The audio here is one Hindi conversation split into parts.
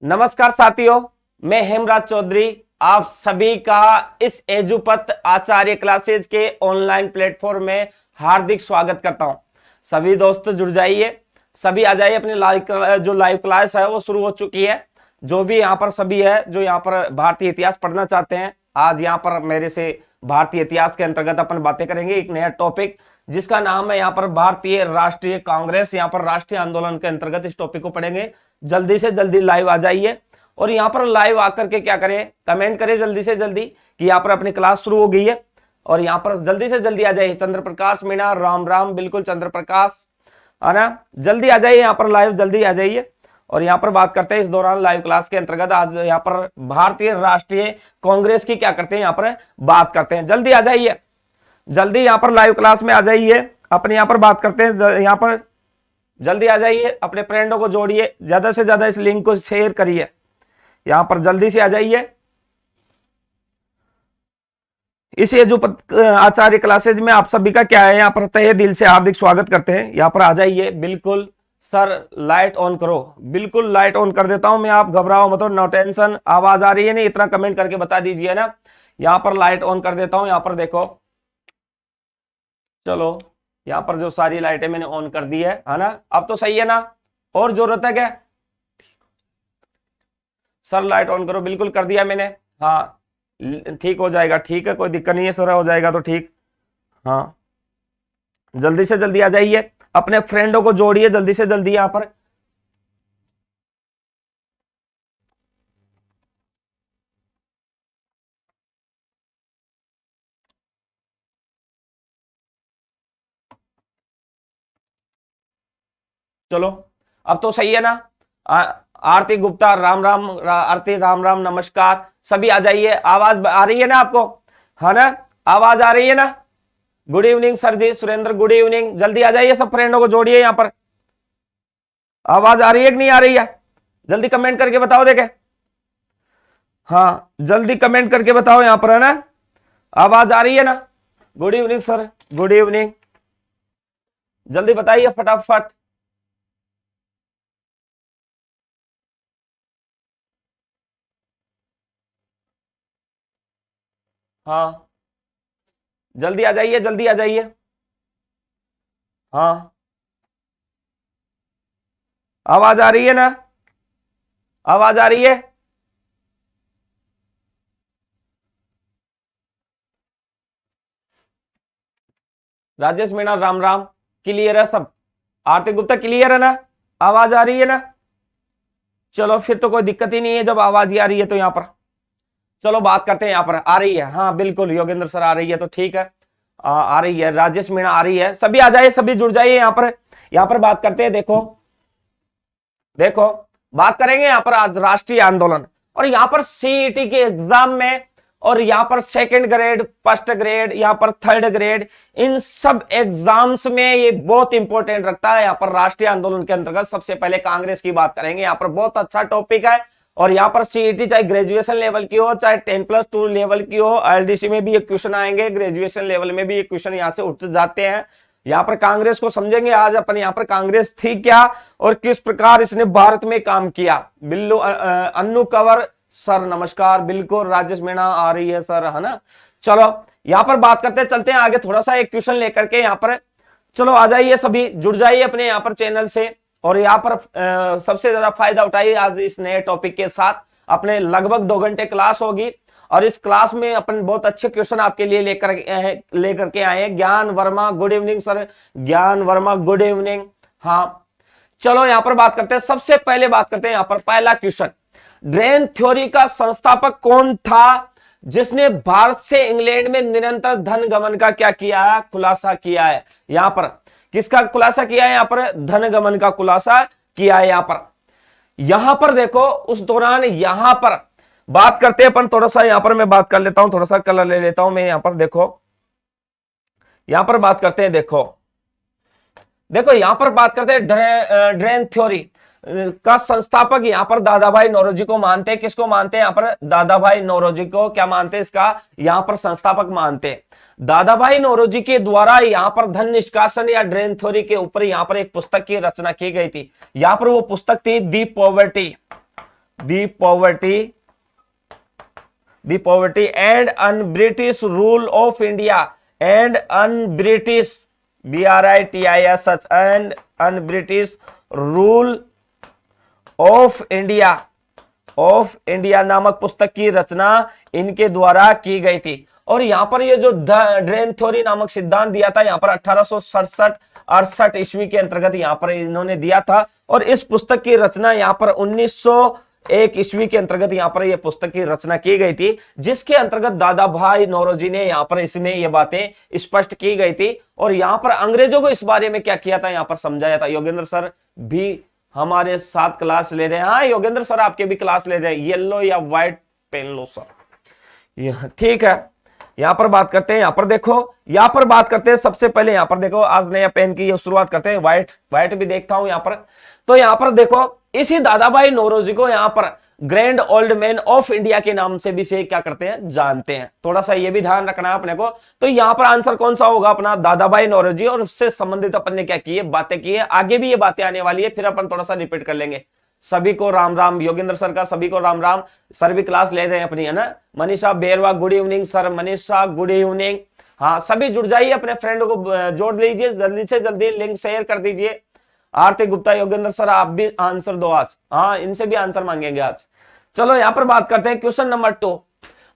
नमस्कार साथियों, मैं हेमराज चौधरी आप सभी का इस एजुपथ आचार्य क्लासेज के ऑनलाइन प्लेटफॉर्म में हार्दिक स्वागत करता हूं। सभी दोस्त जुड़ जाइए, सभी आ जाइए। अपनी लाइव क्लास है वो शुरू हो चुकी है। जो भी यहाँ पर सभी है जो यहाँ पर भारतीय इतिहास पढ़ना चाहते हैं, आज यहाँ पर मेरे से भारतीय इतिहास के अंतर्गत अपन बातें करेंगे। एक नया टॉपिक जिसका नाम है यहाँ पर भारतीय राष्ट्रीय कांग्रेस, यहाँ पर राष्ट्रीय आंदोलन के अंतर्गत इस टॉपिक को पढ़ेंगे। जल्दी से जल्दी लाइव आ जाइए और यहाँ पर लाइव आकर के क्या करें, कमेंट करें जल्दी से जल्दी कि यहाँ पर अपनी क्लास शुरू हो गई है। और यहाँ पर जल्दी से जल्दी आ जाइए। चंद्र प्रकाश मीणा, राम राम, बिल्कुल चंद्र प्रकाश, है ना, जल्दी आ जाइए यहाँ पर लाइव, जल्दी आ जाइए। और यहाँ पर बात करते हैं इस दौरान लाइव क्लास के अंतर्गत आज यहाँ पर भारतीय राष्ट्रीय कांग्रेस की क्या करते हैं, यहाँ पर बात करते हैं। जल्दी आ जाइए, जल्दी यहाँ पर लाइव क्लास में आ जाइए। अपने यहाँ पर बात करते हैं, यहाँ पर जल्दी आ जाइए। अपने फ्रेंडों को जोड़िए, ज्यादा से ज्यादा इस लिंक को शेयर करिए। यहाँ पर जल्दी से आ जाइए। इस एजुपथ आचार्य क्लासेज में आप सभी का क्या है, यहाँ पर तहे दिल से हार्दिक स्वागत करते हैं। यहाँ पर आ जाइए। बिल्कुल सर लाइट ऑन करो, बिल्कुल लाइट ऑन कर देता हूं मैं, आप घबराओ मत, नो टेंशन। आवाज आ रही है नहीं, इतना कमेंट करके बता दीजिए ना। यहाँ पर लाइट ऑन कर देता हूं। यहाँ पर देखो, चलो यहाँ पर जो सारी लाइटें मैंने ऑन कर दी है ना, अब तो सही है ना, और जरूरत है क्या? सर लाइट ऑन करो, बिल्कुल कर दिया मैंने। हाँ ठीक हो जाएगा, ठीक है, कोई दिक्कत नहीं है सर, हो जाएगा तो ठीक। हाँ जल्दी से जल्दी आ जाइए, अपने फ्रेंडों को जोड़िए जल्दी से जल्दी। यहां पर चलो अब तो सही है ना। आरती गुप्ता, राम राम, आरती राम राम, नमस्कार। सभी आ जाइए। आवाज आ रही है ना आपको, है ना, आवाज आ रही है ना? गुड इवनिंग सर जी, सुरेंद्र गुड इवनिंग। जल्दी आ जाइए, सब फ्रेंडों को जोड़िए। यहाँ पर आवाज आ रही है कि नहीं आ रही है? जल्दी कमेंट करके बताओ देखे। हाँ जल्दी कमेंट करके बताओ यहाँ पर, है ना, आवाज आ रही है ना? Good evening sir, good evening, जल्दी बताइए फटाफट। हाँ जल्दी आ जाइए, जल्दी आ जाइए। हाँ आवाज आ रही है ना, आवाज आ रही है? राजेश मीणा राम राम, क्लियर है सब? आरती गुप्ता क्लियर है ना, आवाज आ रही है ना? चलो फिर तो कोई दिक्कत ही नहीं है, जब आवाज ही आ रही है तो यहाँ पर चलो बात करते हैं। यहाँ पर आ रही है? हाँ बिल्कुल योगेंद्र सर आ रही है तो ठीक है। आ रही है, राजेश मीणा आ रही है। सभी आ जाइए, सभी जुड़ जाइए। यहाँ पर बात करते हैं। देखो देखो बात करेंगे यहाँ पर आज राष्ट्रीय आंदोलन। और यहाँ पर सीईटी के एग्जाम में, और यहाँ पर सेकंड ग्रेड, फर्स्ट ग्रेड, यहाँ पर थर्ड ग्रेड, इन सब एग्जाम्स में ये बहुत इंपॉर्टेंट रखता है। यहाँ पर राष्ट्रीय आंदोलन के अंतर्गत सबसे पहले कांग्रेस की बात करेंगे। यहाँ पर बहुत अच्छा टॉपिक है। और यहाँ पर सीईटी चाहे ग्रेजुएशन लेवल की हो, चाहे 10+2 लेवल की हो, आईएलडीसी में भी एक क्वेश्चन आएंगे, ग्रेजुएशन लेवल में भी एक क्वेश्चन यहाँ से उठ जाते हैं। यहाँ पर कांग्रेस को समझेंगे आज अपन। यहाँ पर कांग्रेस थी क्या और किस प्रकार इसने भारत में काम किया। बिल्लू अन्नू कंवर सर नमस्कार, बिल्कुल राजेश मीणा आ रही है सर, है ना। चलो यहाँ पर बात करते चलते हैं आगे, थोड़ा सा एक क्वेश्चन लेकर के। यहाँ पर चलो आ जाइए, सभी जुड़ जाइए अपने यहाँ पर चैनल से। और यहाँ पर सबसे ज्यादा फायदा उठाइए आज इस नए टॉपिक के साथ। अपने लगभग 2 घंटे क्लास होगी और इस क्लास में अपन बहुत अच्छे क्वेश्चन आपके लिए लेकर के आए हैं। ज्ञान वर्मा गुड इवनिंग सर, ज्ञान वर्मा गुड इवनिंग। हाँ चलो यहाँ पर बात करते हैं। सबसे पहले बात करते हैं यहाँ पर पहला क्वेश्चन, ड्रेन थ्योरी का संस्थापक कौन था जिसने भारत से इंग्लैंड में निरंतर धन गमन का क्या किया है, खुलासा किया है। यहाँ पर किसका खुलासा किया है? यहाँ पर धन गमन का खुलासा किया है। यहाँ पर देखो उस दौरान यहाँ पर बात करते हैं अपन। थोड़ा सा यहाँ पर मैं बात कर लेता हूं, थोड़ा सा कलर ले लेता हूं मैं। यहाँ पर देखो, यहाँ पर बात करते हैं। देखो देखो यहाँ पर बात करते हैं ड्रेन थ्योरी का संस्थापक यहाँ पर दादा भाई नौरोजी को मानते हैं। किसको मानते हैं? यहाँ पर दादा भाई नौरोजी को क्या मानते हैं? इसका यहाँ पर संस्थापक मानते हैं। दादा भाई नौरोजी के द्वारा यहाँ पर धन निष्कासन या ड्रेन थ्योरी के ऊपर यहाँ पर एक पुस्तक की रचना की गई थी। यहाँ पर वो पुस्तक थी the poverty, the poverty and un British rule of India and un British BRITIS and un British rule of India नामक पुस्तक की रचना इनके द्वारा की गई थी। और यहां पर ये जो ड्रेन थ्योरी नामक सिद्धांत दिया था यहां पर 1867-68 ईस्वी के अंतर्गत यहां पर इन्होंने दिया था। और इस पुस्तक की रचना यहां पर 1901 ईस्वी के अंतर्गत यहां पर यह पुस्तक की रचना की गई थी, जिसके अंतर्गत दादा भाई नौरोजी ने यहां पर इसमें ये बातें स्पष्ट की गई थी। और यहां पर अंग्रेजों को इस बारे में क्या किया था यहां पर समझाया था। योगेंद्र सर भी हमारे साथ क्लास ले रहे हैं। हाँ योगेंद्र सर आपके भी क्लास ले रहे हैं। येलो या व्हाइट पेन लो सर, ठीक है। यहां पर बात करते हैं, यहां पर देखो, यहां पर बात करते हैं सबसे पहले यहां पर देखो, आज नया पेन की शुरुआत करते हैं। व्हाइट भी देखता हूं यहां पर। तो यहां पर देखो इसी दादा भाई नौरोजी को यहां पर grand old man of India के नाम से भी से क्या करते हैं, जानते हैं। थोड़ा सा ये भी ध्यान रखना है अपने को। तो यहां पर आंसर कौन सा होगा अपना, दादा भाई नौरोजी। और उससे संबंधित अपन ने क्या की है, बातें की है। आगे भी ये बातें आने वाली है, फिर अपन थोड़ा सा रिपीट कर लेंगे। सभी को राम राम। योगेंद्र सर का सभी को राम राम। सर भी क्लास ले रहे हैं अपनी, है ना। Manisha Berwa good evening sir. Manisha good evening. हाँ सभी जुड़ जाइए, अपने फ्रेंड को जोड़ लीजिए, जल्दी से जल्दी लिंक शेयर कर दीजिए। आरती गुप्ता, योगेंद्र सर आप भी आंसर दो आज। हाँ इनसे भी आंसर मांगेंगे आज। चलो यहां पर बात करते हैं क्वेश्चन नंबर 2।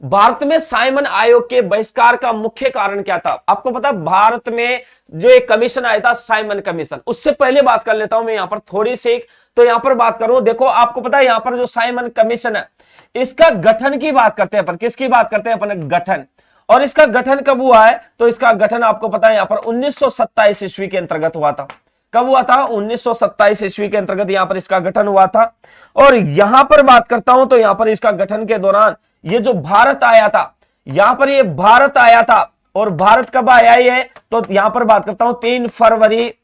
भारत में साइमन आयोग के बहिष्कार का मुख्य कारण क्या था। आपको पता है भारत में जो एक कमीशन आया था साइमन कमीशन, उससे पहले बात कर लेता हूं मैं यहां पर थोड़ी सी। तो यहां पर बात करूं, देखो आपको पता है यहां पर जो साइमन कमीशन है इसका गठन की बात करते हैं अपन। किसकी बात करते हैं अपन, गठन। और इसका गठन कब हुआ है, तो इसका गठन आपको पता है यहां पर 1927 ईस्वी के अंतर्गत हुआ था। कब हुआ था, 1927 ईस्वी के अंतर्गत यहां पर इसका गठन हुआ था। और यहां पर बात करता हूं तो यहां पर इसका गठन के दौरान ये जो भारत आया था, यहां पर ये भारत आया था। और भारत कब आया ये, तो यहां पर बात करता हूं 3 फरवरी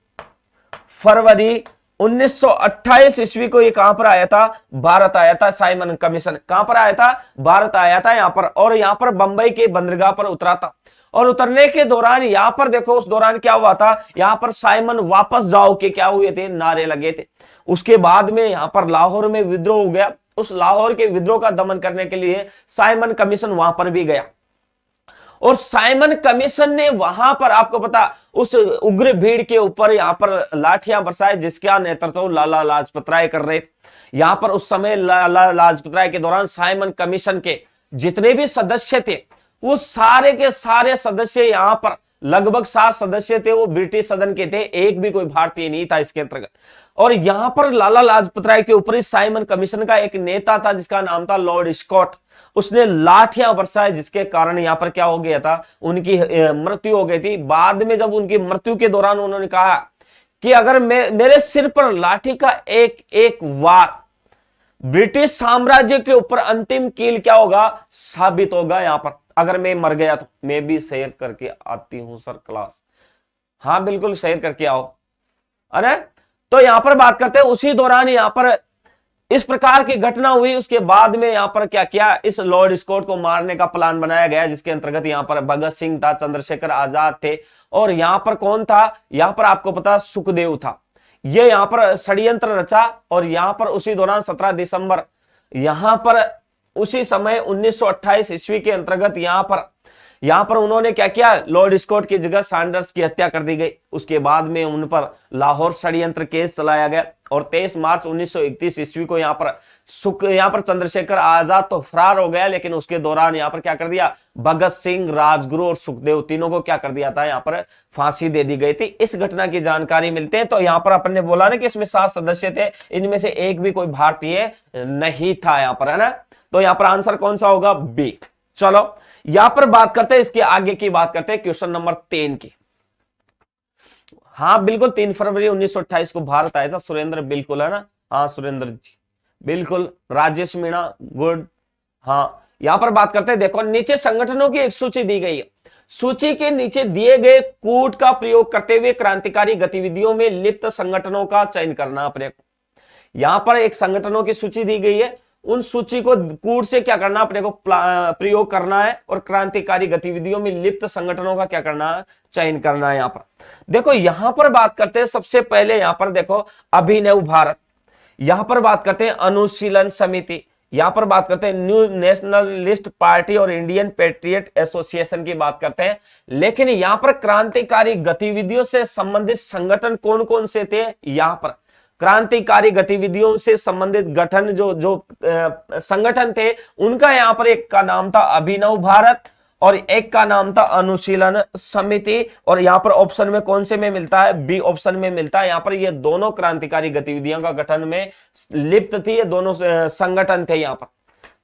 1928 ईस्वी को ये कहां पर आया था, भारत आया था। साइमन कमीशन कहां पर आया था, भारत आया था यहां पर। और यहां पर बंबई के बंदरगाह पर उतरा था। और उतरने के दौरान यहां पर देखो उस दौरान क्या हुआ था, यहां पर साइमन वापस जाओ के क्या हुए थे, नारे लगे थे। उसके बाद में यहां पर लाहौर में विद्रोह हो गया। उस लाहौर के विद्रोह का दमन करने के लिए साइमन कमीशन वहां पर भी गया। और साइमन कमीशन ने वहां पर आपको पता उस उग्र भीड़ के ऊपर यहां पर लाठियां बरसाए, जिसका नेतृत्व लाला लाजपत राय कर रहे थे। यहां पर उस समय लाला लाजपत राय के दौरान साइमन कमीशन के जितने भी सदस्य थे वो सारे के सारे सदस्य यहां पर लगभग 7 सदस्य थे, वो ब्रिटिश सदन के थे। एक भी कोई भारतीय नहीं था इसके अंतर्गत। और यहां पर लाला लाजपत राय के ऊपर इस साइमन कमीशन का एक नेता था जिसका नाम था लॉर्ड स्कॉट। उसने लाठियां बरसाए, जिसके कारण यहां पर क्या हो गया था, उनकी मृत्यु हो गई थी। बाद में जब उनकी मृत्यु के दौरान उन्होंने कहा कि अगर मेरे सिर पर लाठी का एक एक वार ब्रिटिश साम्राज्य के ऊपर अंतिम कील क्या होगा, साबित होगा। यहां पर अगर मैं मर गया तो मैं भी शेयर करके आती हूं सर क्लास। हाँ बिल्कुल शेयर करके आओ, अरे। तो यहां पर बात करते हैं उसी दौरान यहां पर इस प्रकार की घटना हुई। उसके बाद में यहां पर क्या किया, इस लॉर्ड स्कॉट को मारने का प्लान बनाया गया, जिसके अंतर्गत यहां पर भगत सिंह था, चंद्रशेखर आजाद थे। और यहां पर कौन था, यहां पर आपको पता सुखदेव था। ये यहां पर षड्यंत्र रचा। और यहां पर उसी दौरान 17 दिसंबर यहां पर उसी समय 1928 ईस्वी के अंतर्गत यहां पर उन्होंने क्या किया, लॉर्ड स्कॉट की जगह सैंडर्स की हत्या कर दी गई। उसके बाद में उन पर लाहौर षड्यंत्र केस चलाया गया। और 23 मार्च 1931 ईस्वी को यहां पर चंद्रशेखर आजाद तो फरार हो गया, लेकिन उसके दौरान यहां पर क्या कर दिया, भगत सिंह, राजगुरु और सुखदेव तीनों को क्या कर दिया था, यहां पर फांसी दे दी गई थी। इस घटना की जानकारी मिलते हैं। तो यहां पर अपन ने बोला ना कि इसमें 7 सदस्य थे, इनमें से एक भी कोई भारतीय नहीं था यहां पर, है ना। तो यहां पर आंसर कौन सा होगा, बी। चलो यहां पर बात करते हैं इसके आगे की, बात करते हैं क्वेश्चन नंबर 3 की। हाँ बिल्कुल 3 फरवरी 1928 को भारत आया था। सुरेंद्र बिल्कुल, है ना। हाँ सुरेंद्र जी बिल्कुल। राजेश मीणा गुड। हाँ यहां पर बात करते हैं, देखो नीचे संगठनों की एक सूची दी गई है। सूची के नीचे दिए गए कूट का प्रयोग करते हुए क्रांतिकारी गतिविधियों में लिप्त संगठनों का चयन करना। अपने यहां पर एक संगठनों की सूची दी गई है, उन सूची को कूट से क्या करना, अपने को प्रयोग करना है। और क्रांतिकारी गतिविधियों में लिप्त संगठनों का क्या करना है, चयन करना है। यहां पर देखो, यहां पर बात करते हैं सबसे पहले, यहां पर देखो अभिनव भारत। यहां पर बात करते हैं अनुशीलन समिति। यहां पर बात करते हैं न्यू नेशनलिस्ट पार्टी और इंडियन पेट्रियट एसोसिएशन की बात करते हैं। लेकिन यहां पर क्रांतिकारी गतिविधियों से संबंधित संगठन कौन कौन से थे? यहां पर क्रांतिकारी गतिविधियों से संबंधित गठन जो जो संगठन थे उनका यहां पर एक का नाम था अभिनव भारत और एक का नाम था अनुशीलन समिति। और यहां पर ऑप्शन में कौन से में मिलता है? बी ऑप्शन में मिलता है। यहां पर ये दोनों क्रांतिकारी गतिविधियों का गठन में लिप्त थी, ये दोनों संगठन थे। यहां पर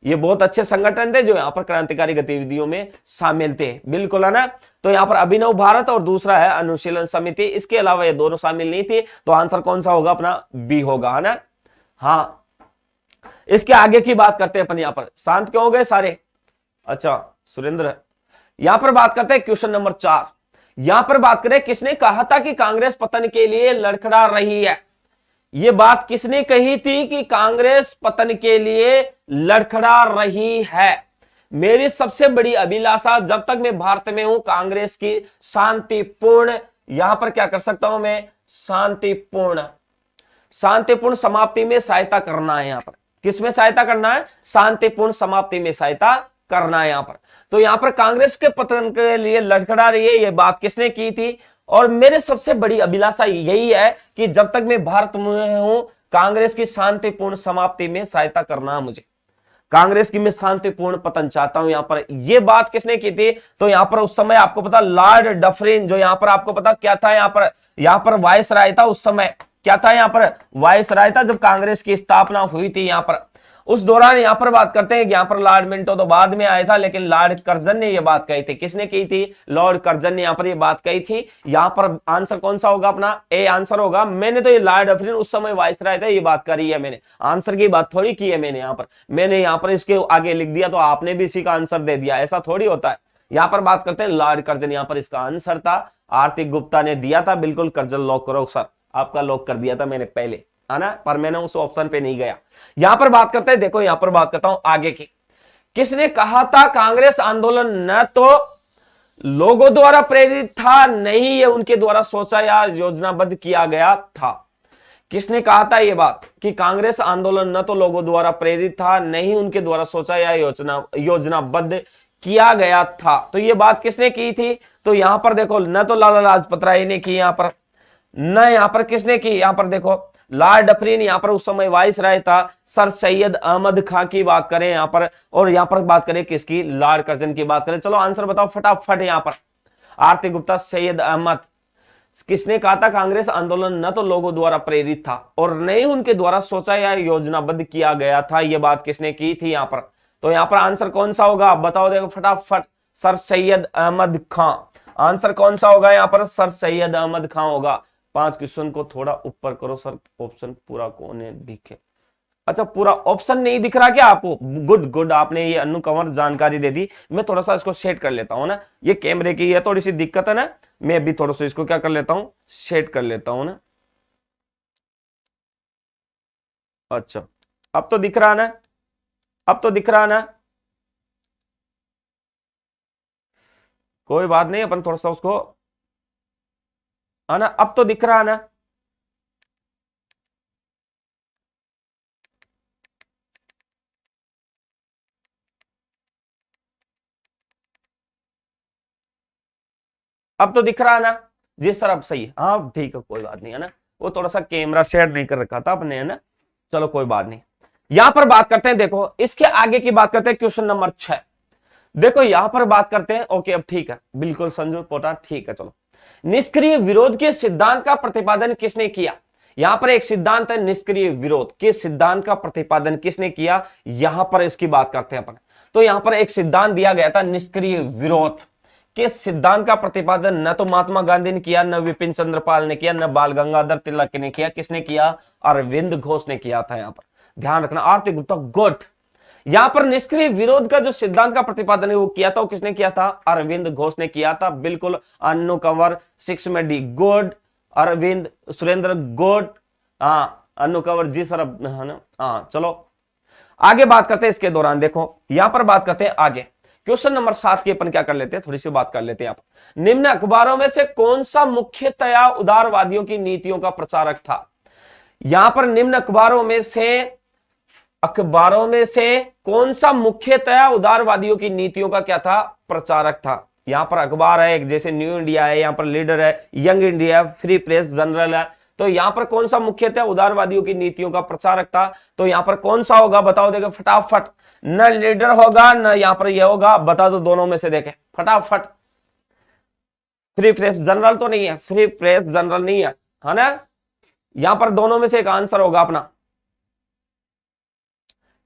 ये बहुत अच्छे संगठन थे जो यहां पर क्रांतिकारी गतिविधियों में शामिल थे, बिल्कुल है ना। तो यहां पर अभिनव भारत और दूसरा है अनुशीलन समिति, इसके अलावा ये दोनों शामिल नहीं थी। तो आंसर कौन सा होगा? अपना बी होगा, है ना। हाँ, इसके आगे की बात करते हैं अपन। यहां पर शांत क्यों हो गए सारे? अच्छा सुरेंद्र, यहां पर बात करते हैं क्वेश्चन नंबर 4। यहां पर बात करें किसने कहा था कि कांग्रेस पतन के लिए लड़खड़ा रही है? यह बात किसने कही थी कि कांग्रेस पतन के लिए लड़खड़ा रही है? मेरी सबसे बड़ी अभिलाषा जब तक मैं भारत में हूं कांग्रेस की शांतिपूर्ण, यहां पर क्या कर सकता हूं मैं? शांतिपूर्ण समाप्ति में सहायता करना है। यहां पर किसमें सहायता करना है? शांतिपूर्ण समाप्ति में सहायता करना है यहां पर। तो यहां पर कांग्रेस के पतन के लिए लड़खड़ा रही है, यह बात किसने की थी? और मेरे सबसे बड़ी अभिलाषा यही है कि जब तक मैं भारत में हूं कांग्रेस की शांतिपूर्ण समाप्ति में सहायता करना है मुझे। कांग्रेस की मैं शांतिपूर्ण पतन चाहता हूं। यहां पर यह बात किसने की थी? तो यहां पर उस समय आपको पता लॉर्ड डफरिन, जो यहां पर आपको पता क्या था, यहां पर वायसराय था उस समय। क्या था? यहां पर वायसराय था जब कांग्रेस की स्थापना हुई थी। यहां पर उस दौरान यहां पर बात करते हैं कि यहां पर लॉर्ड मिंटो तो बाद में आया था, लेकिन लॉर्ड कर्जन ने यह बात कही थी। किसने की थी? लॉर्ड कर्जन ने यहां पर यह बात कही थी। यहां पर आंसर कौन सा होगा? अपना ए आंसर होगा। मैंने तो ये लॉर्ड डफरिन उस समय वायसराय था ये बात करी है, मैंने आंसर की बात थोड़ी की है। मैंने यहां पर इसके आगे लिख दिया तो आपने भी इसी का आंसर दे दिया, ऐसा थोड़ी होता है। यहां पर बात करते हैं लॉर्ड कर्जन, यहां पर इसका आंसर था। आर्थिक गुप्ता ने दिया था, बिल्कुल कर्जन लॉक करो सर, आपका लॉक कर दिया था मैंने पहले, है ना, पर मैंने उस ऑप्शन पे नहीं गया। यहां पर बात करते हैं, देखो यहां पर बात करता हूं आगे की। किसने कहा था कांग्रेस आंदोलन न तो लोगों द्वारा प्रेरित था, नहीं ये उनके द्वारा सोचा या योजनाबद्ध किया गया था? किसने कहा था ये बात कि कांग्रेस आंदोलन न तो लोगों द्वारा प्रेरित था, नहीं उनके द्वारा सोचा या योजनाबद्ध किया गया था? तो ये बात किसने की थी? तो यहां पर देखो न तो लाला लाजपत राय ने की, यहां पर न यहां पर किसने की? यहां पर देखो लॉर्ड डफरिन यहां पर उस समय वाइसराय था। सर सैयद अहमद खां की बात करें यहां पर, और यहां पर बात करें किसकी? लॉर्ड कर्जन की बात करें। चलो आंसर बताओ फटाफट। यहां पर आरती गुप्ता, सैयद अहमद। किसने कहा था कांग्रेस आंदोलन न तो लोगों द्वारा प्रेरित था और न ही उनके द्वारा सोचा या योजनाबद्ध किया गया था? यह बात किसने की थी यहां पर? तो यहां पर आंसर कौन सा होगा? बताओ देखो फटाफट। सर सैयद अहमद खां। आंसर कौन सा होगा यहां पर? सर सैयद अहमद खां होगा। 5 क्वेश्चन को थोड़ा ऊपर करो सर, ऑप्शन पूरा कोने दिखे। अच्छा पूरा ऑप्शन नहीं दिख रहा क्या आपको? गुड गुड, आपने ये अनु कंवर जानकारी दे दी। मैं थोड़ा सा इसको सेट कर लेता हूं ना, ये कैमरे की है थोड़ी सी दिक्कत है ना, मैं अभी थोड़ा सा इसको क्या कर लेता हूं, सेट कर लेता हूं ना। अच्छा अब तो दिख रहा ना, अब तो दिख रहा ना, कोई बात नहीं, अपन थोड़ा सा उसको, है ना, अब तो दिख रहा ना। अब तो दिख रहा है ना जी सर? अब सही है, हाँ ठीक है, कोई बात नहीं, है ना, वो थोड़ा सा कैमरा शेयर नहीं कर रखा था अपने, है ना। चलो कोई बात नहीं। यहां पर बात करते हैं, देखो इसके आगे की बात करते हैं, क्वेश्चन नंबर 6। देखो यहां पर बात करते हैं, ओके अब ठीक है, बिल्कुल संजू पोटा, ठीक है। चलो, निष्क्रिय विरोध के सिद्धांत का प्रतिपादन किसने किया? यहां पर एक सिद्धांत है निष्क्रिय विरोध के सिद्धांत का प्रतिपादन किसने किया, यहां पर इसकी बात करते हैं अपन। तो यहां पर एक सिद्धांत दिया गया था निष्क्रिय विरोध के सिद्धांत का प्रतिपादन न तो महात्मा गांधी ने किया, न विपिन चंद्रपाल ने किया, न बाल गंगाधर तिलक ने किया, किसने किया? अरविंद घोष ने किया था। यहां पर ध्यान रखना, आरती गुप्ता गुड। यहां पर निष्क्रिय विरोध का जो सिद्धांत का प्रतिपादन है वो किया था, वो किसने किया था? अरविंद घोष ने किया था, बिल्कुल। अन्नू कंवर 6 में डी गुड, अरविंद, सुरेंद्र गुड, हाँ अन्नू कंवर जी सर, है ना, हाँ। चलो आगे बात करते हैं, इसके दौरान देखो यहां पर बात करते हैं आगे, क्वेश्चन नंबर 7 की अपन क्या कर लेते हैं, थोड़ी सी बात कर लेते हैं। आप निम्न अखबारों में से कौन सा मुख्यतया उदारवादियों की नीतियों का प्रचारक था? यहां पर निम्न अखबारों में से अखबारों में से कौन सा मुख्यतया उदारवादियों की नीतियों का क्या था, प्रचारक था। यहां पर अखबार है, जैसे न्यू इंडिया है, यहां पर लीडर है, young India, free press, general है। तो यहां पर कौन सा मुख्यतः उदारवादियों की नीतियों का प्रचारक था, तो यहां पर कौन सा होगा बताओ, देखे फटाफट। न लीडर होगा न यहां पर यह होगा, बता दो दोनों में से, देखे फटाफट। फ्री प्रेस जनरल तो नहीं है, फ्री प्रेस जनरल नहीं है ना। यहां पर दोनों में से एक आंसर होगा अपना।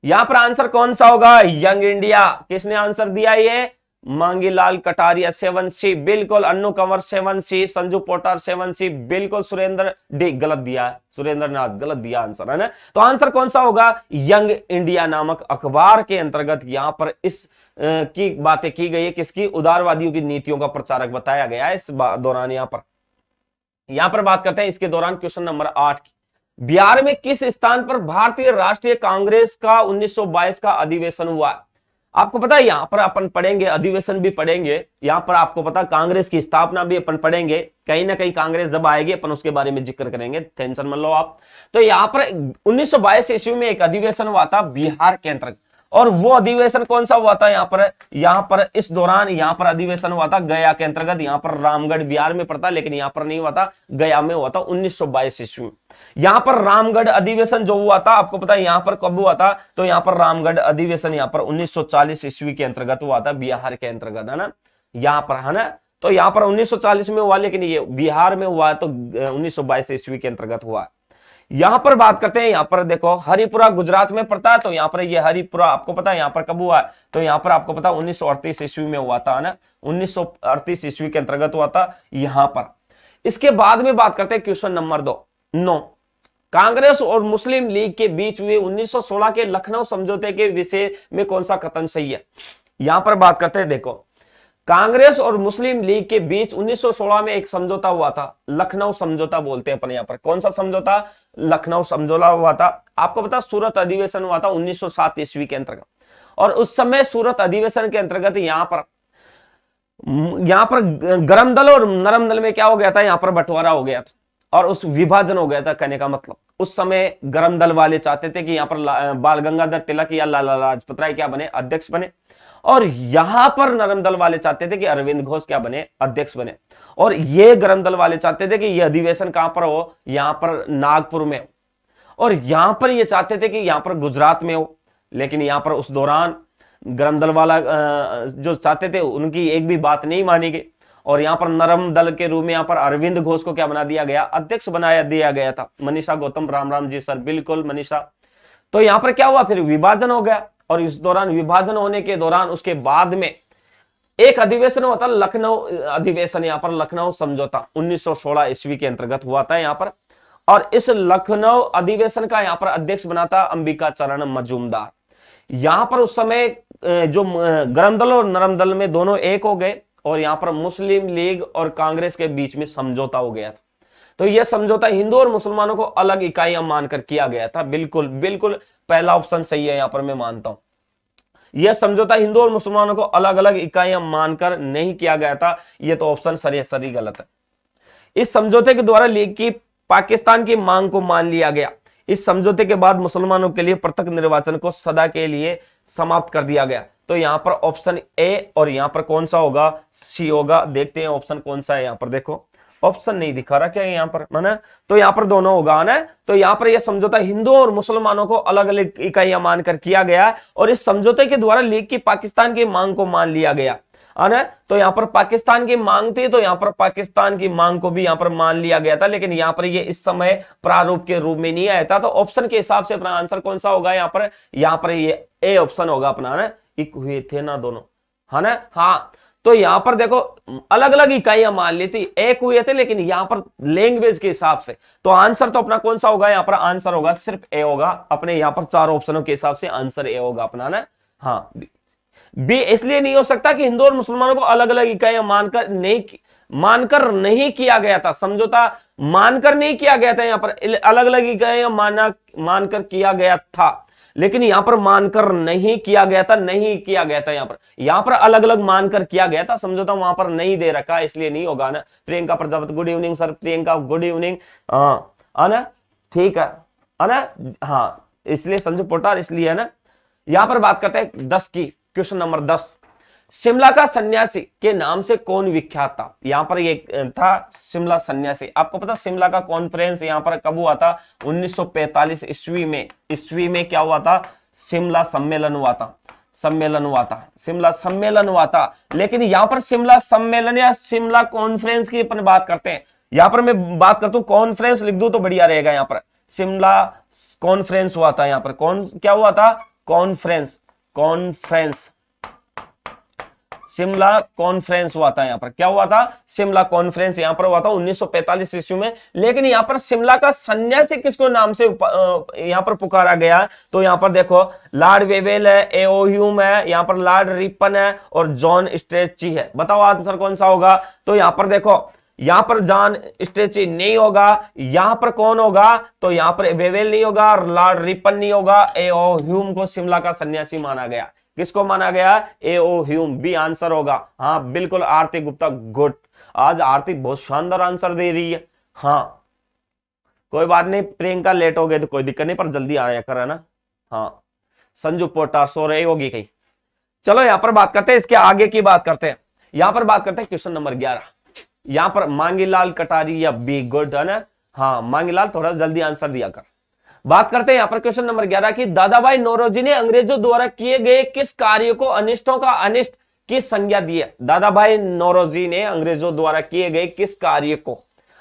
यहां पर आंसर कौन सा होगा, यंग इंडिया। किसने आंसर दिया, ये मांगीलाल कटारिया 7C, बिल्कुल। अन्नू कंवर 7C, संजू पोटार 7C, बिल्कुल। सुरेंद्र डी गलत दिया है, सुरेंद्र नाथ गलत दिया आंसर, है ना। तो आंसर कौन सा होगा, यंग इंडिया नामक अखबार के अंतर्गत यहां पर इस की बातें की गई है, किसकी, उदारवादियों की नीतियों का प्रचारक बताया गया है इस दौरान। यहां पर बात करते हैं इसके दौरान क्वेश्चन नंबर 8 की। बिहार में किस स्थान पर भारतीय राष्ट्रीय कांग्रेस का 1922 का अधिवेशन हुआ। आपको पता है यहां पर अपन पढ़ेंगे, अधिवेशन भी पढ़ेंगे, यहां पर आपको पता कांग्रेस की स्थापना भी अपन पढ़ेंगे, कहीं ना कहीं कांग्रेस जब आएगी अपन उसके बारे में जिक्र करेंगे, टेंशन मत लो आप। तो यहां पर 1922 ईस्वी में एक अधिवेशन हुआ था बिहार के अंतर्गत, और वो अधिवेशन कौन सा हुआ था, यहां पर इस दौरान यहां पर अधिवेशन हुआ था गया के अंतर्गत। यहां पर रामगढ़ बिहार में पड़ता, लेकिन यहां पर नहीं हुआ था, गया में हुआ था 1922 ईस्वी। यहां पर रामगढ़ अधिवेशन जो हुआ था, आपको पता है यहां पर कब हुआ था, तो यहां पर रामगढ़ अधिवेशन यहां पर 1940 ईस्वी के अंतर्गत हुआ था, बिहार के अंतर्गत, है ना, यहां पर, है ना। तो यहां पर 1940 में हुआ, लेकिन ये बिहार में हुआ तो 1922 ईस्वी के अंतर्गत हुआ। यहां पर बात करते हैं, यहां पर देखो हरिपुरा गुजरात में पड़ता है, तो यहां पर ये हरिपुरा आपको पता है यहां पर कब हुआ है, तो यहां पर आपको पता 1938 ईस्वी में हुआ था, ना, 1938 ईस्वी के अंतर्गत हुआ था यहां पर। इसके बाद में बात करते हैं क्वेश्चन नंबर 9, कांग्रेस और मुस्लिम लीग के बीच हुए 1916 के लखनऊ समझौते के विषय में कौन सा कथन सही है। यहां पर बात करते हैं, देखो कांग्रेस और मुस्लिम लीग के बीच 1916 में एक समझौता हुआ था, लखनऊ समझौता बोलते हैं अपन यहां पर। कौन सा समझौता, लखनऊ समझौता हुआ था। आपको पता सूरत अधिवेशन हुआ था 1907 ईस्वी के अंतर्गत, और उस समय सूरत अधिवेशन के अंतर्गत यहां पर गरम दल और नरम दल में क्या हो गया था, यहां पर बंटवारा हो गया था, और उस विभाजन हो गया था। कहने का मतलब उस समय गरम दल वाले चाहते थे कि यहां पर बाल गंगाधर तिलक या लाला लाजपत राय क्या बने, अध्यक्ष बने, और यहां पर नरम दल वाले चाहते थे कि अरविंद घोष क्या बने, अध्यक्ष बने। और ये गरम दल वाले चाहते थे कि ये अधिवेशन कहां पर हो, यहां पर नागपुर में हो, और यहां पर ये चाहते थे कि यहां पर गुजरात में हो। लेकिन यहां पर उस दौरान गरम दल वाला जो चाहते थे उनकी एक भी बात नहीं मानी गई, और यहां पर नरम दल के रूप में यहां पर अरविंद घोष को क्या बना दिया गया, अध्यक्ष बनाया दिया गया था। मनीषा गौतम, राम राम जी सर, बिल्कुल मनीषा। तो यहां पर क्या हुआ, फिर विभाजन हो गया, और इस दौरान विभाजन होने के दौरान उसके बाद में एक अधिवेशन हुआ था, लखनऊ अधिवेशन, यहां पर लखनऊ समझौता 1916 ईस्वी के अंतर्गत हुआ था यहां पर। और इस लखनऊ अधिवेशन का यहां पर अध्यक्ष बना था अंबिका चरण मजूमदार। यहां पर उस समय जो गरम दल और नरम दल में दोनों एक हो गए, और यहां पर मुस्लिम लीग और कांग्रेस के बीच में समझौता हो गया था। तो यह समझौता हिंदू और मुसलमानों को अलग इकाइयां मानकर किया गया था। बिल्कुल बिल्कुल पहला ऑप्शन सही है, यहां पर मैं मानता हूं। यह समझौता हिंदू और मुसलमानों को अलग अलग इकाइयां मानकर नहीं किया गया था, यह तो ऑप्शन सरासर गलत है। इस समझौते के द्वारा लीग की पाकिस्तान की मांग को मान लिया गया। इस समझौते के बाद मुसलमानों के लिए पृथक निर्वाचन को सदा के लिए समाप्त कर दिया गया। तो यहां पर ऑप्शन ए, और यहां पर कौन सा होगा, सी होगा। देखते हैं ऑप्शन कौन सा है, यहां पर देखो ऑप्शन नहीं दिखा रहा क्या यहां पर, है ना, तो यहां पर दोनों होगा ना। तो यहां पर यह समझौता हिंदुओं और मुसलमानों को अलग अलग इकाइयां मानकर किया गया, और इस समझौते के द्वारा लीग की पाकिस्तान की मांग को मान लिया गया, है ना। तो यहां पर पाकिस्तान की मांग थी, तो यहां पर पाकिस्तान की मांग को भी यहां पर मान लिया गया था, लेकिन यहां पर ये इस समय प्रारूप के रूप में नहीं आया था। तो ऑप्शन के हिसाब से अपना आंसर कौन सा होगा, यहां पर ये ए ऑप्शन होगा अपना, ना, एक हुए थे ना दोनों, है ना। हाँ, तो यहां पर देखो अलग अलग इकाइयां मान ली थी, एक हुए थे, लेकिन यहां पर लैंग्वेज के हिसाब से। तो आंसर तो अपना कौन सा होगा, यहां पर आंसर होगा सिर्फ ए होगा अपने, यहां पर चार ऑप्शनों के हिसाब से आंसर ए होगा अपना, ना। हाँ, बी इसलिए नहीं हो सकता कि हिंदू और मुसलमानों को अलग अलग इकाइयां मानकर नहीं किया गया था, समझौता मानकर नहीं किया गया था, यहां पर अलग अलग इकाइयां मानकर किया गया था, लेकिन यहां पर मानकर नहीं किया गया था, नहीं किया गया था। यहां पर अलग अलग मानकर किया गया था समझौता, वहां पर नहीं दे रखा, इसलिए नहीं होगा ना। Priyanka Prajapati, good evening sir, Priyanka good evening, ना, ठीक है ना। हाँ, इसलिए संजू पोटार इसलिए है ना। यहां पर बात करते हैं 10 की, क्वेश्चन नंबर 10। शिमला का सन्यासी के नाम से कौन विख्यात था? यहां पर ये था शिमला सन्यासी। आपको पता शिमला का कॉन्फ्रेंस यहां पर कब हुआ था? 1945 ईस्वी में। ईस्वी में क्या हुआ था? शिमला सम्मेलन हुआ था। शिमला सम्मेलन हुआ था। लेकिन यहां पर शिमला सम्मेलन या शिमला कॉन्फ्रेंस की अपन बात करते हैं। यहां पर मैं बात करता हूं कॉन्फ्रेंस लिख दूं तो बढ़िया रहेगा। यहां पर शिमला कॉन्फ्रेंस हुआ था। यहां पर क्या हुआ था? कॉन्फ्रेंस शिमला कॉन्फ्रेंस हुआ था। यहां पर क्या हुआ था? शिमला कॉन्फ्रेंस यहां पर हुआ था 1945 ईस्वी में। लेकिन यहां पर शिमला का सन्यासी किसको नाम से यहां पर पुकारा गया? तो यहां पर देखो लॉर्ड वेवेल है, एओ ह्यूम है, यहां पर लॉर्ड रिपन है और जॉन स्ट्रेची है। बताओ आंसर कौन सा होगा? तो यहां पर देखो, यहां पर जॉन स्ट्रेची नहीं होगा। यहां पर कौन होगा? तो यहां पर वेवेल नहीं होगा और लॉर्ड रिपन नहीं होगा। एओ ह्यूम को शिमला का सन्यासी माना गया। किसको माना गया? एओ ह्यूम। बी आंसर होगा। हाँ बिल्कुल आरती गुप्ता, गुड। आज आरती बहुत शानदार आंसर दे रही है। हाँ कोई बात नहीं, प्रियंका लेट हो गए तो कोई दिक्कत नहीं, पर जल्दी आया कर ना। हाँ संजू पोटार सो रही होगी कहीं। चलो यहां पर बात करते हैं, इसके आगे की बात करते हैं। यहां पर बात करते हैं क्वेश्चन नंबर 11। यहां पर मांगीलाल कटारी या बी, गुड है ना। हाँ मांगीलाल थोड़ा जल्दी आंसर दिया कर। बात करते हैं यहां पर क्वेश्चन नंबर 11 की। दादाभाई नौरोजी ने अंग्रेजों द्वारा किए गए किस कार्य को अनिष्टों का अनिष्ट की संज्ञा दी है? दादाभाई नौरोजी ने अंग्रेजों द्वारा किए गए किस कार्य को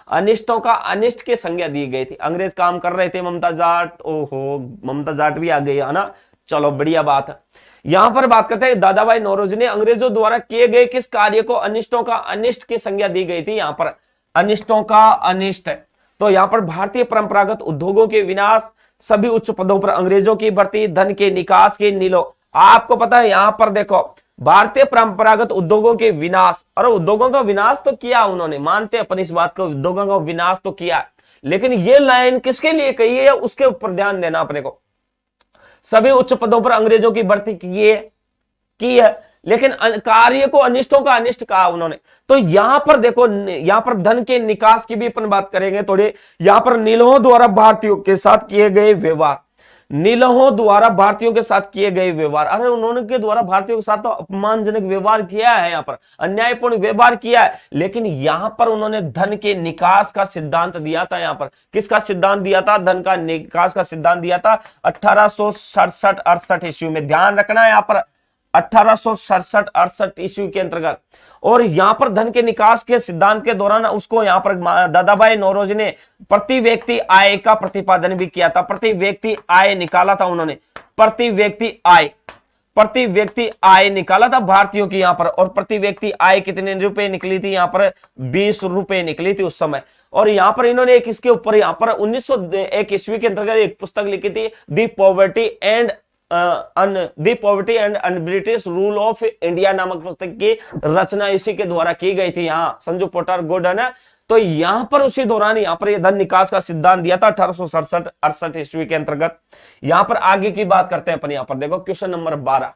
अनिष्टों का अनिष्ट की संज्ञा दी गई थी? अंग्रेज काम कर रहे थे, ममता जाट, ओहो ममता जाट भी आ गई है ना। चलो बढ़िया बात है। यहां पर बात करते हैं दादाभाई नौरोजी ने अंग्रेजों द्वारा किए गए किस कार्य को अनिष्टों का अनिष्ट की संज्ञा दी गई थी? यहां पर अनिष्टों का अनिष्ट है। तो यहां पर भारतीय परंपरागत उद्योगों के विनाश, सभी उच्च पदों पर अंग्रेजों की भर्ती, धन के निकास के नीलो। आपको पता है यहां पर देखो भारतीय परंपरागत उद्योगों के विनाश, और उद्योगों का विनाश तो किया उन्होंने, मानते अपन इस बात को, उद्योगों का विनाश तो किया। लेकिन ये लाइन किसके लिए कही है उसके ऊपर ध्यान देना अपने को। सभी उच्च पदों पर अंग्रेजों की भर्ती की है, लेकिन कार्य को अनिष्टों का अनिष्ट कहा उन्होंने। तो यहां पर देखो, यहां पर धन के निकास की भी अपन बात करेंगे थोड़ी। यहां पर नीलों द्वारा भारतीयों के साथ किए गए व्यवहार, नीलों द्वारा भारतीयों के साथ किए गए व्यवहार, अरे उन्होंने के द्वारा भारतीयों के साथ तो अपमानजनक व्यवहार किया है, यहां पर अन्यायपूर्ण व्यवहार किया है। लेकिन यहां पर उन्होंने धन के निकास का सिद्धांत दिया था। यहां पर किसका सिद्धांत दिया था? धन का निकास का सिद्धांत दिया था 1867-68 ईस्वी में। ध्यान रखना है यहां पर 1867-68 ईस्वी के अंतर्गत। और यहां पर धन के निकास के सिद्धांत के दौरान उसको यहां पर दादाभाई नौरोजी ने प्रति व्यक्ति आय का प्रतिपादन भी किया था। प्रति व्यक्ति आय निकाला था उन्होंने, प्रति व्यक्ति आय निकाला था भारतीयों की यहां पर। और प्रति व्यक्ति आय कितने रुपए निकली थी? यहां पर 20 रुपए निकली थी उस समय। और यहां पर इन्होंने एक इसके ऊपर यहां पर 1901 ईस्वी के अंतर्गत एक पुस्तक लिखी थी, the poverty and British rule of India नामक पुस्तक की रचना इसी के द्वारा की गई थी। यहाँ संजू पोटार, गुड है ना। तो यहां पर उसी दौरान यहां पर धन निकास का सिद्धांत दिया था 1867-68 ईस्वी के अंतर्गत। यहां पर आगे की बात करते हैं अपन। यहां पर देखो क्वेश्चन नंबर 12।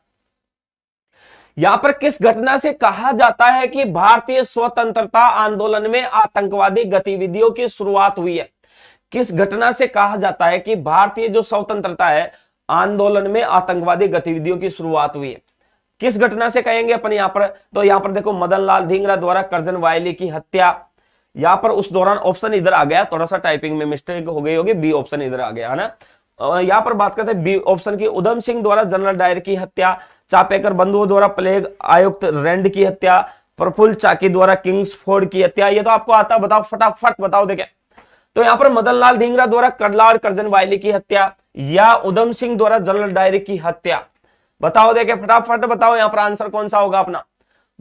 यहां पर किस घटना से कहा जाता है कि भारतीय स्वतंत्रता आंदोलन में आतंकवादी गतिविधियों की शुरुआत हुई है? किस घटना से कहा जाता है कि भारतीय जो स्वतंत्रता है आंदोलन में आतंकवादी गतिविधियों की शुरुआत हुई है? किस घटना से कहेंगे अपन यहां पर? तो यहां पर देखो मदनलाल धिंगरा द्वारा करजन वायली की हत्या। यहां पर उस दौरान ऑप्शन इधर आ गया, थोड़ा सा टाइपिंग में मिस्टेक हो गई होगी, बी ऑप्शन इधर आ गया है ना। यहां पर बात करते हैं बी ऑप्शन की, उधम सिंह द्वारा जनरल डायर की हत्या, चापेकर बंधुओं द्वारा प्लेग आयुक्त रैंड की हत्या, प्रफुल्ल चाकी द्वारा किंग्सफोर्ड की हत्या। ये तो आपको आता, बताओ फटाफट बताओ देखे। तो यहां पर मदनलाल धिंगरा द्वारा करलाड़ करजन वायली की हत्या या उधम सिंह द्वारा जनरल डायर की हत्या, बताओ देखे फटाफट बताओ। यहां पर आंसर कौन सा होगा अपना?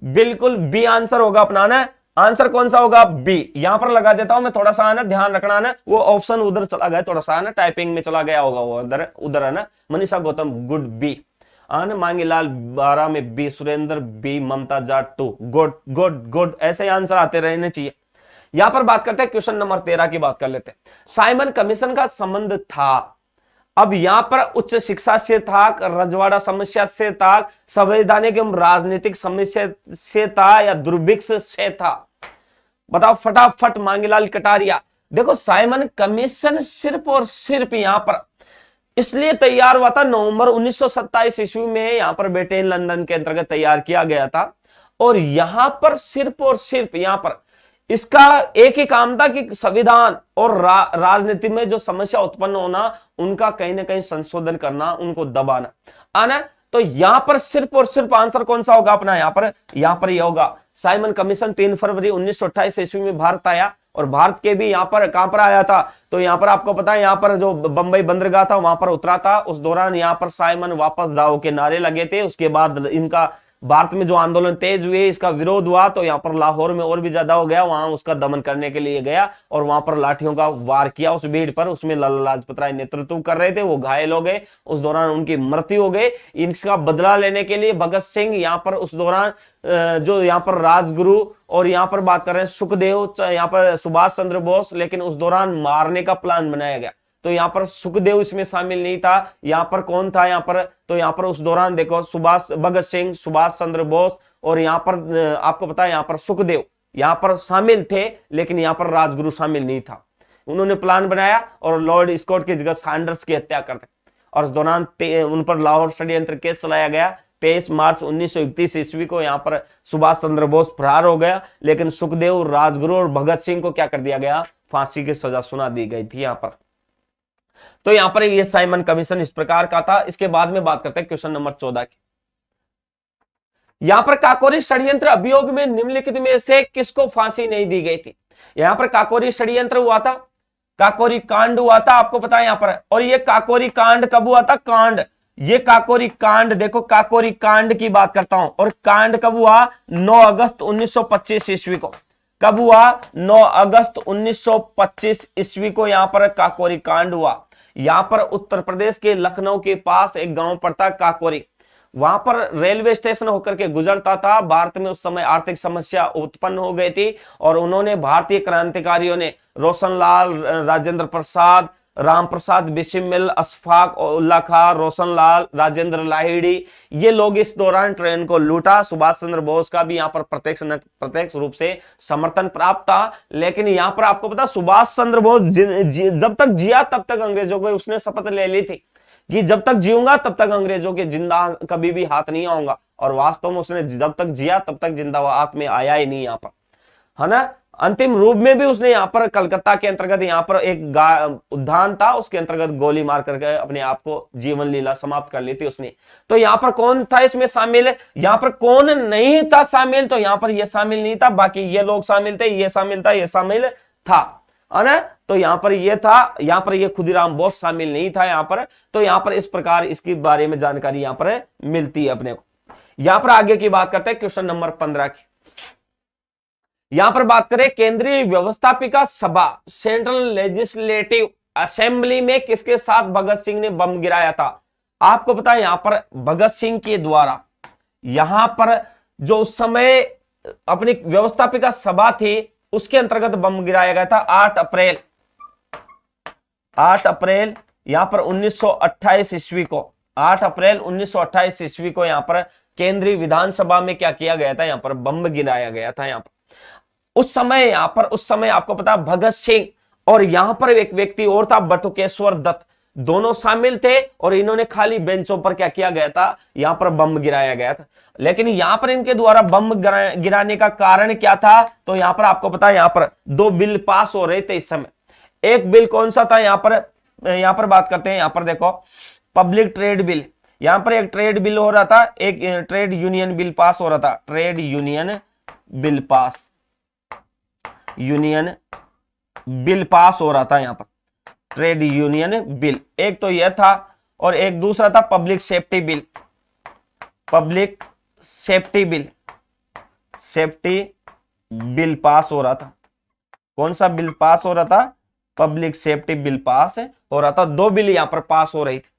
बिल्कुल बी आंसर होगा अपना ना। आंसर कौन सा होगा? बी। यहां पर लगा देता हूं मैं, थोड़ा सा ना ध्यान रखना ना, वो ऑप्शन उधर चला गया, थोड़ा सा ना टाइपिंग में चला गया होगा वो उधर है ना। Manisha Gautam, good B. मांगीलाल 12 में B, Surendra B, Mamta Jat 2, good good good. ऐसे आंसर आते रहने चाहिए। यहां पर बात करते हैं क्वेश्चन नंबर 13 की बात कर लेते हैं। साइमन कमीशन का संबंध था, अब यहां पर उच्च शिक्षा से था, रजवाड़ा समस्या से था, संवैधानिक एवं राजनीतिक समस्या से था या दुर्भिक्ष से था? बताओ फटाफट मांगीलाल कटारिया। देखो साइमन कमीशन सिर्फ और सिर्फ यहां पर इसलिए तैयार हुआ था। नवंबर 1927 ईस्वी में यहां पर ब्रिटेन लंदन के अंतर्गत तैयार किया गया था। और यहां पर सिर्फ और सिर्फ यहां पर इसका एक ही काम था कि संविधान और राजनीति में जो समस्या उत्पन्न होना, उनका कहीं ना कहीं संशोधन करना, उनको दबाना आना। तो यहां पर सिर्फ और सिर्फ आंसर कौन सा होगा अपना, यहां पर यह होगा साइमन कमीशन 3 फरवरी 1928 ईस्वी में भारत आया। और भारत के भी यहां पर कहां पर आया था, तो यहां पर आपको पता है यहां पर जो बंबई बंदरगाह था वहां पर उतरा था। उस दौरान यहां पर साइमन वापस जाओ के नारे लगे थे। उसके बाद इनका भारत में जो आंदोलन तेज हुए, इसका विरोध हुआ, तो यहां पर लाहौर में और भी ज्यादा हो गया। वहां उसका दमन करने के लिए गया और वहां पर लाठियों का वार किया उस भीड़ पर। उसमें लाला लाजपत राय नेतृत्व कर रहे थे, वो घायल हो गए, उस दौरान उनकी मृत्यु हो गई। इसका बदला लेने के लिए भगत सिंह यहां पर उस दौरान जो यहां पर राजगुरु और यहां पर बात कर रहे हैं सुखदेव, यहां पर सुभाष चंद्र बोस, लेकिन उस दौरान मारने का प्लान बनाया गया। तो यहां पर सुखदेव इसमें शामिल नहीं था। यहां पर कौन था यहां पर, तो यहां पर उस दौरान देखो भगत सिंह, सुभाष चंद्र बोस और यहां पर आपको पता है यहां पर सुखदेव यहां पर शामिल थे, लेकिन यहां पर राजगुरु शामिल नहीं था। उन्होंने प्लान बनाया और लॉर्ड स्कॉट की जगह सैंडर्स की हत्या कर दी। और इस दौरान उन पर लाहौर षड्यंत्र केस चलाया गया। 23 मार्च 1931 ईस्वी को यहां पर सुभाष चंद्र बोस फरार हो गया, लेकिन सुखदेव, राजगुरु और भगत सिंह को क्या कर दिया गया, फांसी की सजा सुना दी गई थी यहां पर। तो यहां पर ये साइमन कमीशन इस प्रकार का था। इसके बाद में बात करते हैं क्वेश्चन नंबर 14 की। यहां पर काकोरी षड्यंत्र अभियोग में निम्नलिखित में से किसको फांसी नहीं दी गई थी। यहां पर काकोरी षड्यंत्र हुआ था, काकोरी कांड हुआ था, आपको पता है यहां पर। और ये काकोरी कांड कब हुआ था, कांड, ये काकोरी कांड, देखो काकोरी कांड की बात करता हूं। और कांड कब हुआ, 9 अगस्त 1925 ईस्वी को। कब हुआ, 9 अगस्त 1925 ईस्वी को यहां पर काकोरी कांड हुआ। यहां पर उत्तर प्रदेश के लखनऊ के पास एक गांव पड़ता काकोरी, वहां पर रेलवे स्टेशन होकर के गुजरता था। भारत में उस समय आर्थिक समस्या उत्पन्न हो गई थी और उन्होंने भारतीय क्रांतिकारियों ने रोशनलाल, राजेंद्र प्रसाद, राम प्रसाद बिस्मिल, अशफाक उल्ला खां, रोशनलाल, राजेंद्र लाहिड़ी, ये लोग इस दौरान ट्रेन को लूटा। सुभाष चंद्र बोस का भी यहां पर प्रत्यक्ष रूप से समर्थन प्राप्त था। लेकिन यहां पर आपको पता, सुभाष चंद्र बोस जब तक जिया तब तक अंग्रेजों को उसने शपथ ले ली थी कि जब तक जीऊंगा तब तक अंग्रेजों के जिंदा कभी भी हाथ नहीं आऊंगा। और वास्तव में उसने जब तक जिया तब तक जिंदा हाथ में आया ही नहीं यहां पर, है ना। अंतिम रूप में भी उसने यहां पर कलकत्ता के अंतर्गत यहां पर एक उद्यान था, उसके अंतर्गत गोली मार करके अपने आप को जीवन लीला समाप्त कर ली थी उसने। तो यहां पर कौन था इसमें शामिल, यहां पर कौन नहीं था शामिल, तो यहां पर यह शामिल नहीं था, बाकी ये लोग शामिल थे, ये शामिल था, ये शामिल था, है ना। तो यहां पर ये था, यहां पर ये खुदीराम बोस शामिल नहीं था यहां पर। तो यहां पर इस प्रकार इसके बारे में जानकारी यहां पर मिलती है अपने को। यहां पर आगे की बात करते हैं क्वेश्चन नंबर 15 की। यहां पर बात करें केंद्रीय व्यवस्थापिका सभा, सेंट्रल लेजिस्लेटिव असेंबली में किसके साथ भगत सिंह ने बम गिराया था। आपको पता है यहां पर भगत सिंह के द्वारा यहां पर जो उस समय अपनी व्यवस्थापिका सभा थी उसके अंतर्गत बम गिराया गया था 8 अप्रैल यहां पर 1928 ईस्वी को, 8 अप्रैल 1928 ईस्वी को यहां पर केंद्रीय विधानसभा में क्या किया गया था, यहां पर बम गिराया गया था यहां पर। उस समय आपको पता भगत सिंह और यहां पर एक व्यक्ति और था बटुकेश्वर दत्त, दोनों शामिल थे। और इन्होंने खाली बेंचों पर क्या किया गया था, यहां पर बम गिराया गया था। लेकिन यहां पर इनके द्वारा बम गिराने का कारण क्या था, तो यहां पर आपको पता है यहां पर 2 बिल पास हो रहे थे इस समय। एक बिल कौन सा था, यहां पर बात करते हैं, यहां पर देखो पब्लिक ट्रेड बिल, यहां पर एक ट्रेड बिल हो रहा था, एक ट्रेड यूनियन बिल पास हो रहा था, ट्रेड यूनियन बिल पास हो रहा था यहां पर, ट्रेड यूनियन बिल। एक तो यह था और एक दूसरा था पब्लिक सेफ्टी बिल पास हो रहा था। कौन सा बिल पास हो रहा था, पब्लिक सेफ्टी बिल पास हो रहा था। 2 बिल यहां पर पास हो रही थी,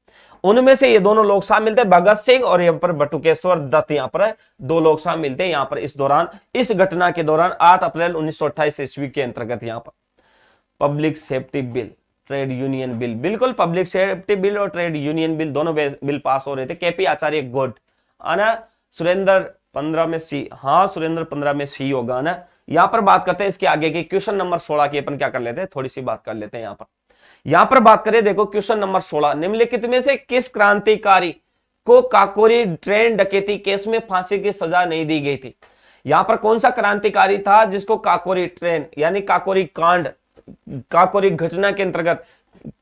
उनमें से ये दोनों लोग शामिल थे, भगत सिंह और यहां पर बटुकेश्वर दत्त, यहां पर 2 लोग शामिल थे यहां पर इस दौरान, इस घटना के दौरान 8 अप्रैल 1928 ईस्वी के अंतर्गत यहां पर public safety bill, trade union bill, बिल्कुल पब्लिक सेफ्टी बिल और ट्रेड यूनियन बिल दोनों बिल पास हो रहे थे। केपी आचार्य गुड, आना सुरेंद्र 15 में सी, हाँ सुरेंद्र 15 में सी होगा ना। यहां पर बात करते हैं इसके आगे की क्वेश्चन नंबर 16 की, अपन क्या कर लेते हैं, थोड़ी सी बात कर लेते हैं यहां पर। यहां पर बात करें, देखो क्वेश्चन नंबर 16, निम्नलिखित में से किस क्रांतिकारी को काकोरी ट्रेन डकैती केस में फांसी की सजा नहीं दी गई थी? यहां पर कौन सा क्रांतिकारी था जिसको काकोरी ट्रेन यानी काकोरी कांड, काकोरी घटना के अंतर्गत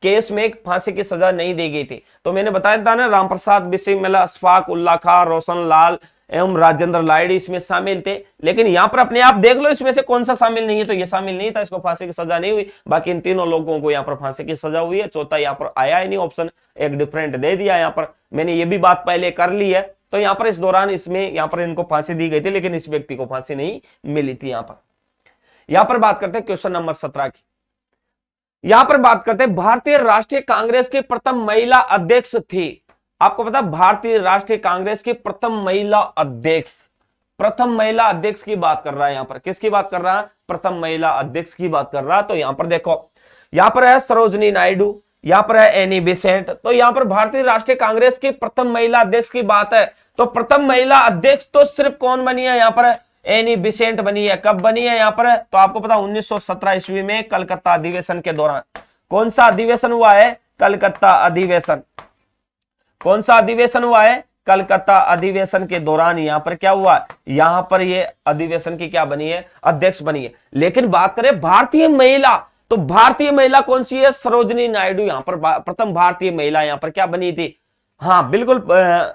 केस में फांसी की सजा नहीं दी गई थी? तो मैंने बताया था ना, राम प्रसाद बिस्मिल्लाह, अशफाक उल्लाह खां, रोशन लाल एवं राजेंद्र लाइडी इसमें शामिल थे। लेकिन यहां पर अपने आप देख लो इसमें से कौन सा शामिल नहीं है, तो ये शामिल नहीं था, इसको फांसी की सजा नहीं हुई। बाकी इन तीनों लोगों को यहां पर फांसी की सजा हुई है। चौथा यहां पर आया ही नहीं ऑप्शन, एक डिफरेंट दे दिया। यहां पर मैंने ये भी बात पहले कर ली है। तो यहां पर इस दौरान इसमें यहां पर इनको फांसी दी गई थी, लेकिन इस व्यक्ति को फांसी नहीं मिली थी। यहां पर बात करते हैं क्वेश्चन नंबर 17 की। यहां पर बात करते हैं, भारतीय राष्ट्रीय कांग्रेस की प्रथम महिला अध्यक्ष थी। आपको पता, भारतीय राष्ट्रीय कांग्रेस की प्रथम महिला अध्यक्ष, प्रथम महिला अध्यक्ष की बात कर रहा है। यहां पर किसकी बात कर रहा है? प्रथम महिला अध्यक्ष की बात कर रहा है। तो यहां पर देखो, यहां पर है सरोजनी नायडू, यहां पर है एनी बेसेंट। तो यहां पर भारतीय राष्ट्रीय कांग्रेस की प्रथम महिला अध्यक्ष की बात है। तो प्रथम महिला अध्यक्ष तो सिर्फ कौन बनी है? यहां पर एनी बेसेंट बनी है। कब बनी है? यहां पर तो आपको पता 1917 ईस्वी में कलकत्ता अधिवेशन के दौरान। कौन सा अधिवेशन हुआ है? कलकत्ता अधिवेशन। कौन सा अधिवेशन हुआ है? कलकत्ता अधिवेशन के दौरान यहां पर क्या हुआ? यहां पर ये अधिवेशन की क्या बनी है? अध्यक्ष बनी है। लेकिन बात करें भारतीय महिला, तो भारतीय महिला कौन सी है? सरोजनी नायडू यहां पर प्रथम भारतीय महिला यहां पर क्या बनी थी? हाँ बिल्कुल,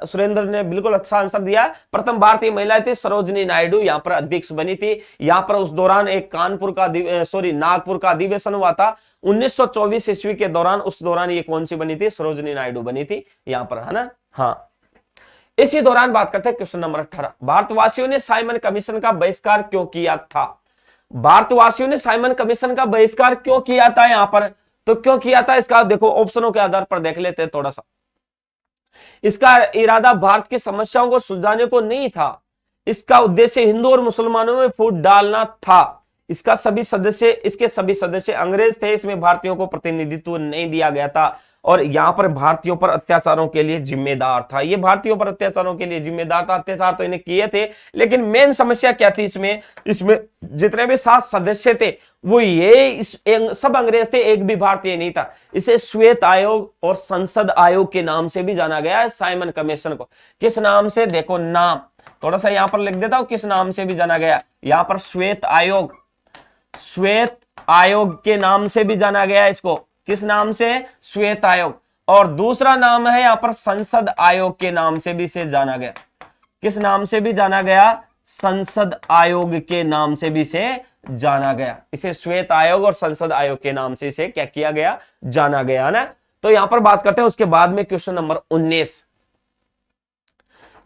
सुरेंद्र ने बिल्कुल अच्छा आंसर दिया। प्रथम भारतीय महिला थी सरोजनी नायडू, यहां पर अध्यक्ष बनी थी। यहां पर उस दौरान एक नागपुर का अधिवेशन हुआ था 1924 ईस्वी के दौरान। उस दौरान ये कौन सी बनी थी? सरोजनी नायडू बनी थी यहां पर, है ना। हाँ, इसी दौरान बात करते हैं क्वेश्चन नंबर 18, भारतवासियों ने साइमन कमीशन का बहिष्कार क्यों किया था? भारतवासियों ने साइमन कमीशन का बहिष्कार क्यों किया था? यहां पर तो क्यों किया था, इसका देखो ऑप्शनों के आधार पर देख लेते हैं थोड़ा सा। इसका इरादा भारत की समस्याओं को सुलझाने को नहीं था, इसका उद्देश्य हिंदू और मुसलमानों में फूट डालना था। इसके सभी सदस्य अंग्रेज थे, इसमें भारतीयों को प्रतिनिधित्व नहीं दिया गया था और यहां पर भारतीयों पर अत्याचारों के लिए जिम्मेदार था। ये भारतीयों पर अत्याचारों के लिए जिम्मेदार था। अत्याचार तो इन्हें किए थे, लेकिन मेन समस्या क्या थी इसमें जितने भी 7 सदस्य थे वो सब अंग्रेज थे, एक भी भारतीय नहीं था। इसे श्वेत आयोग और संसद आयोग के नाम से भी जाना गया है। साइमन कमीशन को किस नाम से? देखो नाम थोड़ा सा यहां पर लिख देता हूं, किस नाम से भी जाना गया। यहां पर श्वेत आयोग के नाम से भी जाना गया। इसको किस नाम से? श्वेत आयोग। और दूसरा नाम है यहां पर संसद आयोग के नाम से भी इसे जाना गया। किस नाम से भी जाना गया? संसद आयोग के नाम से भी इसे जाना गया। इसे श्वेत आयोग और संसद आयोग के नाम से इसे क्या किया गया? जाना गया ना। तो यहां पर बात करते हैं उसके बाद में क्वेश्चन नंबर 19।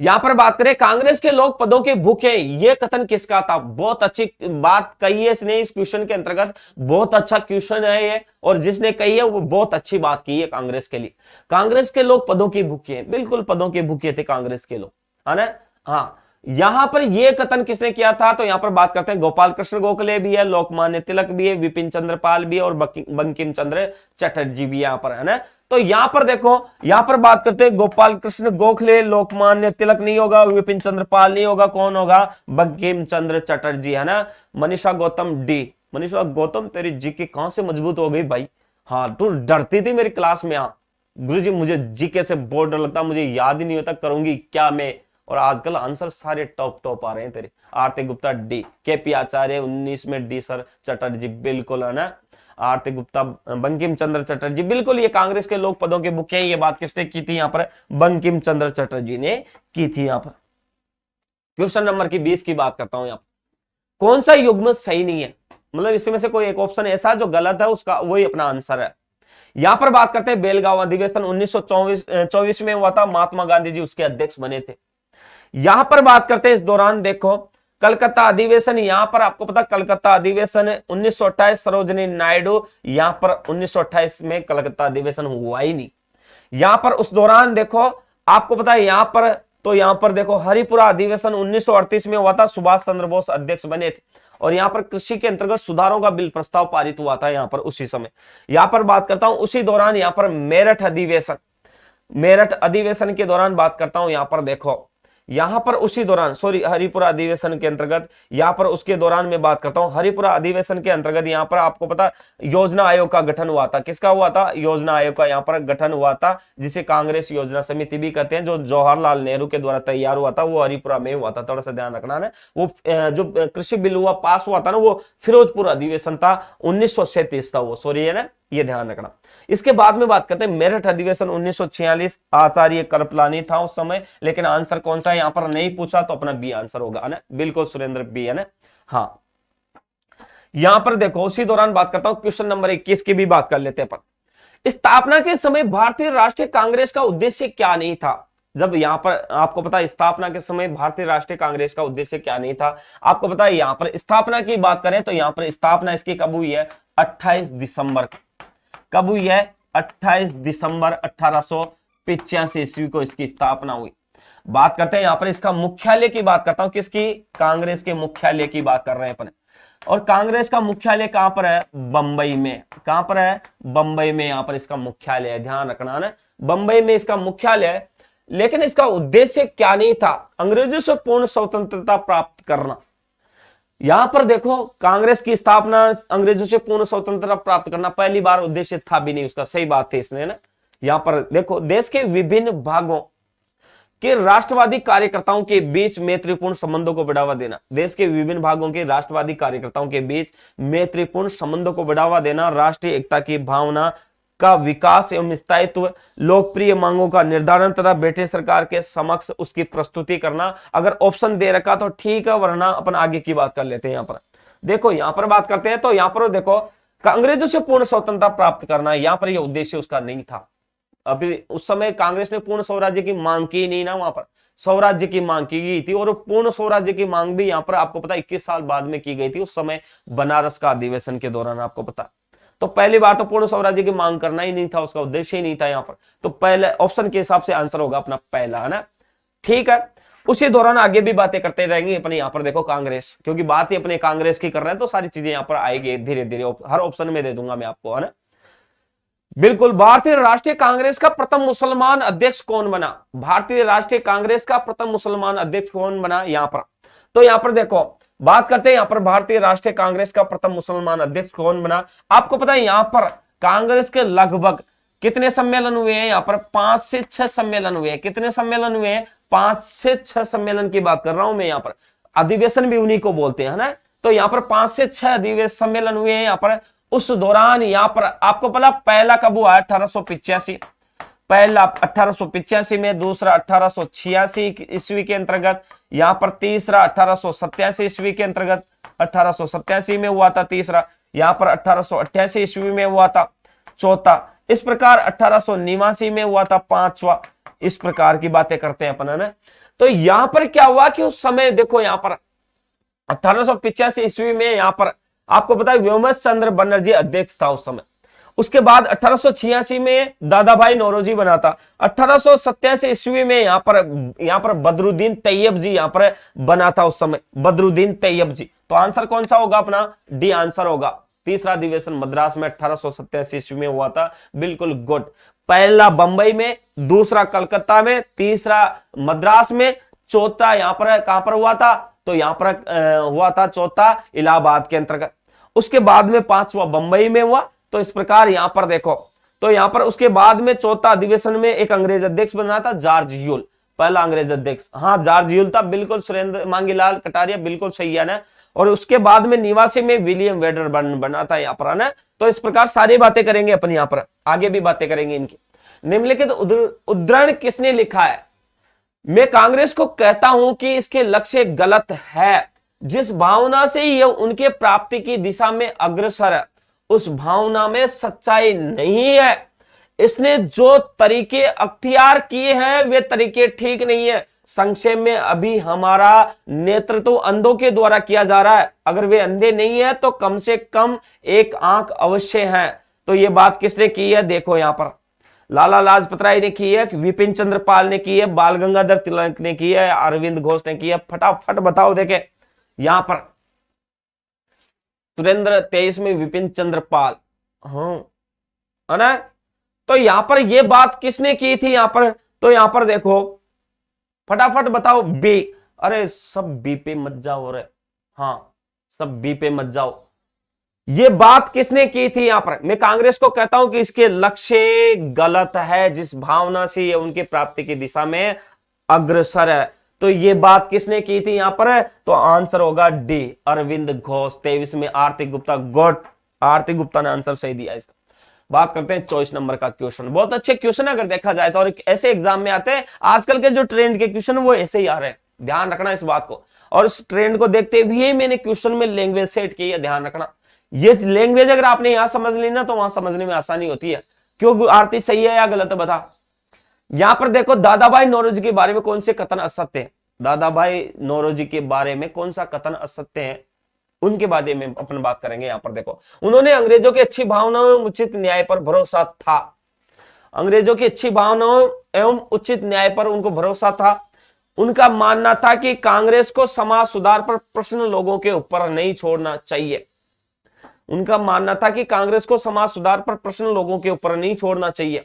यहां पर बात करें, कांग्रेस के लोग पदों के भूखे, ये कथन किसका था? बहुत अच्छी बात कही है इसने इस क्वेश्चन के अंतर्गत। बहुत अच्छा क्वेश्चन है ये, और जिसने कही है वो बहुत अच्छी बात की है कांग्रेस के लिए। कांग्रेस के लोग पदों के भूखे हैं, बिल्कुल पदों के भूखे थे कांग्रेस के लोग, है ना। हाँ, यहां पर यह कथन किसने किया था? तो यहां पर बात करते हैं गोपाल कृष्ण गोखले भी है, लोकमान्य तिलक भी है, विपिन चंद्र पाल भी है और बंकिम चंद्र चटर्जी भी यहां पर, है ना। तो यहां पर देखो, यहां पर बात करते हैं गोपाल कृष्ण गोखले, लोकमान्य तिलक नहीं होगा, विपिन चंद्र पाल नहीं होगा, कौन होगा? बंकिम चंद्र चटर्जी, है ना। मनीषा गौतम डी। मनीषा गौतम तेरी जीके कहां से मजबूत हो गई भाई? हाँ, तू डरती थी मेरी क्लास में। हाँ गुरुजी, मुझे जीके से बहुत डर लगता, मुझे याद ही नहीं होता करूंगी क्या मैं। और आजकल आंसर सारे टॉप आ रहे हैं तेरे। आरती गुप्ता डी, केपी आचार्य 19 में डी, सर चटर्जी बिल्कुल, है ना। आरती गुप्ता, बंकिम चंद्र चटर्जी बिल्कुल, ये कांग्रेस के लोग पदों के भूखे हैं। ये बात किसने की थी? यहां पर बंकिम चंद्र चटर्जी ने की थी। यहां पर क्वेश्चन नंबर की 20 की बात करता हूं। यहां कौन सा युग्म सही नहीं है, मतलब इसमें से कोई एक ऑप्शन ऐसा जो गलत है, उसका वही अपना आंसर है। यहां पर बात करते हैं बेलगांव अधिवेशन 1924 में हुआ था, महात्मा गांधी जी उसके अध्यक्ष बने थे। यहां पर बात करते हैं इस दौरान, देखो कलकत्ता अधिवेशन, यहां पर आपको पता कलकत्ता अधिवेशन 1928, सरोजनी नायडू, यहां पर 1928 में कलकत्ता अधिवेशन हुआ ही नहीं। यहां पर उस दौरान देखो आपको पता है यहां पर देखो हरिपुरा अधिवेशन 1938 में हुआ था, सुभाष चंद्र बोस अध्यक्ष बने थे और यहां पर कृषि के अंतर्गत सुधारों का बिल प्रस्ताव पारित हुआ था यहां पर उसी समय। यहां पर बात करता हूं उसी दौरान यहां पर मेरठ अधिवेशन के दौरान बात करता हूं। यहां पर देखो यहां पर उसी दौरान, सॉरी, हरिपुरा अधिवेशन के अंतर्गत, यहां पर उसके दौरान मैं बात करता हूं, हरिपुरा अधिवेशन के अंतर्गत यहां पर आपको पता योजना आयोग का गठन हुआ था। किसका हुआ था? योजना आयोग का यहां पर गठन हुआ था, जिसे कांग्रेस योजना समिति भी कहते हैं, जो जवाहरलाल नेहरू के द्वारा तैयार हुआ था, वो हरिपुरा में हुआ था। थोड़ा सा ध्यान रखना है। वो जो कृषि बिल हुआ पास हुआ था ना, वो फिरोजपुर अधिवेशन था, 1937 था वो, सॉरी है ना, ये ध्यान रखना। इसके बाद में बात करते हैं मेरठ अधिवेशन 1946, आचार्य कृपलानी था उस समय, लेकिन आंसर कौन सा है यहां पर नहीं पूछा, तो अपना बी आंसर होगा ना, बिल्कुल सुरेंद्र, बी है ना। हाँ, यहां पर देखो उसी दौरान बात करता हूं, क्वेश्चन नंबर 21 की भी बात कर लेते हैं अपन। स्थापना के समय भारतीय राष्ट्रीय कांग्रेस का उद्देश्य क्या नहीं था? जब यहां पर आपको पता है स्थापना के समय भारतीय राष्ट्रीय कांग्रेस का उद्देश्य क्या नहीं था, आपको पता है यहां पर स्थापना की बात करें तो यहां पर स्थापना इसकी कब हुई है? 28 दिसंबर। कब हुई है? 28 दिसंबर 1885 ईस्वी को इसकी स्थापना हुई। बात करते हैं यहां पर इसका मुख्यालय की बात करता हूं, किसकी? कांग्रेस के मुख्यालय की बात कर रहे हैं अपन। और कांग्रेस का मुख्यालय कहां पर है? बंबई में। कहां पर है? बंबई में यहां पर इसका मुख्यालय है, ध्यान रखना ना, बंबई में इसका मुख्यालय है। लेकिन इसका उद्देश्य क्या नहीं था? अंग्रेजों से पूर्ण स्वतंत्रता प्राप्त करना। यहां पर देखो कांग्रेस की स्थापना, अंग्रेजों से पूर्ण स्वतंत्रता प्राप्त करना, पहली बार उद्देश्य था भी नहीं उसका, सही बात है इसने ना। यहां पर देखो देश के विभिन्न भागों के राष्ट्रवादी कार्यकर्ताओं के बीच मैत्रीपूर्ण संबंधों को बढ़ावा देना। देश के विभिन्न भागों के राष्ट्रवादी कार्यकर्ताओं के बीच मैत्रीपूर्ण संबंधों को बढ़ावा देना, राष्ट्रीय एकता की भावना का विकास एवं स्थायित्व, लोकप्रिय मांगों का निर्धारण तथा ब्रिटिश सरकार के समक्ष उसकी प्रस्तुति करना। अगर ऑप्शन दे रखा तो ठीक है, वरना अपन आगे की बात कर लेते हैं। यहां पर देखो, यहां पर बात करते हैं तो यहां पर देखो अंग्रेजों से पूर्ण स्वतंत्रता प्राप्त करना, यहां पर यह उद्देश्य उसका नहीं था। अभी उस समय कांग्रेस ने पूर्ण स्वराज्य की मांग की नहीं ना, वहां पर स्वराज्य की मांग की गई थी, और पूर्ण स्वराज्य की मांग भी यहां पर आपको पता 21 साल बाद में की गई थी, उस समय बनारस का अधिवेशन के दौरान, आपको पता। तो पहली बार तो पूर्ण स्वराज्य की मांग करना ही नहीं था, उसका उद्देश्य ही नहीं था यहां पर। तो पहले ऑप्शन के हिसाब से आंसर होगा अपना पहला, है ना, ठीक है। उसी दौरान आगे भी बातें करते रहेंगे अपने। यहां पर देखो कांग्रेस, क्योंकि बात ही अपने कांग्रेस की कर रहे हैं तो सारी चीजें यहां पर आएगी धीरे धीरे, हर ऑप्शन में दे दूंगा मैं आपको, है ना। बिल्कुल, भारतीय राष्ट्रीय कांग्रेस का प्रथम मुसलमान अध्यक्ष कौन बना? भारतीय राष्ट्रीय कांग्रेस का प्रथम मुसलमान अध्यक्ष कौन बना यहां पर? तो यहां पर देखो बात करते हैं, यहां पर भारतीय राष्ट्रीय कांग्रेस का प्रथम मुसलमान अध्यक्ष कौन बना। आपको पता है यहां पर कांग्रेस के लगभग कितने सम्मेलन हुए हैं? यहां पर 5 से 6 सम्मेलन हुए हैं। कितने सम्मेलन हुए हैं? 5 से 6 सम्मेलन की बात कर रहा हूं मैं। यहां पर अधिवेशन भी उन्हीं को बोलते हैं ना। तो यहां पर 5 से 6 अधिवेशन सम्मेलन हुए हैं यहां पर। उस दौरान यहां पर आपको पता पहला कब हुआ? 1885, पहला 1885 में, दूसरा 1886 ईस्वी के अंतर्गत, यहां पर तीसरा 1887 ईस्वी के अंतर्गत, 1887 में हुआ था तीसरा, यहां पर 1888 ईस्वी में हुआ था चौथा, इस प्रकार 1889 में हुआ था पांचवा। इस प्रकार की बातें करते हैं अपन, है ना। तो यहां पर क्या हुआ कि उस समय देखो यहां पर 1885 ईस्वी में यहां पर आपको पता है व्योम चंद्र बनर्जी अध्यक्ष था उस समय। उसके बाद 1886 में दादा भाई नौरोजी बना था। 1887 ईस्वी में यहां पर बदरुद्दीन तैयब जी यहां पर बना था उस समय, बदरुद्दीन तैयब जी। तो आंसर कौन सा होगा अपना? डी आंसर होगा। तीसरा अधिवेशन मद्रास में 1887 ईस्वी में हुआ था, बिल्कुल गुड। पहला बंबई में, दूसरा कलकत्ता में, तीसरा मद्रास में, चौथा यहां पर कहां पर हुआ था? तो यहां पर हुआ था चौथा इलाहाबाद के अंतर्गत। उसके बाद में पांचवा बंबई में हुआ। तो इस प्रकार यहां पर देखो, तो यहां पर उसके बाद में चौथा अधिवेशन में एक अंग्रेज अध्यक्ष बना था, जॉर्ज ह्यूल, पहला अंग्रेज अध्यक्ष। हाँ, जॉर्ज ह्यूल था, बिल्कुल। सुरेंद्र मांगीलाल कटारिया, बिल्कुल सही है ना। और उसके बाद में निवासी में विलियम वेडर बना था यहां पर, है ना। तो इस प्रकार सारी बातें करेंगे अपन, यहां पर आगे भी बातें करेंगे इनकी। निम्नलिखित उद्धरण किसने लिखा है? मैं कांग्रेस को कहता हूं कि इसके लक्ष्य गलत है। जिस भावना से यह उनके प्राप्ति की दिशा में अग्रसर है, उस भावना में सच्चाई नहीं है। इसने जो तरीके अख्तियार किए हैं वे तरीके ठीक नहीं है। संक्षेप में अभी हमारा नेतृत्व अंधों के द्वारा किया जा रहा है। अगर वे अंधे नहीं है तो कम से कम एक आंख अवश्य है। तो ये बात किसने की है? देखो यहां पर लाला लाजपत राय ने की है, विपिन चंद्र पाल ने की है, बाल गंगाधर तिलक ने की है, अरविंद घोष ने की है। फटाफट बताओ। देखे यहां पर सुरेंद्र 23 में विपिन चंद्र पाल, हाँ, है ना। तो यहां पर यह बात किसने की थी यहां पर? तो यहां पर देखो फटाफट बताओ बी। अरे सब बी पे मत जाओ रे, हाँ सब बी पे मत जाओ। ये बात किसने की थी यहां पर? मैं कांग्रेस को कहता हूं कि इसके लक्ष्य गलत है, जिस भावना से ये उनकी प्राप्ति की दिशा में अग्रसर है। तो ये बात किसने की थी यहां पर? तो आंसर होगा डी, अरविंद घोष। 23 में आरती गुप्ता, गुड, आरती गुप्ता ने आंसर सही दिया इसका। बात करते हैं 24 नंबर का क्वेश्चन। बहुत अच्छे क्वेश्चन अगर देखा जाए तो, और ऐसे एग्जाम में आते हैं। आजकल के जो ट्रेंड के क्वेश्चन वो ऐसे ही आ रहे हैं, ध्यान रखना इस बात को। और इस ट्रेंड को देखते हुए मैंने क्वेश्चन में लैंग्वेज सेट की है, ध्यान रखना। ये लैंग्वेज अगर आपने यहां समझ ली ना तो वहां समझने में आसानी होती है। क्यों आरती सही है या गलत है बता। यहां पर देखो, दादाभाई नौरोजी के बारे में कौन से कथन असत्य है? दादाभाई नौरोजी के बारे में कौन सा कथन असत्य है, उनके बारे में अपन बात करेंगे। यहां पर देखो, उन्होंने अंग्रेजों की अच्छी भावनाओं एवं उचित न्याय पर भरोसा था। अंग्रेजों की अच्छी भावनाओं एवं उचित न्याय पर उनको भरोसा था। उनका मानना था कि कांग्रेस को समाज सुधार पर प्रश्न लोगों के ऊपर नहीं छोड़ना चाहिए। उनका मानना था कि कांग्रेस को समाज सुधार पर प्रश्न लोगों के ऊपर नहीं छोड़ना चाहिए।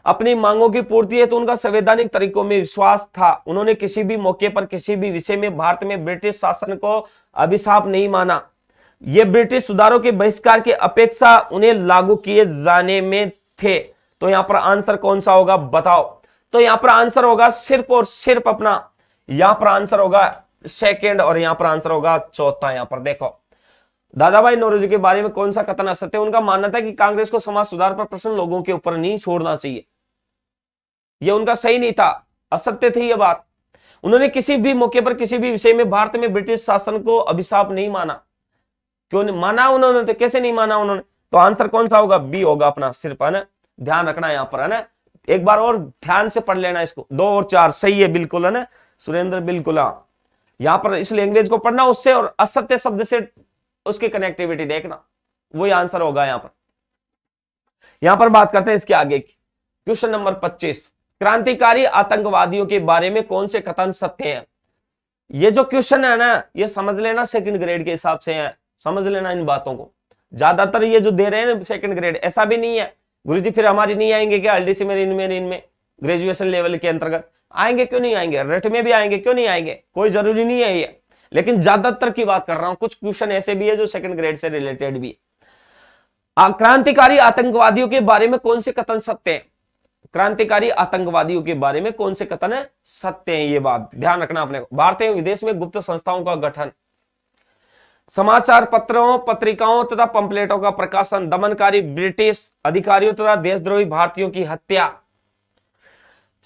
अपनी मांगों की पूर्ति है तो उनका संवैधानिक तरीकों में विश्वास था। उन्होंने किसी भी मौके पर किसी भी विषय में भारत में ब्रिटिश शासन को अभिशाप नहीं माना। ये ब्रिटिश सुधारों के बहिष्कार की अपेक्षा उन्हें लागू किए जाने में थे। तो यहां पर आंसर कौन सा होगा बताओ। तो यहां पर आंसर होगा सिर्फ और सिर्फ अपना, यहां पर आंसर होगा सेकंड, और यहां पर आंसर होगा चौथा। यहां पर देखो, दादाभाई नौरोजी के बारे में कौन सा कथन असत्य है? उनका मानना था कि कांग्रेस को समाज सुधार पर प्रश्न लोगों के ऊपर नहीं छोड़ना चाहिए। यह उनका सही नहीं था, असत्य थी यह बात। उन्होंने किसी भी मौके पर किसी भी विषय में भारत में ब्रिटिश शासन को अभिशाप नहीं माना। क्यों नहीं माना उन्होंने? तो कैसे नहीं माना उन्होंने? तो आंसर कौन सा होगा? बी होगा अपना सिर्फ, है ना। ध्यान रखना यहां पर, है ना। एक बार और ध्यान से पढ़ लेना इसको। 2 और 4 सही है, बिल्कुल, है ना सुरेंद्र, बिल्कुल। यहां पर इस लैंग्वेज को पढ़ना, उससे और असत्य शब्द से उसकी कनेक्टिविटी देखना, वही आंसर होगा यहां पर। यहां पर बात करते हैं इसके आगे की। क्वेश्चन नंबर 25, क्रांतिकारी आतंकवादियों के बारे में कौन से कथन सत्य हैं? ये जो क्वेश्चन है ना, ये समझ लेना सेकंड ग्रेड के हिसाब से है, समझ लेना इन बातों को। ज्यादातर ये जो दे रहे हैं ना सेकंड ग्रेड, ऐसा भी नहीं है गुरुजी फिर हमारी नहीं आएंगे क्या एलडीसी में, इनमें ग्रेजुएशन लेवल के अंतर्गत आएंगे? क्यों नहीं आएंगे? रट में भी आएंगे, क्यों नहीं आएंगे? कोई जरूरी नहीं है ये, लेकिन ज्यादातर की बात कर रहा हूं। कुछ क्वेश्चन ऐसे भी है जो सेकंड ग्रेड से रिलेटेड भी है। क्रांतिकारी आतंकवादियों के बारे में कौन से कथन सत्य हैं? क्रांतिकारी आतंकवादियों के बारे में कौन से कथन सत्य हैं? ये बात ध्यान रखना अपने को। भारत एवं विदेश में गुप्त संस्थाओं का गठन, समाचार पत्रों पत्रिकाओं तथा पंपलेटों का प्रकाशन, दमनकारी ब्रिटिश अधिकारियों तथा देशद्रोही भारतीयों की हत्या,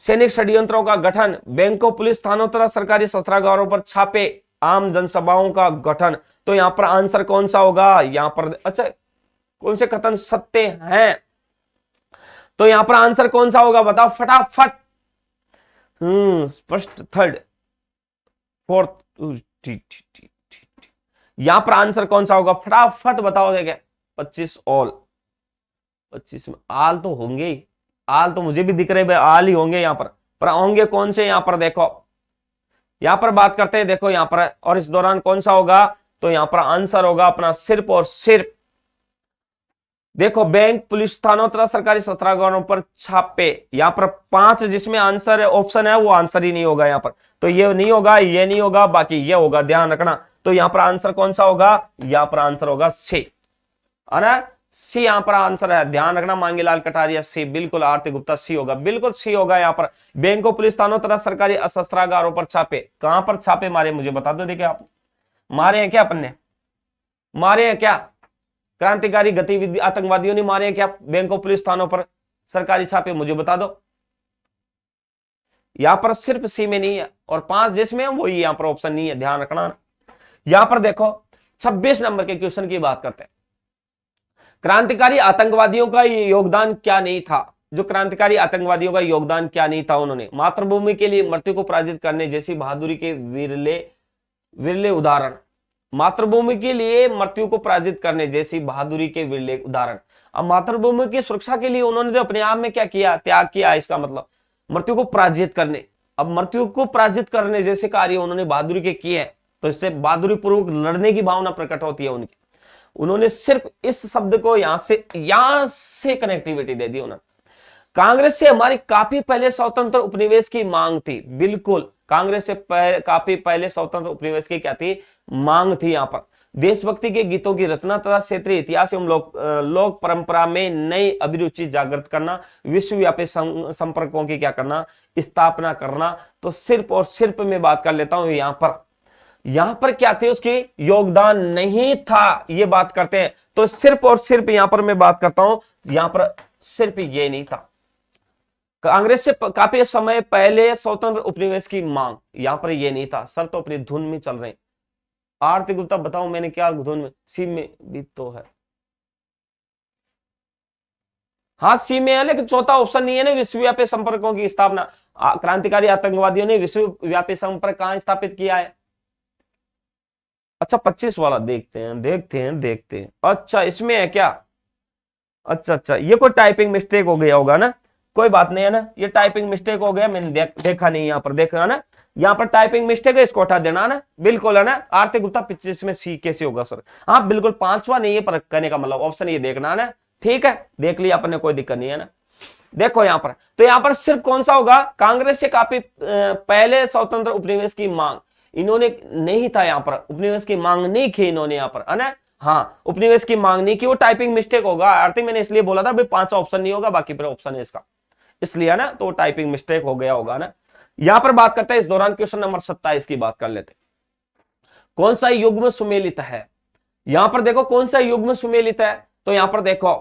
सैनिक षड्यंत्रों का गठन, बैंकों पुलिस थानों तथा सरकारी शस्त्रागारों पर छापे, आम जनसभाओं का गठन। तो यहां पर आंसर कौन सा होगा? यहां पर अच्छा कौन से कथन सत्य हैं? तो यहां पर आंसर कौन सा होगा बताओ फटाफट। फर्स्ट, थर्ड, फोर्थ, यहां पर आंसर कौन सा होगा फटाफट बताओ। देखे 25 ऑल, 25 में आल तो होंगे ही, आल तो मुझे भी दिख रहे भाई, आल ही होंगे यहां पर होंगे कौन से? यहां पर देखो, यहां पर बात करते हैं, देखो यहां पर, और इस दौरान कौन सा होगा? तो यहां पर आंसर होगा अपना सिर्फ और सिर्फ, देखो बैंक पुलिस थानों तथा सरकारी शस्त्रागारों पर छापे। यहां पर 5 जिसमें आंसर है, ऑप्शन है, वो आंसर ही नहीं होगा यहां पर। तो ये नहीं होगा, ये नहीं होगा, बाकी ये होगा, ध्यान रखना। तो यहां पर आंसर कौन सा होगा? यहां पर आंसर होगा सी, है ना, सी यहां पर आंसर है, ध्यान रखना। मांगीलाल कटारिया सी, बिल्कुल। आरती गुप्ता सी होगा, बिल्कुल सी होगा। यहां पर बैंकों पुलिस थानों तथा सरकारी शस्त्रागारों पर छापे, कहां पर छापे मारे मुझे बता दो। देखिए आप मारे हैं क्या? अपन ने मारे हैं क्या? क्रांतिकारी गतिविधि आतंकवादियों ने मारे हैं क्या बैंकों पुलिस थानों पर सरकारी छापे? मुझे बता दो। यहां पर सिर्फ सी में नहीं है, और 5 जिसमें वो यहां पर ऑप्शन नहीं है, ध्यान रखना। यहां पर देखो 26 नंबर के क्वेश्चन की बात करते हैं। क्रांतिकारी आतंकवादियों का योगदान क्या नहीं था? जो क्रांतिकारी आतंकवादियों का योगदान क्या नहीं था? उन्होंने मातृभूमि के लिए मृत्यु को पराजित करने जैसी बहादुरी के विरले उदाहरण, मातृभूमि के लिए मृत्यु को पराजित करने जैसी बहादुरी के विरले उदाहरण। अब मातृभूमि की सुरक्षा के लिए उन्होंने तो अपने आप में क्या किया? त्याग किया। इसका मतलब मृत्यु को पराजित करने, अब मृत्यु को पराजित करने जैसे कार्य उन्होंने बहादुरी के किए हैं, तो इससे बहादुरी पूर्वक लड़ने की भावना प्रकट होती है उनकी। उन्होंने सिर्फ इस शब्द को यहां से कनेक्टिविटी दे दी उन्होंने। कांग्रेस से हमारी काफी पहले स्वतंत्र उपनिवेश की मांग थी। बिल्कुल कांग्रेस से काफी पहले स्वतंत्र उपनिवेश की क्या थी, मांग थी। यहां पर देशभक्ति के गीतों की रचना तथा क्षेत्रीय इतिहास एवं लोक परंपरा में नई अभिरुचि जागृत करना, विश्वव्यापी संपर्कों की क्या करना, स्थापना करना। तो सिर्फ और सिर्फ मैं बात कर लेता हूं यहां पर क्या थे, उसकी योगदान नहीं था, ये बात करते हैं। तो सिर्फ और सिर्फ यहां पर मैं बात करता हूं, यहां पर सिर्फ ये नहीं था। कांग्रेस से काफी समय पहले स्वतंत्र उपनिवेश की मांग, यहां पर ये नहीं था। सर तो अपनी धुन में चल रहे हैं। आरती गुप्ता बताओ मैंने क्या धुन में, सी में भी तो है। हाँ सी में है, लेकिन चौथा ऑप्शन नहीं है ना, विश्वव्यापी संपर्कों की स्थापना। क्रांतिकारी आतंकवादियों ने विश्वव्यापी संपर्क कहां स्थापित किया है? अच्छा 25 वाला देखते हैं। अच्छा इसमें है क्या? अच्छा ये कोई टाइपिंग मिस्टेक हो गया होगा ना, कोई बात नहीं है ना, ये टाइपिंग मिस्टेक हो गया, मैंने देखा नहीं। यहाँ पर देखा ना, यहाँ पर टाइपिंग मिस्टेक है, इसको हटा देना ना, बिल्कुल है ना। आरती गुप्ता 25 में सी कैसे होगा सर? हाँ बिल्कुल पांचवा नहीं है, पर कहने का मतलब ऑप्शन ये देखना है ना, ठीक है, देख लिया अपने, कोई दिक्कत नहीं है ना। देखो यहाँ पर, तो यहाँ पर सिर्फ कौन सा होगा, कांग्रेस से काफी पहले स्वतंत्र उपनिवेश की मांग, इन्होंने नहीं था यहाँ पर, उपनिवेश की मांग नहीं की इन्होंने यहाँ पर, है ना। हाँ उपनिवेश की मांग नहीं की, वो टाइपिंग मिस्टेक होगा आरती, मैंने इसलिए बोला था भाई पांचवा ऑप्शन नहीं होगा, बाकी पर ऑप्शन है इसका, इसलिए ना, तो टाइपिंग मिस्टेक हो गया होगा ना। यहां पर बात करते हैं इस दौरान, क्वेश्चन नंबर 27 की बात कर लेते हैं। कौन सा युग्म सुमेलित है? यहां पर देखो कौन सा युग्म सुमेलित है, तो यहां पर देखो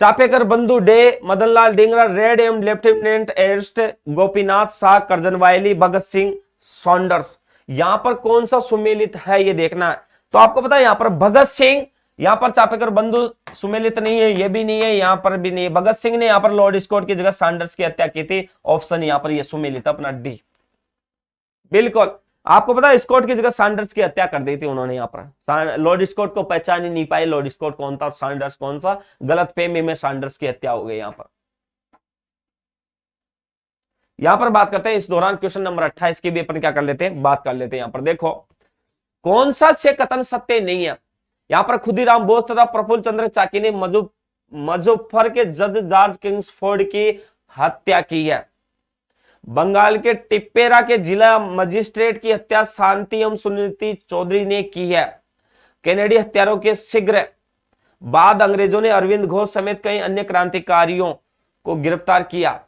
चापेकर बंधु डे, मदनलाल डिंगरा, रेड एवं लेफ्टिनेंट एर्स्ट, गोपीनाथ शाह, करजनवाइली, भगत सिंह, सॉन्डर्स, यहां पर कौन सा सुमेलित है ये देखना है। तो आपको पता है यहां पर भगत सिंह, यहां पर चापेकर बंधु सुमेलित नहीं है, ये भी नहीं है, यहां पर भी नहीं है। भगत सिंह ने यहां पर लॉर्ड स्कॉट की जगह सैंडर्स की हत्या की थी, ऑप्शन यहां पर ये सुमेलित अपना डी। बिल्कुल आपको पता है स्कॉट की जगह सैंडर्स की हत्या कर दी थी उन्होंने, यहां पर लॉर्ड स्कॉट को पहचान ही नहीं पाए, लॉर्ड स्कॉट कौन था, सैंडर्स कौन सा, गलतफहमी में सैंडर्स की हत्या हो गई। यहां पर बात करते हैं इस दौरान, क्वेश्चन नंबर 28 की भी अपन क्या कर लेते हैं, बात कर लेते हैं। यहां पर देखो कौन सा से कथन सत्य नहीं है। यहां पर खुदीराम बोस तथा प्रफुल्ल चंद्र चाकी ने मुजफ्फर के जज जॉर्ज किंग्सफोर्ड की हत्या की है। बंगाल के टिप्पेरा के जिला मजिस्ट्रेट की हत्या शांति एवं सुनीति चौधरी ने की है। कैनेडी हत्यारों के शीघ्र बाद अंग्रेजों ने अरविंद घोष समेत कई अन्य क्रांतिकारियों को गिरफ्तार किया।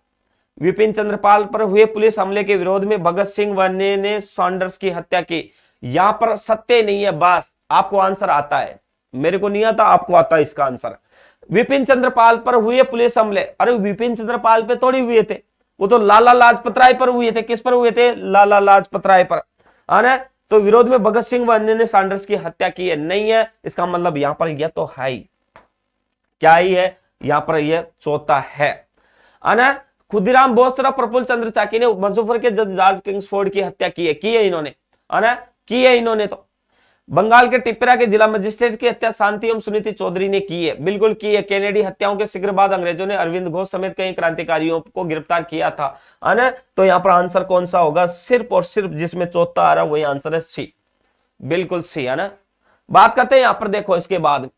विपिन चंद्रपाल पर हुए पुलिस हमले के विरोध में भगत सिंह व ने सॉन्डर्स की हत्या की। यहां पर सत्य नहीं है, बस आपको आंसर आता है, मेरे को नहीं आता, आपको आता है इसका आंसर। विपिन चंद्रपाल पर हुए पुलिस हमले, अरे विपिन चंद्रपाल पे थोड़ी हुए थे, वो तो लाला लाजपत राय पर हुए थे। किस पर हुए थे? लाला लाजपत राय पर, है ना। तो विरोध में भगत सिंह व अन्य ने सैंडर्स की हत्या की है, नहीं है, इसका मतलब यहां पर यह तो है ही, क्या ही है, यहां पर यह चौथा है ना। खुदीराम बोस तथा प्रफुल्ल चंद्र चाकी ने मुजफ्फर के जज जॉर्ज किंग्सफोर्ड की हत्या की है इन्होंने, है ना, की है इन्होंने। तो बंगाल के टिप्पेरा के जिला मजिस्ट्रेट की हत्या शांति एवं सुनीति चौधरी ने की है, बिल्कुल की है। कैनेडी हत्याओं के शीघ्र बाद अंग्रेजों ने अरविंद घोष समेत कई क्रांतिकारियों को गिरफ्तार किया था, है ना। तो यहां पर आंसर कौन सा होगा, सिर्फ और सिर्फ जिसमें चौथा आ रहा है वही आंसर है सी, बिल्कुल सी, है ना। बात करते हैं यहां पर, देखो इसके बाद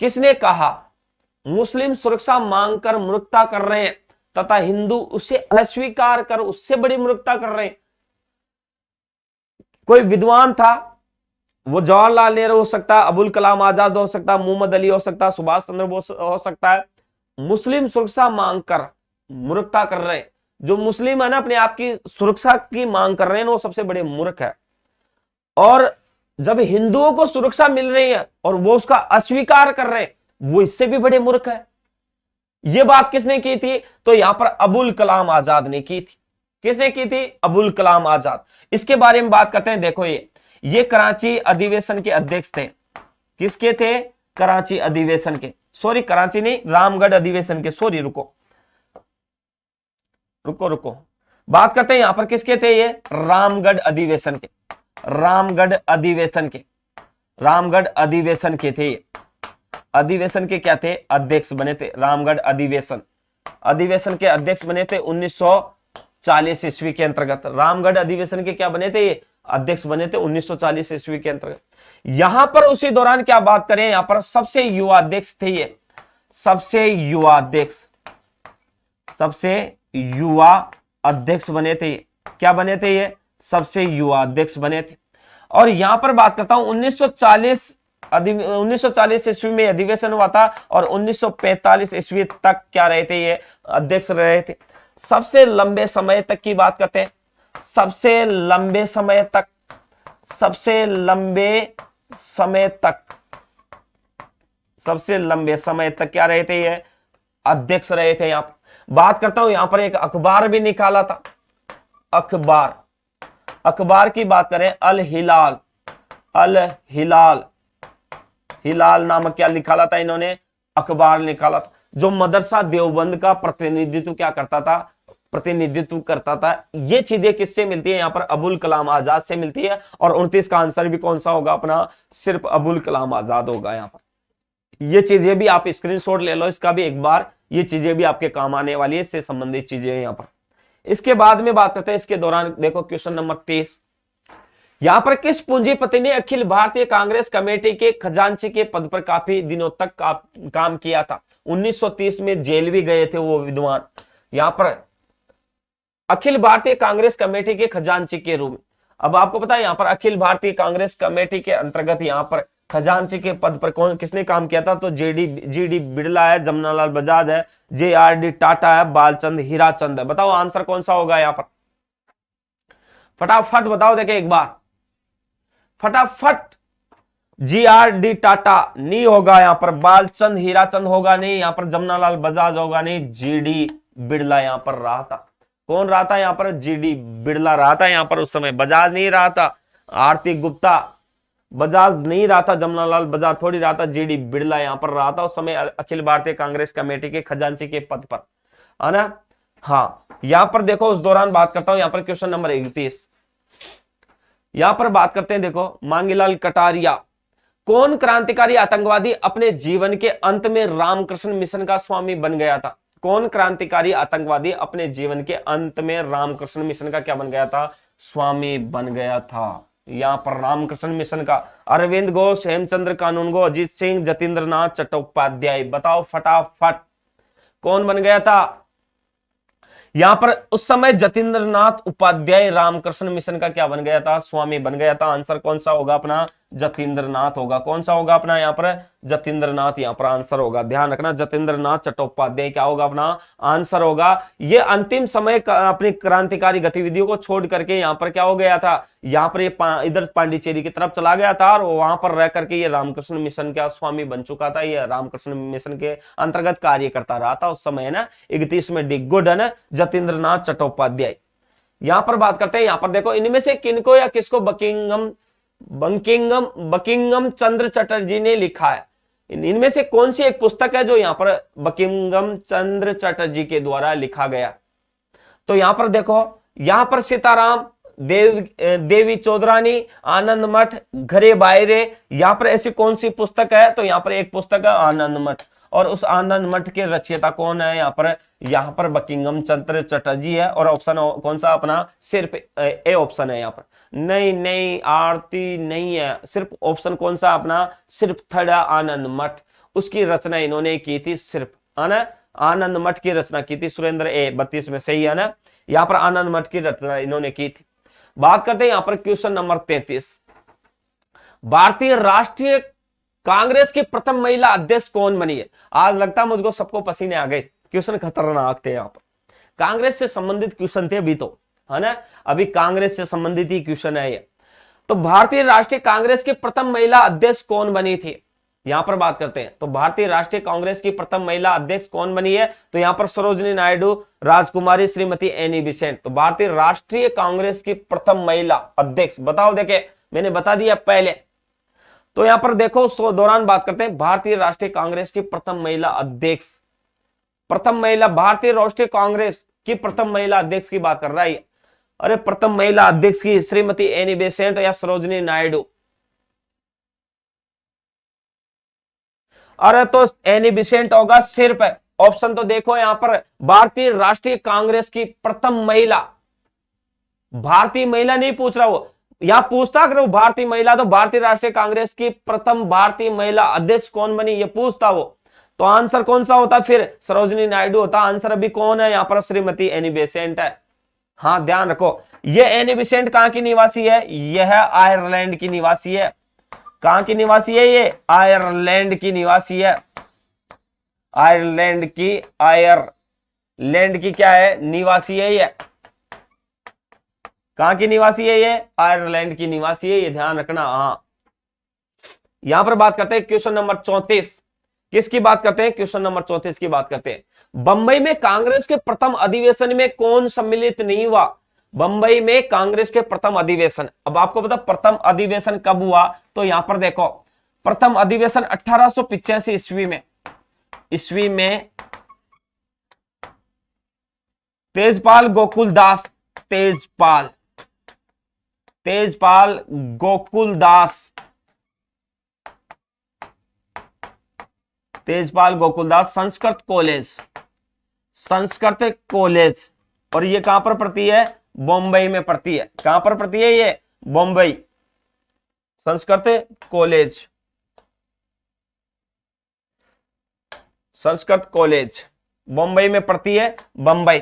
किसने कहा मुस्लिम सुरक्षा मांग कर मूर्खता कर रहे हैं तथा हिंदू उसे अस्वीकार कर उससे बड़ी मूर्खता कर रहे हैं। कोई विद्वान था, वो जवाहरलाल नेहरू हो सकता है, अबुल कलाम आजाद हो सकता है, मोहम्मद अली हो सकता है, सुभाष चंद्र बोस हो सकता है। मुस्लिम सुरक्षा मांग कर मूर्खता कर रहे हैं, जो मुस्लिम है ना अपने आप की सुरक्षा की मांग कर रहे हैं वो सबसे बड़े मूर्ख है। और जब हिंदुओं को सुरक्षा मिल रही है और वो उसका अस्वीकार कर रहे हैं, वो इससे भी बड़े मूर्ख है। ये बात किसने की थी? तो यहां पर अबुल कलाम आजाद ने की थी। किसने की थी? अबुल कलाम आजाद। इसके बारे में बात करते हैं। देखो ये कराची अधिवेशन के अध्यक्ष थे। किसके थे? कराची अधिवेशन के, सॉरी कराची नहीं, रामगढ़ अधिवेशन के, सॉरी रुको रुको रुको, बात करते हैं यहां पर किसके थे? ये रामगढ़ अधिवेशन के, रामगढ़ अधिवेशन के, रामगढ़ अधिवेशन के थे। अधिवेशन के क्या थे? अध्यक्ष बने थे। रामगढ़ अधिवेशन, अधिवेशन के अध्यक्ष बने थे 1940 ईस्वी के अंतर्गत। रामगढ़ अधिवेशन के क्या बने थे? अध्यक्ष बने थे 1940 ईस्वी के अंतर्गत। यहां पर उसी दौरान क्या बात करें, यहां पर सबसे युवा अध्यक्ष थे ये, सबसे युवा अध्यक्ष, सबसे युवा अध्यक्ष बने थे। क्या बने थे ये? सबसे युवा अध्यक्ष बने थे। और यहां पर बात करता हूं 1940 ईस्वी में अधिवेशन हुआ था और 1945 ईस्वी तक क्या रहे थे ये अध्यक्ष रहे थे। सबसे लंबे समय तक की बात करते हैं, सबसे लंबे समय तक, सबसे लंबे समय तक, सबसे लंबे समय तक क्या रहे थे ये अध्यक्ष रहे थे। यहां पर बात करता हूं, यहां पर एक अखबार भी निकाला था। अखबार, अखबार की बात करें अल हिलाल, अल हिलाल, हिलाल नामक क्या निकाला था इन्होंने? अखबार निकाला था, जो मदरसा देवबंद का प्रतिनिधित्व क्या करता था? प्रतिनिधित्व करता था। ये चीजें किससे मिलती है? यहां पर अबुल कलाम आजाद से मिलती है। और 29 का आंसर भी कौन सा होगा अपना? सिर्फ अबुल कलाम आजाद होगा। यहां पर ये चीजें भी आप स्क्रीनशॉट ले लो इसका भी एक बार, ये चीजें भी आपके काम आने वाली है, इससे संबंधित चीजें यहां पर। इसके बाद में बात करते हैं, इसके दौरान देखो क्वेश्चन नंबर 23, यहां पर किस पूंजीपति ने अखिल भारतीय कांग्रेस कमेटी के खजांची के पद पर काफी दिनों तक काम किया था? 1930 में जेल भी गए थे वो विद्वान। यहां पर अखिल भारतीय कांग्रेस कमेटी के खजांची के रूप में, अब आपको पता है यहां पर अखिल भारतीय कांग्रेस कमेटी के अंतर्गत यहां पर खजांची के पद पर कौन किसने काम किया था? तो जीडी बिड़ला है, जमनालाल बजाज है, JRD टाटा है, बालचंद हीराचंद है। बताओ आंसर कौन सा होगा यहां पर? फटाफट बताओ, देखे एक बार फटाफट। JRD टाटा नहीं होगा यहां पर, बालचंद हीराचंद होगा नहीं यहां पर, जमनालाल बजाज होगा नहीं, GD बिड़ला यहां पर रहा था। कौन रहा था यहां पर? GD बिड़ला रहा था यहां पर उस समय, बजाज नहीं रहा था, आरती गुप्ता बजाज नहीं रहा था, जमनालाल बजाज थोड़ी रहा था, GD बिड़ला यहां पर रहा था उस समय अखिल भारतीय कांग्रेस कमेटी के खजांची के पद पर, है ना? हाँ, यहां पर देखो उस दौरान बात करता हूं, यहां पर क्वेश्चन नंबर 31, यहां पर बात करते हैं, देखो मांगीलाल कटारिया कौन क्रांतिकारी आतंकवादी अपने जीवन के अंत में रामकृष्ण मिशन का स्वामी बन गया था? कौन क्रांतिकारी आतंकवादी अपने जीवन के अंत में रामकृष्ण मिशन का क्या बन गया था? स्वामी बन गया था। यहां पर रामकृष्ण मिशन का अरविंद घोष, हेमचंद्र कानूनगो, अजीत सिंह, जतींद्र नाथ चट्टोपाध्याय। बताओ फटाफट कौन बन गया था? यहां पर उस समय जतींद्र नाथ उपाध्याय रामकृष्ण मिशन का क्या बन गया था? स्वामी बन गया था। आंसर कौन सा होगा अपना? जतींद्र नाथ होगा। कौन सा होगा अपना यहां पर? जतींद्र नाथ यहां पर आंसर होगा। ध्यान रखना, जतींद्र नाथ चट्टोपाध्याय क्या होगा अपना आंसर होगा। ये अंतिम समय अपनी क्रांतिकारी गतिविधियों को छोड़ करके यहां पर क्या हो गया था? यहां पर ये इधर पांडिचेरी की तरफ चला गया था और वहां पर रह करके ये रामकृष्ण मिशन का स्वामी बन चुका था। ये रामकृष्ण मिशन के अंतर्गत कार्य करता रहा था उस समय, है ना? 31 में डी गुड, है ना? जतींद्र नाथ चट्टोपाध्याय। यहां पर बात करते हैं, यहां पर देखो इनमें से किनको या किसको बकिंगम चंद्र चटर्जी ने लिखा है? इनमें से कौन सी एक पुस्तक है जो यहां पर बकिंगम चंद्र चटर्जी के द्वारा लिखा गया? तो यहां पर देखो, यहां पर सीताराम, देवी चौधरानी, आनंद मठ, घरे बायरे, यहां पर ऐसी कौन सी पुस्तक है? तो यहां पर एक पुस्तक है आनंद मठ, और उस आनंद मठ के रचयिता कौन है यहां पर बकिंगम चंद्र चटर्जी है। और ऑप्शन कौन सा अपना? सिर्फ ए ऑप्शन है यहां पर। नहीं आरती नहीं है, सिर्फ ऑप्शन कौन सा अपना? सिर्फ थर्ड आनंद मठ, उसकी रचना इन्होंने की थी सिर्फ, है ना? आनंद मठ की रचना की थी। सुरेंद्र ए 32 में सही है ना? यहां पर आनंद मठ की रचना इन्होंने की थी। बात करते हैं यहां पर क्वेश्चन नंबर 33, भारतीय राष्ट्रीय कांग्रेस की प्रथम महिला अध्यक्ष कौन बनी है? आज लगता है मुझको सबको पसीने आ गए, क्वेश्चन खतरनाक थे यहां पर, कांग्रेस से संबंधित क्वेश्चन थे अभी तो, है ना? अभी कांग्रेस से संबंधित ही क्वेश्चन है ये। तो भारतीय राष्ट्रीय कांग्रेस की प्रथम महिला अध्यक्ष कौन बनी थी? यहां पर बात करते हैं, तो भारतीय राष्ट्रीय कांग्रेस की प्रथम महिला अध्यक्ष कौन बनी है? तो यहां पर सरोजिनी नायडू, राजकुमारी, श्रीमती एनी बेसेंट। तो भारतीय राष्ट्रीय कांग्रेस की प्रथम महिला अध्यक्ष बताओ, देखे मैंने बता दिया पहले। तो यहां पर देखो उस दौरान बात करते हैं, भारतीय राष्ट्रीय कांग्रेस की प्रथम महिला अध्यक्ष, प्रथम महिला भारतीय राष्ट्रीय कांग्रेस की प्रथम महिला अध्यक्ष की बात कर रहा है। अरे प्रथम महिला अध्यक्ष की श्रीमती एनी बेसेंट या सरोजिनी नायडू? अरे तो एनी बेसेंट होगा सिर्फ, ऑप्शन तो देखो यहां पर, भारतीय राष्ट्रीय कांग्रेस की प्रथम महिला, भारतीय महिला नहीं पूछ रहा वो, यहां पूछता अगर भारतीय महिला तो भारतीय राष्ट्रीय कांग्रेस की प्रथम भारतीय महिला अध्यक्ष कौन बनी ये पूछता वो, तो आंसर कौन सा होता फिर? सरोजिनी नायडू होता। आंसर अभी कौन है यहाँ पर? श्रीमती एनी बेसेंट है। हाँ ध्यान रखो, ये एनी बेसेंट कहां की निवासी है? यह आयरलैंड की निवासी है। कहां की निवासी है? ये आयरलैंड की निवासी है। आयरलैंड की क्या है? निवासी है ये। कहां की निवासी है ये? आयरलैंड की निवासी है, ये ध्यान रखना। हाँ, यहां पर बात करते हैं क्वेश्चन नंबर 34। किसकी बात करते हैं? क्वेश्चन नंबर 34 की बात करते हैं। बंबई में कांग्रेस के प्रथम अधिवेशन में कौन सम्मिलित नहीं हुआ? बंबई में कांग्रेस के प्रथम अधिवेशन, अब आपको पता प्रथम अधिवेशन कब हुआ? तो यहां पर देखो, प्रथम अधिवेशन 1885 ईस्वी में तेजपाल गोकुलदास संस्कृत कॉलेज, और ये कहां पर पड़ती है? बॉम्बे में पड़ती है। कहां पर पड़ती है ये? बॉम्बे संस्कृत कॉलेज बॉम्बे में पड़ती है, बम्बई।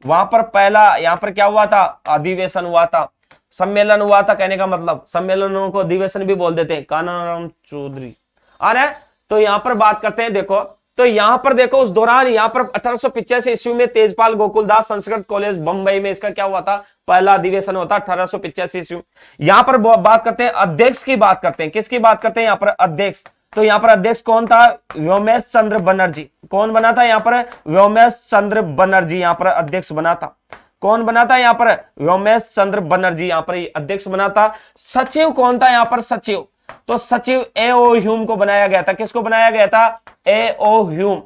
वहां पर पहला यहां पर क्या हुआ था? अधिवेशन हुआ था, सम्मेलन हुआ था। कहने का मतलब सम्मेलनों को अधिवेशन भी बोल देते हैं। कानाराम चौधरी आ रहा है। तो यहां पर बात करते हैं, देखो तो यहां पर देखो उस दौरान यहां पर 1885 ईस्वी में तेजपाल गोकुलदास संस्कृत कॉलेज बंबई में इसका क्या हुआ था? पहला अधिवेशन होता 1885 ईस्वी। यहां पर बात करते हैं अध्यक्ष की, बात करते हैं किसकी बात करते हैं यहां पर? अध्यक्ष। तो यहां पर अध्यक्ष कौन था? व्योमेश चंद्र बनर्जी। कौन बना था यहां पर? व्योमेश चंद्र बनर्जी यहां पर अध्यक्ष बना था। कौन बना था यहां पर? व्योमेश चंद्र बनर्जी यहां पर अध्यक्ष बना था। सचिव कौन था यहां पर? सचिव, तो सचिव ए.ओ. ह्यूम को बनाया गया था। किसको बनाया गया था? ए.ओ. ह्यूम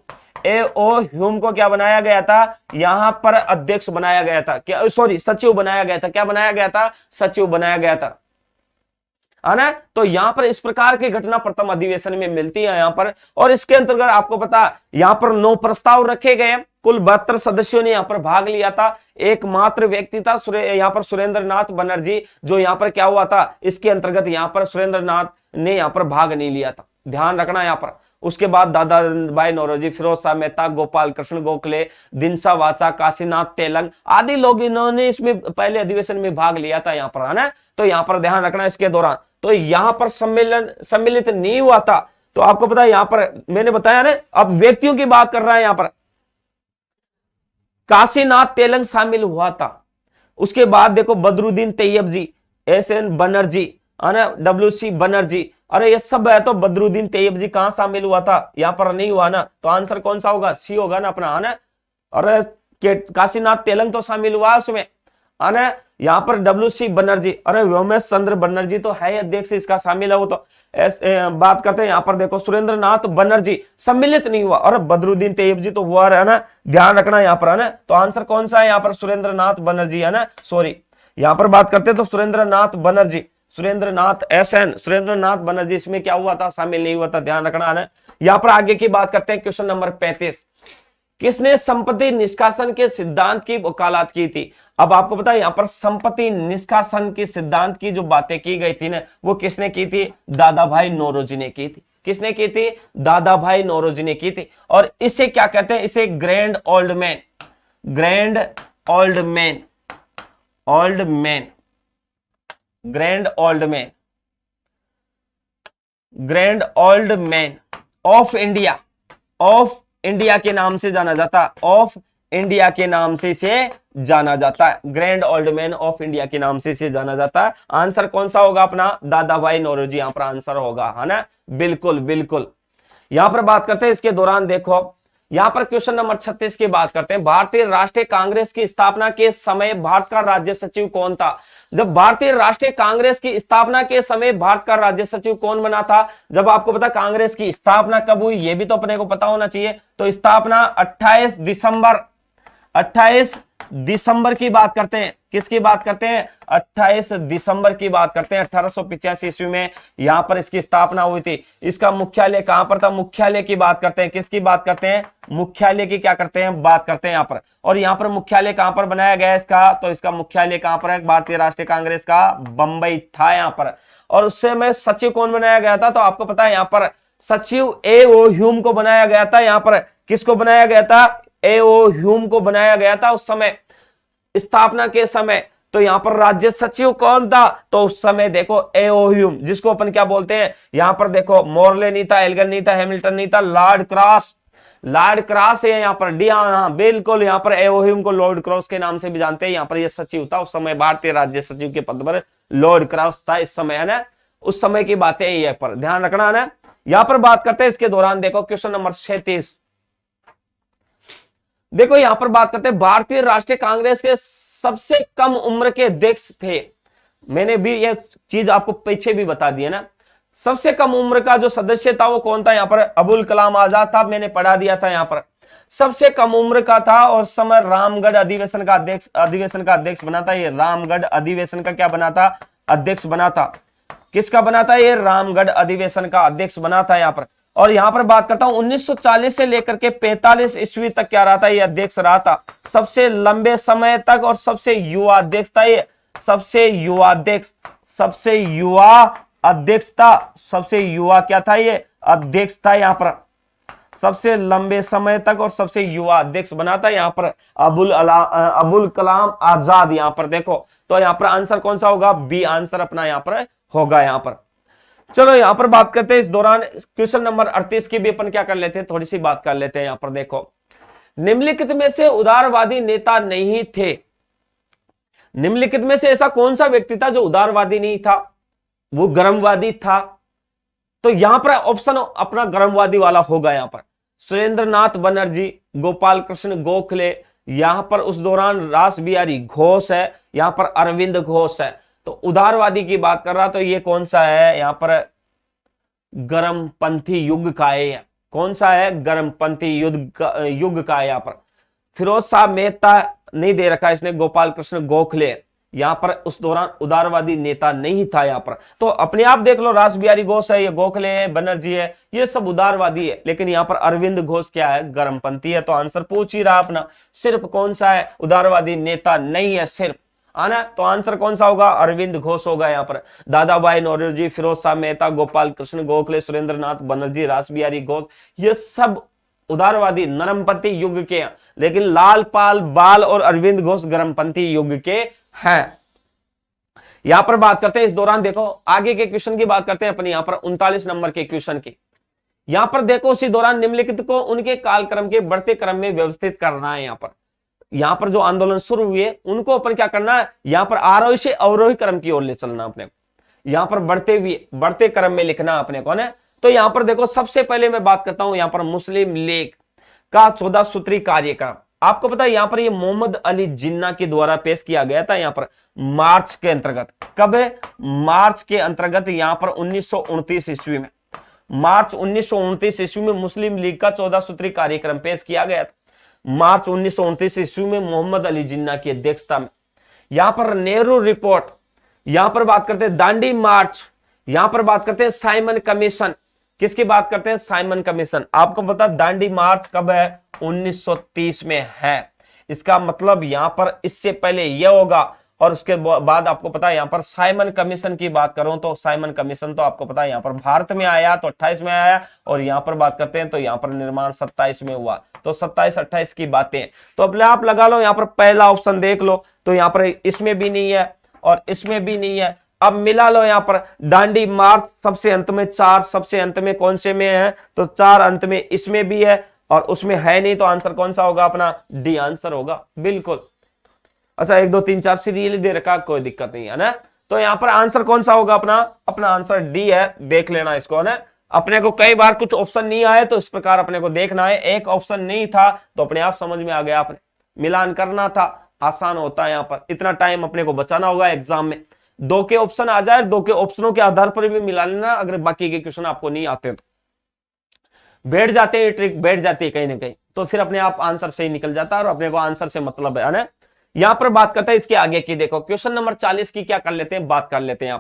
को क्या बनाया गया था? यहां पर अध्यक्ष बनाया गया था। क्या, सॉरी, सचिव बनाया गया था। क्या बनाया गया था? सचिव बनाया गया था, है ना। तो यहां पर इस प्रकार की घटना प्रथम अधिवेशन में मिलती है यहां पर। और इसके अंतर्गत आपको पता, यहां पर 9 प्रस्ताव रखे गए। कुल 72 सदस्यों ने यहां पर भाग लिया था। एकमात्र व्यक्ति था यहां पर सुरेंद्र नाथ बनर्जी, जो यहां पर क्या हुआ था? इसके अंतर्गत यहां पर सुरेंद्र नाथ ने यहां पर भाग नहीं लिया था, ध्यान रखना यहां पर। उसके बाद दादा भाई नौरोजी, फिरोज शाह मेहता, गोपाल कृष्ण गोखले, दिनसा वाचा, काशीनाथ तेलंग आदि लोग इन्होंने इसमें पहले अधिवेशन में भाग लिया था यहां पर, है ना। तो यहां पर ध्यान रखना इसके दौरान। तो यहां पर सम्मिलित नहीं हुआ था। तो आपको पता है यहां पर मैंने बताया ना, अब व्यक्तियों की बात कर रहा है यहां पर। काशीनाथ तेलंग शामिल हुआ था। उसके बाद देखो बदरुद्दीन तैयब जी, एस.एन. बनर्जी, W.C. बनर्जी, अरे ये सब है। तो बदरुद्दीन तैयब जी कहां शामिल हुआ था? यहां पर नहीं हुआ ना। तो आंसर कौन सा होगा? सी होगा ना अपना, है ना। अरे काशीनाथ तेलंग तो शामिल हुआ उसमें, है ना। यहां पर W.C. बनर्जी, अरे व्योमेश चंद्र बनर्जी तो है अध्यक्ष, इसका शामिल है वो। तो बात करते हैं यहां पर देखो सुरेंद्र नाथ बनर्जी सम्मिलित नहीं हुआ, और बदरुद्दीन तैयब जी तो हुआ है ना, ध्यान रखना यहां पर, है ना। तो आंसर कौन सा है यहां पर? सुरेंद्र नाथ बनर्जी, है ना। सॉरी, यहां पर बात करते हैं तो सुरेंद्र नाथ बनर्जी, सुरेंद्र नाथ बनर्जी इसमें क्या हुआ था? शामिल नहीं हुआ था, ध्यान रखना, है ना। यहां पर आगे की बात करते हैं, क्वेश्चन नंबर 35। किसने संपत्ति निष्कासन के सिद्धांत की वकालत की थी? अब आपको पता है यहां पर संपत्ति निष्कासन के सिद्धांत की जो बातें की गई थी ना, वो किसने की थी? दादा भाई नौरोजी ने की थी। किसने की थी? दादा भाई नौरोजी ने की थी। और इसे क्या कहते हैं? इसे grand old man of India के नाम से जाना जाता, ऑफ इंडिया के नाम से इसे जाना जाता है। Grand old man of India के नाम से इसे जाना जाता है। आंसर कौन सा होगा अपना? दादा भाई नौरोजी यहां पर आंसर होगा, है ना। बिल्कुल बिल्कुल। यहां पर बात करते हैं इसके दौरान, देखो यहां पर क्वेश्चन नंबर 36 की बात करते हैं। भारतीय राष्ट्रीय कांग्रेस की स्थापना के समय भारत का राज्य सचिव कौन था? जब भारतीय राष्ट्रीय कांग्रेस की स्थापना के समय भारत का राज्य सचिव कौन बना था? जब आपको पता कांग्रेस की स्थापना कब हुई, यह भी तो अपने को पता होना चाहिए। तो स्थापना 28 दिसंबर की बात करते हैं। किसकी बात करते हैं? 28 दिसंबर की बात करते हैं। 1885 ईस्वी में यहां पर इसकी स्थापना हुई थी। इसका मुख्यालय कहां पर था? मुख्यालय की बात करते हैं। किसकी बात करते हैं? मुख्यालय की क्या करते हैं? बात करते हैं यहां पर। और यहां पर मुख्यालय कहां पर बनाया गया इसका? तो इसका मुख्यालय कहां पर है? भारतीय राष्ट्रीय कांग्रेस का बंबई था यहां पर। और उससे में सचिव कौन बनाया गया था? तो आपको पता है यहां पर सचिव A.O. ह्यूम को बनाया गया था। यहां पर किसको बनाया गया था? A.O. ह्यूम को बनाया गया था उस समय, स्थापना के समय। तो यहां पर राज्य सचिव कौन था? तो उस समय देखो A.O. ह्यूम, जिसको अपन क्या बोलते हैं, यहां पर देखो मॉर्ले नहीं था, एल्गर नहीं था, हैमिल्टन नहीं था, लॉर्ड क्रॉस, लॉर्ड क्रॉस है यहां पर डी। हाँ बिल्कुल, यहां पर A.O. ह्यूम को लॉर्ड क्रॉस के नाम से भी जानते हैं। यहां पर यह सचिव था उस समय, भारतीय राज्य सचिव के पद पर लॉर्ड क्रॉस था इस समय, है ना। उस समय की बातें ये पर ध्यान रखना है ना। यहां पर बात करते हैं इसके दौरान, देखो क्वेश्चन नंबर 36, देखो यहां पर बात करते हैं भारतीय राष्ट्रीय कांग्रेस के सबसे कम उम्र के अध्यक्ष थे। मैंने भी यह चीज आपको पीछे भी बता दी है ना। सबसे कम उम्र का जो सदस्य था वो कौन था? यहां पर अबुल कलाम आजाद था, मैंने पढ़ा दिया था। यहां पर सबसे कम उम्र का था और समय रामगढ़ अधिवेशन का अध्यक्ष बना था। ये रामगढ़ अधिवेशन का क्या बना था? अध्यक्ष बना था। किसका बना था? ये रामगढ़ अधिवेशन का अध्यक्ष बना था यहां पर। और यहां पर बात करता हूं 1940 से लेकर के 45 ईस्वी तक क्या रहा था? ये अध्यक्ष रहा था सबसे लंबे समय तक, और सबसे युवा अध्यक्ष था ये, सबसे युवा अध्यक्ष, सबसे युवा अध्यक्ष था, सबसे युवा क्या था? ये अध्यक्ष था यहां पर, सबसे लंबे समय तक और सबसे युवा अध्यक्ष बना था यहां पर अबुल कलाम आजाद। यहां पर देखो, तो यहां पर आंसर कौन सा होगा? बी आंसर अपना यहां पर होगा यहां पर। चलो यहां पर बात करते हैं इस दौरान क्वेश्चन नंबर 38 की भी अपन क्या कर लेते हैं, थोड़ी सी बात कर लेते हैं। यहां पर देखो, निम्नलिखित में से उदारवादी नेता नहीं थे। निम्नलिखित में से ऐसा कौन सा व्यक्ति था जो उदारवादी नहीं था, वो गर्मवादी था? तो यहां पर ऑप्शन अपना गर्मवादी वाला होगा। यहां पर सुरेंद्रनाथ बनर्जी, गोपाल कृष्ण गोखले, यहां पर उस दौरान रास बिहारी घोष है, यहां पर अरविंद घोष है। तो उदारवादी की बात कर रहा, तो ये कौन सा है? यहां पर गर्मपंथी युग का है। कौन सा है? गर्मपंथी युग का है। यहां पर फिरोज शाह मेहता नहीं दे रखा इसने, गोपाल कृष्ण गोखले, यहां पर उस दौरान उदारवादी नेता नहीं था यहां पर। तो अपने आप देख लो, रास बिहारी घोष है, ये गोखले है, बनर्जी है, ये सब उदारवादी है। लेकिन यहां पर अरविंद घोष क्या है? गर्मपंथी है। तो आंसर पूछ ही रहा अपना, सिर्फ कौन सा है? उदारवादी नेता नहीं है सिर्फ, आना। तो आंसर कौन सा होगा? अरविंद घोष होगा यहां पर। दादा भाई नौरोजी, फिरोज शाह मेहता, गोपाल कृष्ण गोखले, सुरेंद्रनाथ बनर्जी, रास बिहारी घोष, ये सब उदारवादी नरमपंथी युग के हैं। लेकिन लाल पाल बाल और अरविंद घोष गर्मपंथी युग के हैं। यहां पर बात करते हैं इस दौरान, देखो आगे के क्वेश्चन की बात करते हैं अपन यहां पर 39 नंबर के क्वेश्चन की। यहां पर देखो उसी दौरान निम्नलिखित को उनके कालक्रम के बढ़ते क्रम में व्यवस्थित करना है। यहां पर जो आंदोलन शुरू हुए उनको अपन क्या करना है? यहां पर आरोही से अवरोही क्रम की ओर ले चलना अपने को। यहां पर बढ़ते क्रम में लिखना अपने को ना। तो यहां पर देखो, सबसे पहले मैं बात करता हूं यहां पर मुस्लिम लीग का 14 सूत्री कार्यक्रम। आपको पता है यहां पर ये मोहम्मद अली जिन्ना के द्वारा पेश किया गया था यहां पर मार्च के अंतर्गत। कब है? मार्च के अंतर्गत यहां पर 1929 ईस्वी में, मार्च 1929 ईस्वी में मुस्लिम लीग का 14 सूत्री कार्यक्रम पेश किया गया था। मार्च 1929 ईस्वी में मोहम्मद अली जिन्ना की अध्यक्षता में। यहां पर नेहरू रिपोर्ट, यहां पर बात करते हैं दांडी मार्च, यहां पर बात करते हैं साइमन कमीशन। किसकी बात करते हैं? Simon commission. आपको पता दांडी मार्च कब है? 1930 में है। इसका मतलब यहां पर इससे पहले यह होगा और उसके बाद आपको पता है यहां पर साइमन कमीशन की बात करूं तो साइमन कमीशन तो आपको पता है यहां पर भारत में आया तो 28 में आया, और यहां पर बात करते हैं तो यहां पर निर्माण 27 में हुआ। तो 27-28 की बातें तो अपने आप लगा लो। यहां पर पहला ऑप्शन देख लो, तो यहां पर इसमें भी नहीं है और इसमें भी नहीं है। अब मिला लो, यहां पर दांडी मार्च सबसे अंत में, 4 सबसे अंत में कौन से में है? तो 4 अंत में इसमें भी है और उसमें है नहीं। तो आंसर कौन सा होगा अपना? डी आंसर होगा बिल्कुल। अच्छा 1 2 3 4 सीरियल दे रखा, कोई दिक्कत नहीं है ना। तो यहां पर आंसर कौन सा होगा अपना? अपना आंसर डी है। देख लेना इसको ना। अपने को कई बार कुछ ऑप्शन नहीं आए तो इस प्रकार अपने को देखना है। एक ऑप्शन नहीं था तो अपने आप समझ में आ गया, अपने मिलान करना था, आसान होता है। यहां पर इतना टाइम अपने को बचाना होगा एग्जाम में। 2 के ऑप्शन आ जाए, 2 के ऑप्शनों के आधार पर भी मिला लेना। अगर बाकी के क्वेश्चन आपको नहीं आते तो बैठ जाते हैं, ट्रिक बैठ जाती है कहीं ना कहीं, तो फिर अपने आप आंसर सही निकल जाता है और अपने को आंसर से मतलब है ना। यहां पर बात करते हैं इसके आगे की। देखो क्वेश्चन नंबर 40 की क्या कर लेते हैं, बात कर लेते हैं।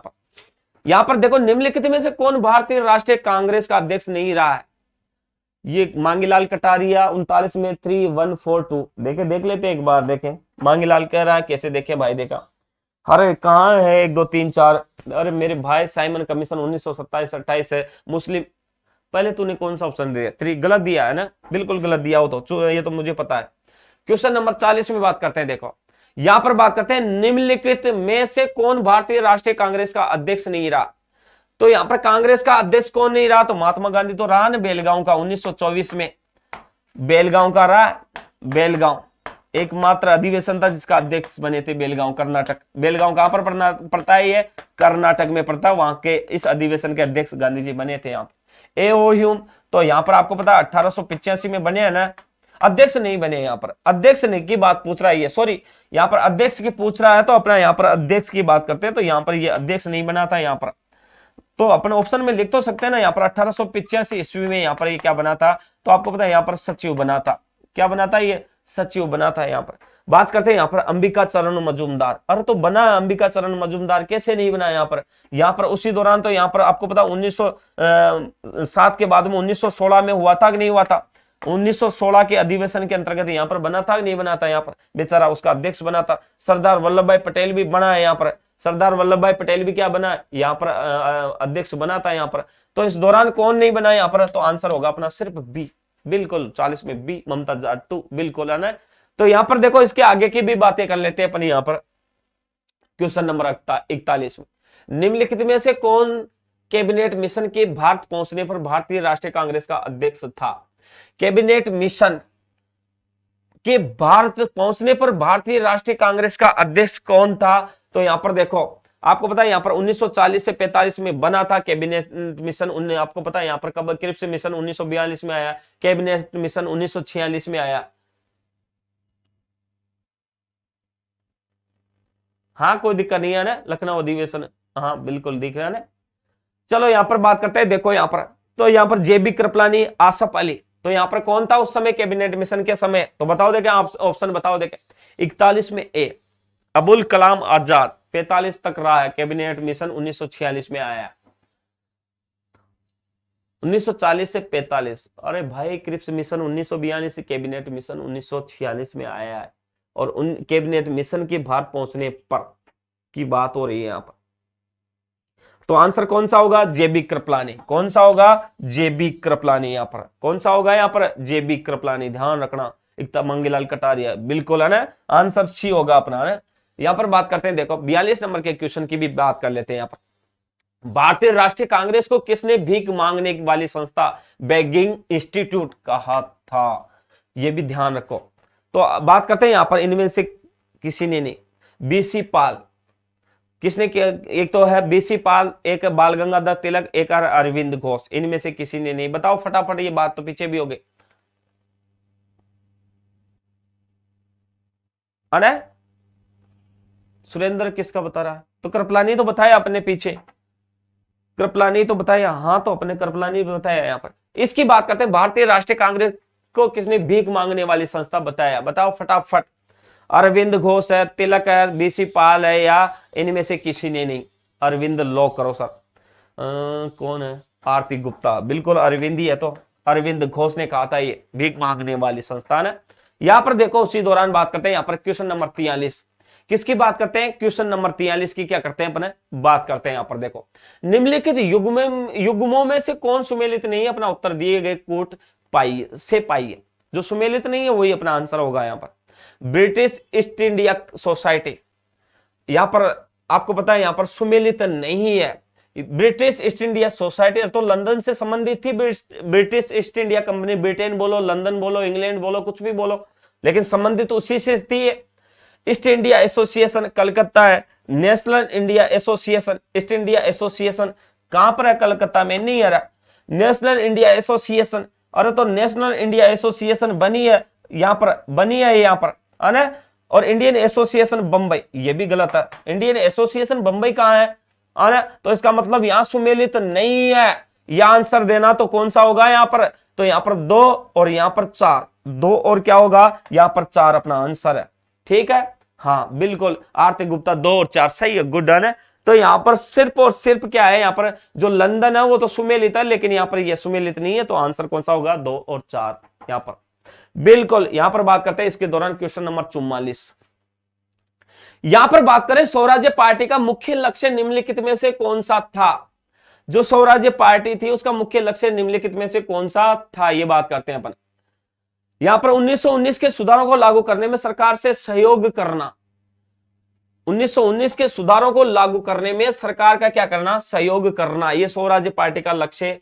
यहां पर देखो, निम्नलिखित में से कौन भारतीय राष्ट्रीय कांग्रेस का अध्यक्ष नहीं रहा है? ये मांगीलाल कटारिया 39 में 3142। देख लेते हैं एक बार, देखें मांगीलाल कह रहा है कैसे, देखे भाई देखा। अरे कहां है 1 2 3 4? अरे मेरे भाई साइमन कमीशन 1927-28 है। मुस्लिम पहले तूने कौन सा ऑप्शन दिया? 3 गलत दिया है ना, बिल्कुल गलत दिया हो तो ये तो मुझे पता है। क्वेश्चन नंबर 40 में बात करते हैं। देखो यहां पर बात करते हैं निम्नलिखित में से कौन भारतीय राष्ट्रीय कांग्रेस का अध्यक्ष नहीं रहा। तो यहां पर कांग्रेस का अध्यक्ष कौन नहीं रहा? तो महात्मा गांधी तो रहा ना बेलगांव का, 1924 में बेलगांव का रहा। बेलगांव एकमात्र अधिवेशन था जिसका अध्यक्ष बने थे, बेलगांव कर्नाटक। बेलगांव कहां पर पड़ता है? ये कर्नाटक में पड़ता है। वहां के इस अधिवेशन के अध्यक्ष गांधी जी बने थे। यहाँ पे ए ओ ह्यूम, तो यहाँ पर आपको पता 1885 में बने हैं ना, अध्यक्ष नहीं बने। यहाँ पर अध्यक्ष नहीं की बात पूछ रहा है, सॉरी यहाँ पर अध्यक्ष की पूछ रहा है, तो अपना यहाँ पर अध्यक्ष की बात करते हैं। तो यहाँ पर ये अध्यक्ष नहीं बना था यहाँ पर, तो अपन ऑप्शन में लिख तो सकते हैं ना। यहाँ पर 1885 ईस्वी में यहाँ पर ये क्या बना था? तो आपको पता है यहाँ पर सचिव बना था। क्या बना था? ये सचिव बना था। यहाँ पर बात करते हैं यहाँ पर अंबिका चरण मजूमदार। अरे तो बना अंबिका चरण मजूमदार, कैसे नहीं बना? यहाँ पर उसी दौरान, तो यहाँ पर आपको पता 1907 के बाद में 1916 में हुआ था कि नहीं हुआ था? 1916 के अधिवेशन के अंतर्गत यहाँ पर बना था कि नहीं बना था? यहाँ पर बेचारा उसका अध्यक्ष बना था। सरदार वल्लभ भाई पटेल भी बना है यहाँ पर, सरदार वल्लभ भाई पटेल भी क्या बना? यहाँ पर अध्यक्ष बना था यहाँ पर। तो इस दौरान कौन नहीं बना यहाँ पर? तो आंसर होगा अपना सिर्फ बी, बिल्कुल 40 में बी, ममता जाटू, बिल्कुल है ना। तो यहां पर देखो इसके आगे की भी बातें कर लेते हैं अपन। यहां पर क्वेश्चन नंबर 41 में निम्नलिखित में से कौन कैबिनेट मिशन के भारत पहुंचने पर भारतीय राष्ट्रीय कांग्रेस का अध्यक्ष था? कैबिनेट मिशन के भारत पहुंचने पर भारतीय राष्ट्रीय कांग्रेस का अध्यक्ष कौन था? तो यहां पर देखो आपको पता है यहाँ पर 1940 से 45 में बना था कैबिनेट मिशन। आपको पता है यहाँ पर कब क्रिप्स मिशन 1942 में आया, कैबिनेट मिशन 1946 में आया। हाँ कोई दिक्कत नहीं है ना, लखनऊ अधिवेशन, हाँ बिल्कुल दिख रहा है ना। चलो यहाँ पर बात करते हैं। देखो यहाँ पर, तो यहाँ पर जेबी कृपलानी, आसफ अली, तो यहाँ पर कौन था उस समय कैबिनेट मिशन के समय? तो बताओ देखे, ऑप्शन बताओ देखे। 41 में ए अबुल कलाम आजाद, 45 तक रहा है कैबिनेट मिशन, 1946 में आया। 1940 से 45, अरे भाई क्रिप्स मिशन 1942 से कैबिनेट मिशन 1946 में आया है, और उन कैबिनेट मिशन के भारत पहुंचने पर की बात हो रही है यहाँ पर। तो आंसर कौन सा होगा? जेबी कृपलानी। कौन सा होगा? जेबी कृपलानी। यहाँ पर कौन सा होगा? यहाँ पर जेबी कृपलानी, ध्यान रखना। एकता मंगीलाल कटारिया, बिल्कुल है ना, आंसर सी होगा अपना है। यहां पर बात करते हैं, देखो 42 नंबर के क्वेश्चन की भी बात कर लेते हैं। यहाँ पर भारतीय राष्ट्रीय कांग्रेस को किसने भीख मांगने वाली संस्था बेगिंग इंस्टीट्यूट कहा था? यह भी ध्यान रखो। तो बात करते हैं यहां पर, इनमें से किसी ने नहीं। बीसी पाल, किसने किया? एक तो है बीसी पाल, एक बाल गंगाधर तिलक, एक अरविंद घोष, इनमें से किसी ने नहीं। बताओ फटाफट, ये बात तो पीछे भी हो गई है। सुरेंद्र किसका बता रहा है? तो कृपलानी तो बताया अपने पीछे, कृपलानी तो बताया। हाँ तो अपने कृपलानी बताया। यहाँ पर इसकी बात करते हैं, भारतीय राष्ट्रीय कांग्रेस को किसने भीख मांगने वाली संस्था बताया? बताओ फटाफट। अरविंद घोष है, तिलक है, बीसी पाल है, या इनमें से किसी ने नहीं? अरविंद लॉक करो सर। कौन है? आरती गुप्ता, बिल्कुल अरविंद ही है। तो अरविंद घोष ने कहा था ये भीख मांगने वाली संस्थान है। यहां पर देखो उसी दौरान बात करते हैं। यहाँ पर क्वेश्चन नंबर 43 किसकी बात करते हैं? क्वेश्चन नंबर 43 की क्या करते हैं अपने? बात करते हैं। यहाँ पर देखो निम्नलिखित युग्मों में से कौन सुमेलित नहीं है? अपना उत्तर दिए गए कोट पाइए। जो सुमेलित नहीं है वही अपना आंसर होगा। यहाँ पर ब्रिटिश ईस्ट इंडिया सोसाइटी, यहां पर आपको पता है यहां पर सुमेलित नहीं है। ब्रिटिश ईस्ट इंडिया सोसाइटी तो लंदन से संबंधित थी। British east India company, Britain बोलो, लंदन बोलो, इंग्लैंड बोलो, कुछ भी बोलो, लेकिन संबंधित उसी से थी। ईस्ट इंडिया एसोसिएशन कलकत्ता है। National India association, east India association कहां पर है? कलकत्ता में नहीं है। नेशनल इंडिया एसोसिएशन, अरे तो नेशनल इंडिया एसोसिएशन बनी है यहां पर, बनी है यहाँ पर, है ना। और इंडियन एसोसिएशन बंबई, ये भी गलत है। इंडियन एसोसिएशन बंबई कहां है ना? तो इसका मतलब यहां सुमेलित नहीं है। यह आंसर देना तो कौन सा होगा यहाँ पर? तो यहाँ पर 2 और यहाँ पर 4, 2 और क्या होगा? यहाँ पर 4 अपना आंसर है। ठीक है, हाँ बिल्कुल। आरती गुप्ता 2 और 4 सही है, गुड डन है। तो यहाँ पर सिर्फ और सिर्फ क्या है? यहाँ पर जो लंदन है वो तो सुमेलित है, लेकिन यहाँ पर ये सुमेलित नहीं है। तो आंसर कौन सा होगा? 2 और 4 यहाँ पर, बिल्कुल। यहां पर बात करते हैं इसके दौरान क्वेश्चन नंबर 44। यहां पर बात करें स्वराज्य पार्टी का मुख्य लक्ष्य निम्नलिखित में से कौन सा था? जो स्वराज्य पार्टी थी उसका मुख्य लक्ष्य निम्नलिखित में से कौन सा था, ये बात करते हैं अपन। यहां पर 1919 के सुधारों को लागू करने में सरकार से सहयोग करना, 1919 के सुधारों को लागू करने में सरकार का क्या करना, सहयोग करना, यह स्वराज्य पार्टी का लक्ष्य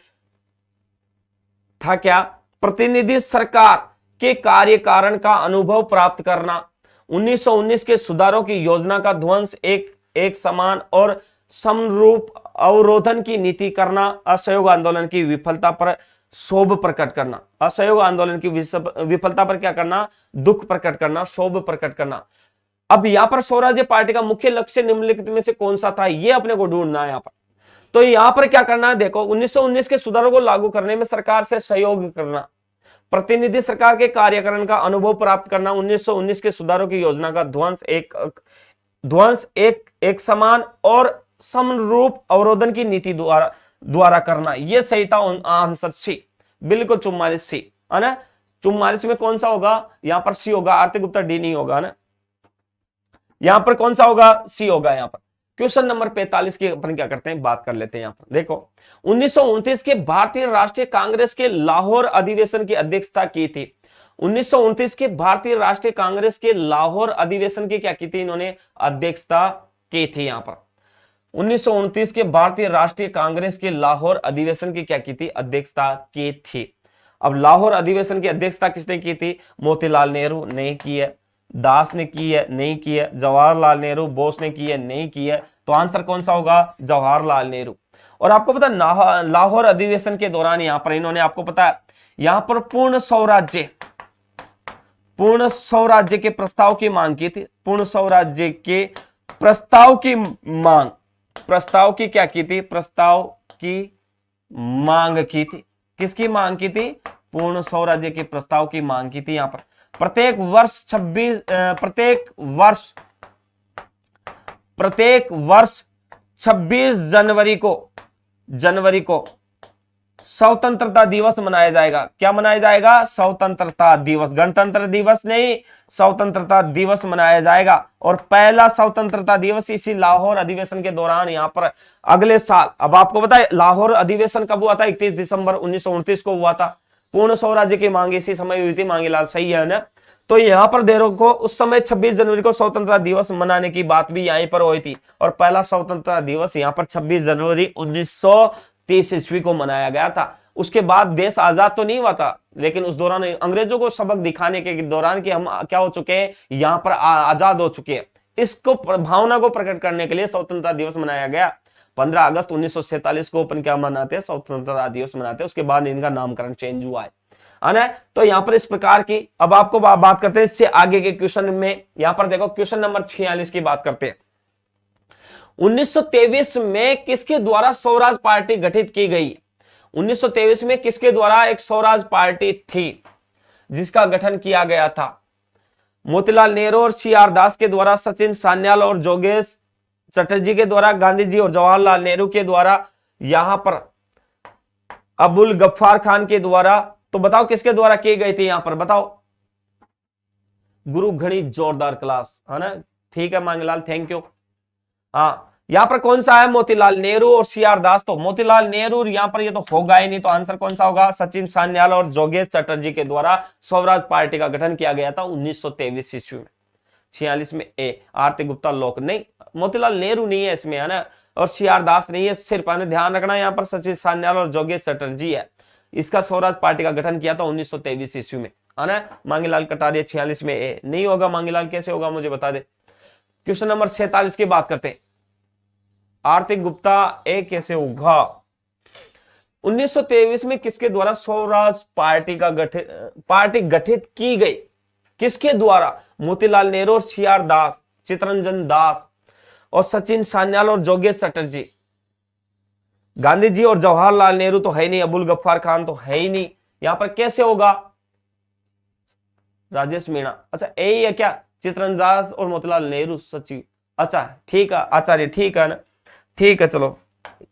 था। क्या, प्रतिनिधि सरकार के कार्यकारण का अनुभव प्राप्त करना, 1919 के सुधारों की योजना का ध्वंस, एक समान और समरूप अवरोधन की नीति करना, असहयोग आंदोलन की विफलता पर क्षोभ प्रकट करना, असहयोग आंदोलन की विफलता पर क्या करना, दुख प्रकट करना, क्षोभ प्रकट करना। अब यहां पर स्वराज्य पार्टी का मुख्य लक्ष्य निम्नलिखित में से कौन सा था, यह अपने को ढूंढना है यहां पर। तो यहां पर क्या करना है, देखो 1919 के सुधारों को लागू करने में सरकार से सहयोग करना, प्रतिनिधि सरकार के कार्यकारण का अनुभव प्राप्त करना, 1919 के सुधारों की योजना का ध्वंस, एक समान और समरूप अवरोधन की नीति द्वारा करना, यह सही था आंसर सी, बिल्कुल 44 सी है ना। 44 में कौन सा होगा, यहां पर सी होगा, आरती गुप्ता डी नहीं होगा ना, यहां पर कौन सा होगा, सी होगा। यहां पर क्वेश्चन नंबर 45 की अपन क्या करते हैं, बात कर लेते हैं। यहां पर देखो 1929 के भारतीय राष्ट्रीय कांग्रेस के लाहौर अधिवेशन की अध्यक्षता की थी, 1929 के भारतीय राष्ट्रीय कांग्रेस के लाहौर अधिवेशन की क्या की थी, इन्होंने अध्यक्षता की थी। यहां पर 1929 के भारतीय राष्ट्रीय कांग्रेस के लाहौर अधिवेशन की क्या की थी, अध्यक्षता की थी। अब लाहौर अधिवेशन की अध्यक्षता किसने की थी, मोतीलाल नेहरू ने की है, दास ने की है, नहीं की है, जवाहरलाल नेहरू, बोस ने की है, नहीं की है। तो आंसर कौन सा होगा, जवाहरलाल नेहरू। और आपको पता लाहौर अधिवेशन के दौरान यहां पर इन्होंने, आपको पता है यहां पर पूर्ण स्वराज्य के प्रस्ताव की मांग की थी, पूर्ण स्वराज्य के प्रस्ताव की मांग, प्रस्ताव की क्या की थी, प्रस्ताव की मांग की थी। किसकी मांग की थी, पूर्ण स्वराज्य के प्रस्ताव की मांग की थी। यहां पर प्रत्येक वर्ष 26 जनवरी को स्वतंत्रता दिवस मनाया जाएगा। क्या मनाया जाएगा, स्वतंत्रता दिवस, गणतंत्र दिवस नहीं, स्वतंत्रता दिवस मनाया जाएगा। और पहला स्वतंत्रता दिवस इसी लाहौर अधिवेशन के दौरान यहां पर अगले साल, अब आपको पता है लाहौर अधिवेशन कब हुआ था, 31 दिसंबर 1929 को हुआ था। पूर्ण स्वराज्य की मांग इसी समय हुई थी, मांगीलाल, सही है ना। तो यहां पर देखो को उस समय 26 जनवरी को स्वतंत्रता दिवस मनाने की बात भी यहीं पर हुई थी, और पहला स्वतंत्रता दिवस यहां पर 26 जनवरी 1930 ईस्वी को मनाया गया था। उसके बाद देश आजाद तो नहीं हुआ था, लेकिन उस दौरान अंग्रेजों को सबक दिखाने के दौरान कि हम क्या हो चुके हैं, यहां पर आजाद हो चुके हैं, इसको भावना को प्रकट करने के लिए स्वतंत्रता दिवस मनाया गया। 15 अगस्त 1947 को अपन क्या मनाते हैं, स्वतंत्रता दिवस मनाते हैं। उसके बाद इनका नामकरण चेंज हुआ है ना। तो यहां पर इस प्रकार की, अब आपको बात करते हैं इससे आगे के क्वेश्चन में। यहां पर देखो क्वेश्चन नंबर 46 की बात करते हैं। 1923 में किसके द्वारा स्वराज पार्टी गठित की गई, 1923 में किसके द्वारा एक स्वराज पार्टी थी जिसका गठन किया गया था, मोतीलाल नेहरू और CR दास के द्वारा, सचिन सान्याल और जोगेश चटर्जी के द्वारा, गांधी जी और जवाहरलाल नेहरू के द्वारा, यहां पर अबुल गफ्फार खान के द्वारा। तो बताओ किसके द्वारा की गई थी, यहां पर बताओ। गुरु घड़ी जोरदार क्लास है ना, ठीक है मांगलाल, थैंक यू। हाँ, यहां पर कौन सा है, मोतीलाल नेहरू और CR दास। तो मोतीलाल नेहरू यहां पर ये तो होगा ही नहीं, तो आंसर कौन सा होगा, सचिन सान्याल और जोगेश चटर्जी के द्वारा स्वराज पार्टी का गठन किया गया था 1923 ईस्वी में। 46 में ए, आरती गुप्ता लोक नहीं, मोतीलाल नेहरू नहीं है इसमें है ना, और CR दास नहीं है, सिर्फ ध्यान रखना यहाँ पर सचिन सान्याल और जोगेश चटर्जी है। इसका स्वराज पार्टी का गठन किया था 1923 ईस्वी में है ना। मांगीलाल कटारिया 46 में ए नहीं होगा, मांगीलाल कैसे होगा मुझे बता दे। क्वेश्चन नंबर 47 की बात करते हैं, आर्थिक गुप्ता ए कैसे होगा। 1923 में किसके द्वारा स्वराज पार्टी गठित की गई, किसके द्वारा, मोतीलाल नेहरू और CR दास, चित्तरंजन दास और सचिन सान्याल और जोगेश चटर्जी। गांधी जी और जवाहरलाल नेहरू तो है ही नहीं, अबुल गफ्फार खान तो है ही नहीं, यहां पर कैसे होगा, राजेश मीणा। अच्छा यही है क्या, चित्तरंजन दास और मोतीलाल नेहरू सचिव। अच्छा ठीक है आचार्य, ठीक है ना, ठीक है चलो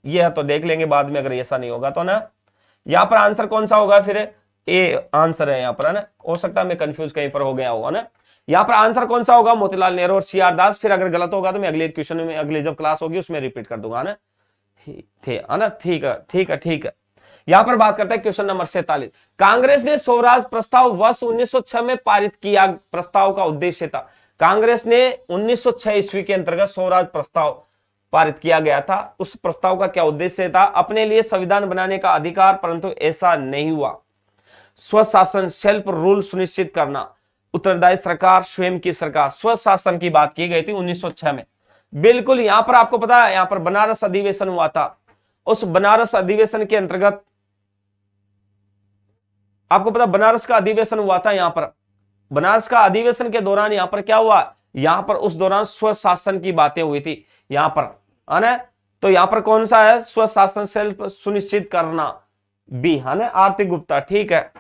ये है तो देख लेंगे बाद में, अगर ऐसा नहीं होगा तो ना। यहां पर आंसर कौन सा होगा, फिर ए आंसर है यहां पर है ना, हो सकता है मैं कंफ्यूज कहीं पर हो गया होगा ना। यहां पर आंसर कौन सा होगा, मोतीलाल नेहरू और CR दास। फिर अगले गलत होगा तो मैं अगले क्वेश्चन में, अगली जब क्लास होगी उसमें रिपीट कर दूंगा ना। थे, है ना? ठीक है, ठीक है, ठीक है। यहां पर बात करते हैं क्वेश्चन नंबर 47। कांग्रेस ने स्वराज प्रस्ताव वर्ष 1906 में पारित किया। प्रस्ताव का उद्देश्य था, कांग्रेस ने 1906 ईस्वी के अंतर्गत स्वराज प्रस्ताव पारित किया गया था। उस प्रस्ताव का क्या उद्देश्य था? अपने लिए संविधान बनाने का अधिकार, परंतु ऐसा नहीं हुआ। स्वशासन, सेल्फ रूल सुनिश्चित करना, उत्तरदायी सरकार, स्वयं की सरकार, स्वशासन की बात की गई थी 1906 में। बिल्कुल, यहां पर आपको पता है, यहां पर बनारस अधिवेशन हुआ था। उस बनारस अधिवेशन के अंतर्गत आपको पता, बनारस का अधिवेशन हुआ था। यहां पर बनारस का अधिवेशन के दौरान यहां पर क्या हुआ? यहां पर उस दौरान स्वशासन की बातें हुई थी यहां पर, है ना? तो यहां पर कौन सा है? स्वशासन, सेल्फ सुनिश्चित करना, बी, है ना? आरती गुप्ता, ठीक है।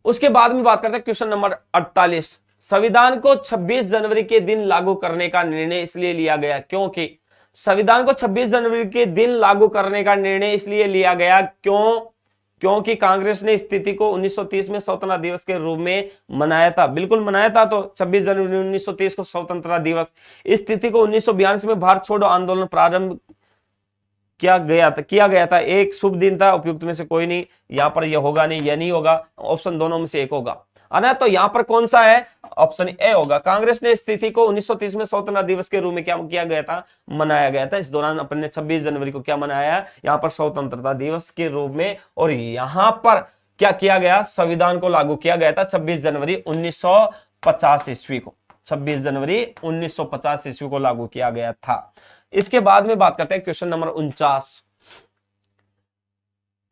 उसके बाद में बात करते हैं क्वेश्चन नंबर 48। संविधान को 26 जनवरी के दिन लागू करने का निर्णय इसलिए लिया गया क्योंकि संविधान को 26 जनवरी के दिन लागू करने का निर्णय इसलिए लिया गया क्योंकि कांग्रेस ने स्थिति को 1930 में स्वतंत्रता दिवस के रूप में मनाया था। बिल्कुल मनाया था। तो 26 जनवरी 1930 को स्वतंत्रता दिवस, इस स्थिति को 1942 में भारत छोड़ो आंदोलन प्रारंभ किया गया था। एक शुभ दिन था, उपयुक्त में से कोई नहीं। यहां पर यह होगा नहीं, यह नहीं होगा, ऑप्शन दोनों में से एक होगा, है ना? तो यहां पर कौन सा है? ऑप्शन ए होगा। कांग्रेस ने स्थिति को 1930 में स्वतंत्रता दिवस के रूप में क्या किया गया था? मनाया गया था। इस दौरान अपन ने 26 जनवरी को क्या मनाया? यहां पर स्वतंत्रता दिवस के रूप में। और यहां पर क्या किया गया? संविधान को लागू किया गया था 26 जनवरी 1950 ईस्वी को। 26 जनवरी 1950 ईस्वी को लागू किया गया था। इसके बाद में बात करते हैं क्वेश्चन नंबर 49।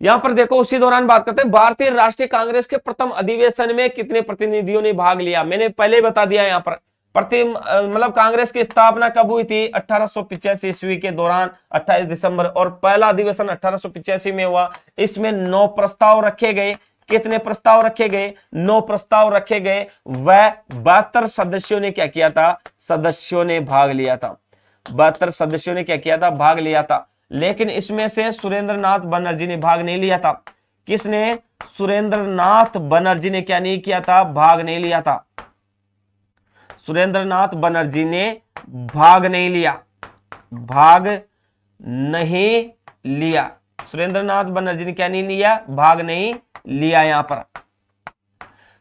यहां पर देखो, उसी दौरान बात करते हैं भारतीय राष्ट्रीय कांग्रेस के प्रथम अधिवेशन में कितने प्रतिनिधियों ने भाग लिया। मैंने पहले बता दिया यहां पर। मतलब कांग्रेस की स्थापना कब हुई थी? 1885 ईस्वी के दौरान, 28 दिसंबर। और पहला अधिवेशन 1885 में हुआ। इसमें 9 प्रस्ताव रखे गए। कितने प्रस्ताव रखे गए? 9 प्रस्ताव रखे गए। वह 72 सदस्यों ने क्या किया था? सदस्यों ने भाग लिया था। 72 सदस्यों ने क्या किया था? भाग लिया था। लेकिन इसमें से सुरेंद्र नाथ बनर्जी ने भाग नहीं लिया था। किसने? सुरेंद्र नाथ बनर्जी ने क्या नहीं किया था? भाग नहीं लिया था। सुरेंद्र नाथ बनर्जी ने भाग नहीं लिया, भाग नहीं लिया। सुरेंद्र नाथ बनर्जी ने क्या नहीं लिया? भाग नहीं लिया। यहां पर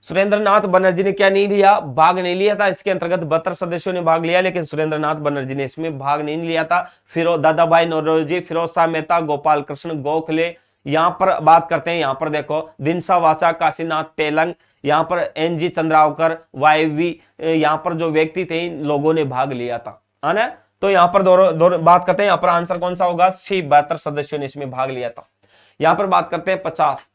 सुरेंद्र नाथ बनर्जी ने क्या नहीं लिया? भाग नहीं लिया था। इसके अंतर्गत 72 सदस्यों ने भाग लिया, लेकिन सुरेंद्र नाथ बनर्जी ने इसमें भाग नहीं लिया था। फिर दादाभाई नौरोजी, फिरोज शाह मेहता, गोपाल कृष्ण गोखले, यहां पर बात करते हैं। यहां पर देखो, दिनसा वाचा, काशीनाथ तेलंग, यहां पर एनजी चंद्रावकर, वायवी, यहां पर जो व्यक्ति थे इन लोगों ने भाग लिया था, है ना? तो यहां पर दो बात करते हैं। यहां पर आंसर कौन सा होगा? सी, 72 सदस्यों ने इसमें भाग लिया था। यहां पर बात करते हैं 50,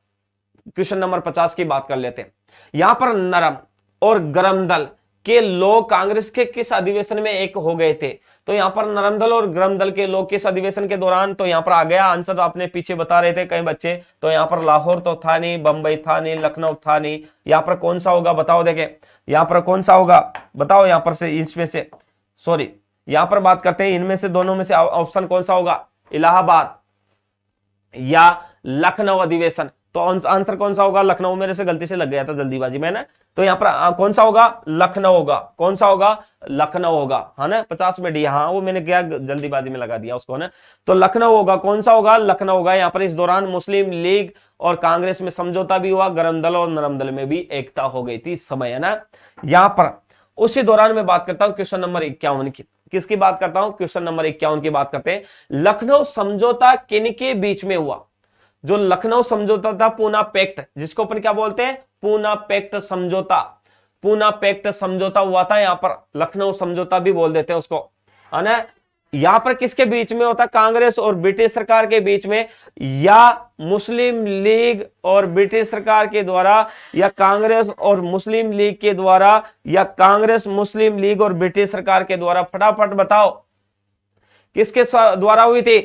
क्वेश्चन नंबर 50 की बात कर लेते हैं। यहां पर नरम और गरम दल के लोग कांग्रेस के किस अधिवेशन में एक हो गए थे? तो यहां पर नरम दल और गरम दल के लोग किस अधिवेशन के दौरान? तो यहां पर आ गया आंसर, तो आपने पीछे बता रहे थे कई बच्चे। तो यहां पर लाहौर तो था नहीं, बंबई था नहीं, लखनऊ था नहीं। यहां पर कौन सा होगा? बताओ। देखे यहां पर कौन सा होगा? बताओ। यहां पर से इसमें से, सॉरी, यहां पर बात करते हैं इनमें से, दोनों में से ऑप्शन कौन सा होगा? इलाहाबाद या लखनऊ अधिवेशन। तो आंसर कौन सा होगा? लखनऊ। मेरे से गलती से लग गया था जल्दीबाजी में ना। तो यहां पर कौन सा होगा? लखनऊ होगा। कौन सा होगा? लखनऊ होगा, है ना? 50 में डी, हाँ वो मैंने क्या जल्दीबाजी में लगा दिया उसको ना। तो लखनऊ होगा। कौन सा होगा? लखनऊ होगा। यहाँ पर इस दौरान मुस्लिम लीग और कांग्रेस में समझौता भी हुआ, गरम दल और नरम दल में भी एकता हो गई थी इस समय, है ना? यहाँ पर उसी दौरान मैं बात करता हूं क्वेश्चन नंबर 51 की। किसकी बात करता हूं? क्वेश्चन नंबर 51 की बात करते हैं। लखनऊ समझौता किनके बीच में हुआ? जो लखनऊ समझौता था, पूना पैक्ट, जिसको अपन क्या बोलते हैं? पूना पैक्ट समझौता। पूना पैक्ट समझौता हुआ था। यहां पर लखनऊ समझौता भी बोल देते हैं उसको, है ना? यहां पर किसके बीच में होता? कांग्रेस और ब्रिटिश सरकार के बीच में, या मुस्लिम लीग और ब्रिटिश सरकार के द्वारा, या कांग्रेस और मुस्लिम लीग के द्वारा, या कांग्रेस, मुस्लिम लीग और ब्रिटिश सरकार के द्वारा? फटाफट बताओ किसके द्वारा हुई थी?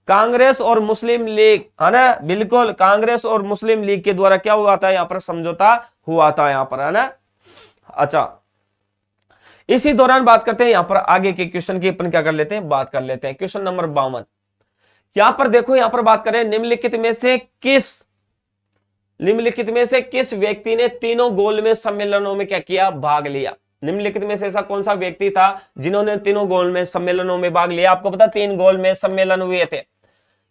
कांग्रेस और मुस्लिम लीग, है ना? बिल्कुल, कांग्रेस और मुस्लिम लीग के द्वारा क्या हुआ था? यहां पर समझौता हुआ था यहां पर, है ना? अच्छा, इसी दौरान बात करते हैं यहां पर आगे के क्वेश्चन की। अपन क्या कर लेते हैं? बात कर लेते हैं क्वेश्चन नंबर 52। यहां पर देखो, यहां पर बात करें निम्नलिखित में से किस व्यक्ति ने तीनों गोलमेज सम्मेलनों में क्या किया? भाग लिया। निम्नलिखित में से ऐसा कौन सा व्यक्ति था जिन्होंने तीनों गोलमेज सम्मेलनों में भाग लिया? आपको पता 3 गोलमेज सम्मेलन हुए थे।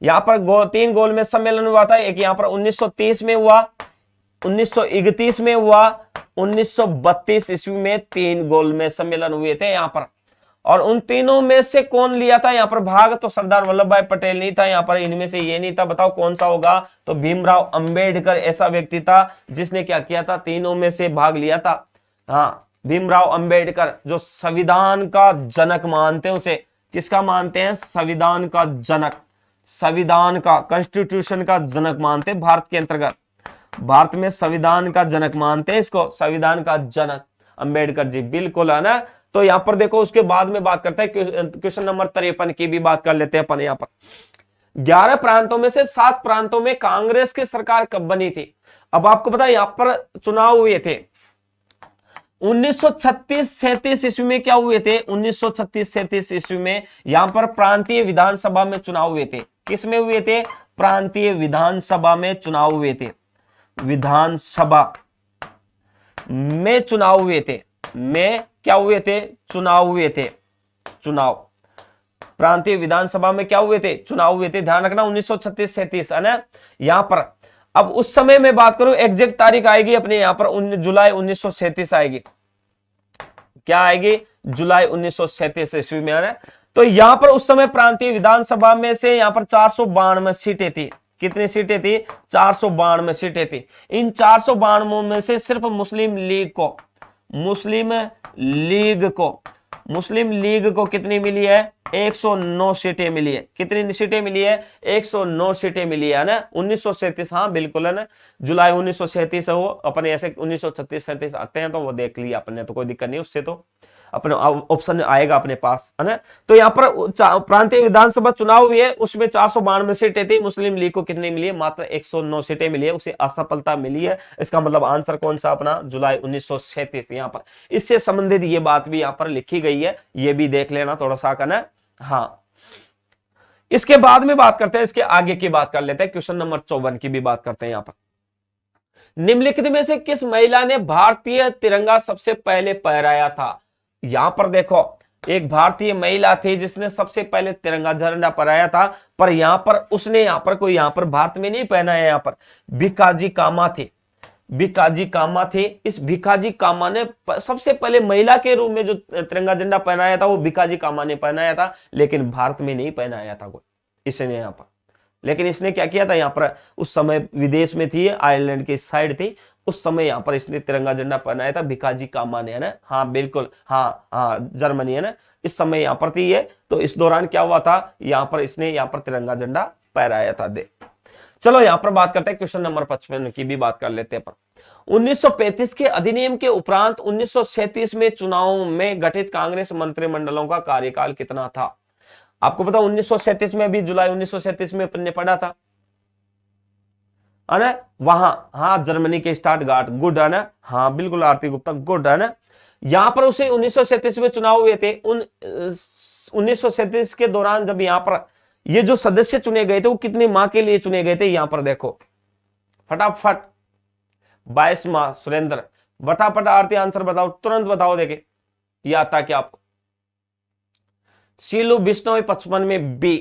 यहाँ पर 3 गोलमेज सम्मेलन हुआ था। एक यहाँ पर 1930 में हुआ, 1931 में हुआ, 1932 ईस्वी में 3 गोलमेज सम्मेलन हुए थे यहाँ पर। और उन तीनों में से कौन लिया था यहाँ पर भाग? तो सरदार वल्लभ भाई पटेल नहीं था यहाँ पर, इनमें से ये नहीं था। बताओ कौन सा होगा? तो भीमराव अंबेडकर ऐसा व्यक्ति था जिसने क्या किया था? तीनों में से भाग लिया था। हाँ, भीमराव अंबेडकर, जो संविधान का जनक मानते हैं उसे। किसका मानते हैं? संविधान का जनक, संविधान का, कॉन्स्टिट्यूशन का जनक मानते हैं भारत के अंतर्गत। भारत में संविधान का जनक मानते हैं इसको, संविधान का जनक अंबेडकर जी, बिल्कुल है ना। तो यहां पर देखो, उसके बाद में बात करते हैं क्वेश्चन नंबर 53 की भी बात कर लेते हैं अपन। यहां पर 11 प्रांतों में से 7 प्रांतों में कांग्रेस की सरकार कब बनी थी? अब आपको पता है यहां पर चुनाव हुए थे 1936-37 ईस्वी में। क्या हुए थे? 1936-37 ईस्वी में यहां पर प्रांतीय विधानसभा में चुनाव हुए थे। किस में हुए थे? प्रांतीय विधानसभा में चुनाव हुए थे। विधानसभा में चुनाव हुए थे, में क्या हुए थे? चुनाव हुए थे। चुनाव, प्रांतीय विधानसभा में क्या हुए थे? चुनाव हुए थे। ध्यान रखना 1936-37 है ना यहां पर। अब उस समय में बात करूं, एग्जैक्ट तारीख आएगी अपने यहां पर जुलाई 1937 आएगी। क्या आएगी? जुलाई 1937 ईस्वी में, है ना। तो यहां पर उस समय प्रांतीय विधानसभा में से यहां पर 492 सीटें थी। कितनी सीटें थी? 492 सीटें थी। इन 492 में से सिर्फ मुस्लिम लीग को कितनी मिली है? 109 सीटें मिली है। कितनी सीटें मिली है? 109 सीटें मिली है ना। 1937, हाँ बिल्कुल है ना, जुलाई 1937 हो। अपने ऐसे 1936-37 आते हैं तो वो देख लिया अपने, तो कोई दिक्कत नहीं उससे, तो अपने ऑप्शन आएगा अपने पास, है ना। तो यहाँ पर प्रांतीय विधानसभा चुनाव हुई है, उसमें 492 सीटें थी। मुस्लिम लीग को कितनी मिली है? मात्र 109 सीटें मिली है, उसे असफलता मिली है। इसका मतलब आंसर कौन सा अपना? जुलाई 1937। यहाँ पर इससे संबंधित ये बात भी यहाँ पर लिखी गई है, ये भी देख लेना थोड़ा सा, है ना। हाँ, इसके बाद में बात करते हैं, इसके आगे की बात कर लेते हैं, क्वेश्चन नंबर 54 की भी बात करते हैं। यहाँ पर निम्नलिखित में से किस महिला ने भारतीय तिरंगा सबसे पहले फहराया था? यहां पर देखो, एक भारतीय महिला थी जिसने सबसे पहले तिरंगा झंडा फहराया था, पर यहां पर उसने यहां पर कोई यहां पर भारत में नहीं पहना है। यहां पर भिकाजी कामा थी, भिकाजी कामा थी। इस भिकाजी कामा ने सबसे पहले महिला के रूप में जो तिरंगा झंडा पहनाया था वो भिकाजी कामा ने पहनाया था, लेकिन भारत में नहीं पहनाया था कोई इसने यहां पर। लेकिन इसने क्या किया था? यहाँ पर उस समय विदेश में थी, आयरलैंड की साइड थी, उस समय यहाँ पर इसने तिरंगा झंडा पहनाया था भिकाजी कामा ने, है ना। हाँ बिल्कुल, हाँ जर्मनी, है ना। इस समय यहाँ पर थी ये, तो इस दौरान क्या हुआ था? यहाँ पर इसने यहाँ पर तिरंगा झंडा फहराया था। दे चलो यहाँ पर बात करते हैं, क्वेश्चन नंबर 55 की भी बात कर लेते हैं। 1935 के अधिनियम के उपरांत 1937 में चुनाव में गठित कांग्रेस मंत्रिमंडलों का कार्यकाल कितना था? आपको पता 1937 में, भी जुलाई 1937 में अपन ने पढ़ा था, है ना। वहां, हाँ जर्मनी के स्टटगार्ट, गुड है ना। हाँ बिल्कुल आरती गुप्ता, गुड है ना। यहां पर उसे 1937 में चुनाव हुए थे। 1937 के दौरान जब यहां पर ये जो सदस्य चुने गए थे वो कितनी माह के लिए चुने गए थे? यहां पर देखो फटाफट, 22 माह। सुरेंद्र फटाफट आरती आंसर बताओ, तुरंत बताओ, देखे ये आता क्या आपको? सीलू बिश्नोई 55 में बी,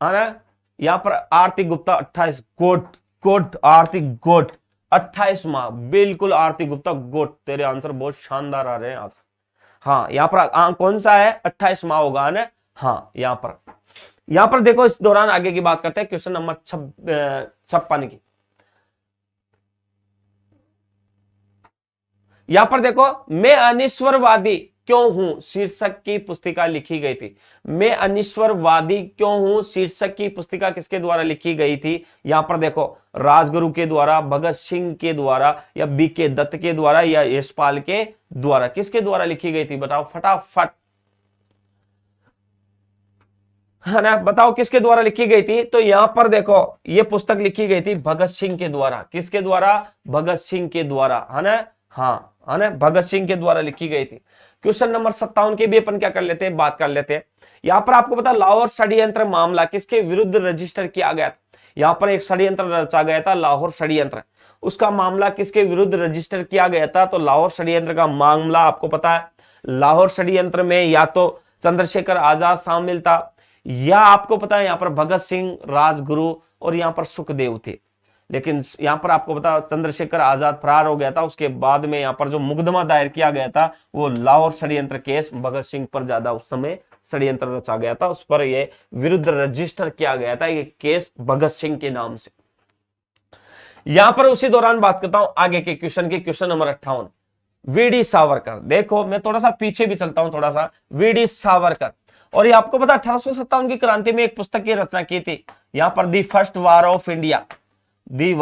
है ना। यहां पर आरती गुप्ता 28, गोट आरती गोट 28 माह, बिल्कुल आरती गुप्ता गोट, तेरे आंसर बहुत शानदार आ रहे हैं आज। हाँ यहां पर कौन सा है? 28 माह होगा ना। हाँ यहां पर देखो, इस दौरान आगे की बात करते हैं, क्वेश्चन नंबर 56 की। यहां पर देखो, मैं अनिश्वरवादी क्यों हूं शीर्षक की पुस्तिका लिखी गई थी। मैं अनिश्वरवादी क्यों हूं शीर्षक की पुस्तिका किसके द्वारा लिखी गई थी? यहां पर देखो, राजगुरु के द्वारा, भगत सिंह के द्वारा, या बीके दत्त के द्वारा, या यशपाल के द्वारा, किसके द्वारा लिखी गई थी? बताओ फटाफट, है ना। बताओ किसके द्वारा लिखी गई थी? तो यहां पर देखो, यह पुस्तक लिखी गई थी भगत सिंह के द्वारा। किसके द्वारा? भगत सिंह के द्वारा, है ना। हाँ, है ना, भगत सिंह के द्वारा लिखी गई थी। क्वेश्चन नंबर 57 की भी अपन क्या कर लेते हैं, बात कर लेते हैं। यहां पर आपको पता, लाहौर षड्यंत्र मामला किसके विरुद्ध रजिस्टर किया गया था? यहाँ पर एक षड्यंत्र रचा गया था, लाहौर षड्यंत्र। उसका मामला किसके विरुद्ध रजिस्टर किया गया था? तो लाहौर षड्यंत्र का मामला आपको पता है, लाहौर षड्यंत्र में या तो चंद्रशेखर आजाद शामिल था, या आपको पता है यहाँ पर भगत सिंह, राजगुरु और यहाँ पर सुखदेव थे। लेकिन यहाँ पर आपको पता चंद्रशेखर आजाद फरार हो गया था। उसके बाद में यहाँ पर जो मुकदमा दायर किया गया था वो लाहौर षड्यंत्र केस, भगत सिंह पर ज्यादा उस समय षड्यंत्र रचा गया था, उस पर ये विरुद्ध रजिस्टर किया गया था ये केस भगत सिंह के नाम से। यहां पर उसी दौरान बात करता हूं आगे के क्वेश्चन की, क्वेश्चन नंबर 58। वीडी सावरकर, देखो मैं थोड़ा सा पीछे भी चलता हूं, थोड़ा सा वीडी सावरकर। और ये आपको पता 1857 की क्रांति में एक पुस्तक की रचना की थी, यहां पर the first war of India, the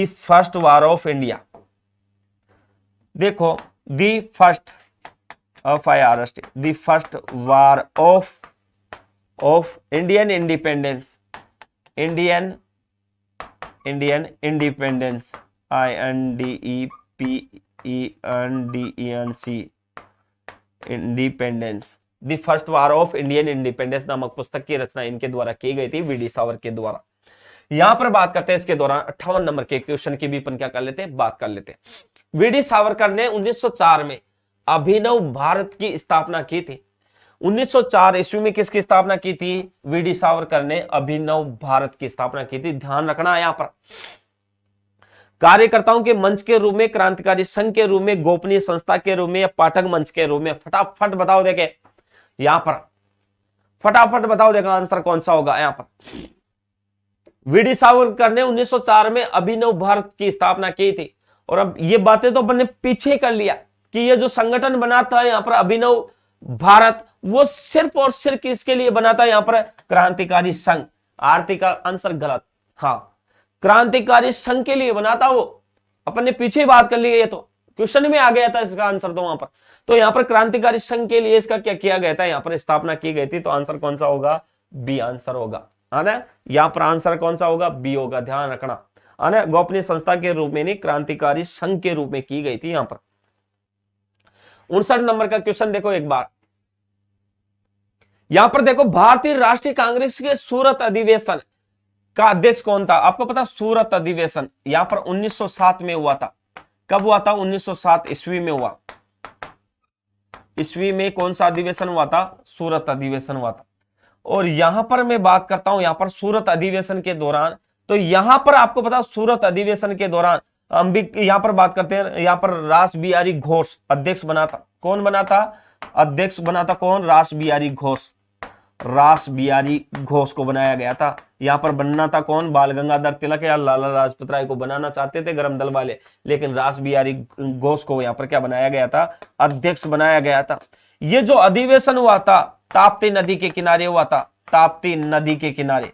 first war of India. देखो the first the first war of Indian independence, Indian independence, INDEPENDENC, independence. The first war of Indian independence नामक पुस्तक की रचना इनके द्वारा की गई थी, वीडी सावरकर के द्वारा। यहां पर बात करते हैं इसके दौरान 58 नंबर के क्वेश्चन की भी अपन क्या कर लेते हैं, बात कर लेते हैं। वीडी सावरकर ने 1904 में अभिनव भारत की स्थापना की थी। 1904 ईस्वी में किसकी स्थापना की थी? वीडी सावरकर ने अभिनव भारत की स्थापना की थी। ध्यान रखना यहां पर कार्यकर्ताओं के मंच के रूप में, क्रांतिकारी संघ के रूप में, गोपनीय संस्था के रूप में या पाठक मंच के रूप में? फटाफट बताओ, देखे यहां पर फटाफट बताओ, देखा आंसर कौन सा होगा। यहां पर वीडी सावरकर ने 1904 में अभिनव भारत की स्थापना की थी। और अब ये बातें तो अपन ने पीछे कर लिया कि ये जो संगठन बना था यहां पर अभिनव भारत, वो सिर्फ और सिर्फ किसके लिए बना था? यहां पर क्रांतिकारी संघ। आरती का आंसर गलत, हाँ क्रांतिकारी संघ के लिए बना था वो, अपन ने पीछे बात कर ली है, ये तो क्वेश्चन में आ गया था इसका आंसर तो वहां पर। तो यहां पर क्रांतिकारी संघ के लिए इसका क्या किया गया था? यहां पर स्थापना की गई थी। तो आंसर कौन सा होगा? बी आंसर होगा, है ना। यहां पर आंसर कौन सा होगा? बी होगा, ध्यान रखना, है ना। गोपनीय संस्था के रूप में नहीं, क्रांतिकारी संघ के रूप में की गई थी यहां पर। 59 नंबर का क्वेश्चन देखो एक बार, यहां पर देखो भारतीय राष्ट्रीय कांग्रेस के सूरत अधिवेशन का अध्यक्ष कौन था? आपको पता सूरत अधिवेशन यहां पर 1907 में हुआ था। कब हुआ था? 1907 ईस्वी में हुआ। ईस्वी में कौन सा अधिवेशन हुआ था? सूरत अधिवेशन हुआ था। और यहां पर मैं बात करता हूं यहां पर सूरत अधिवेशन के दौरान, तो यहां पर आपको पता सूरत अधिवेशन के दौरान हम भी यहां पर बात करते हैं, यहां पर रास बिहारी घोष अध्यक्ष बना था। कौन बना था? अध्यक्ष बना था कौन? रास बिहारी घोष। रास बिहारी घोष को बनाया गया था। यहां पर बनना था कौन? बाल गंगाधर तिलक या लाला लाजपत राय को बनाना चाहते थे गरम दल वाले, लेकिन रास बिहारी घोष को यहां पर क्या बनाया गया था? अध्यक्ष बनाया गया था। ये जो अधिवेशन हुआ था ताप्ती नदी के किनारे हुआ था, ताप्ती नदी के किनारे।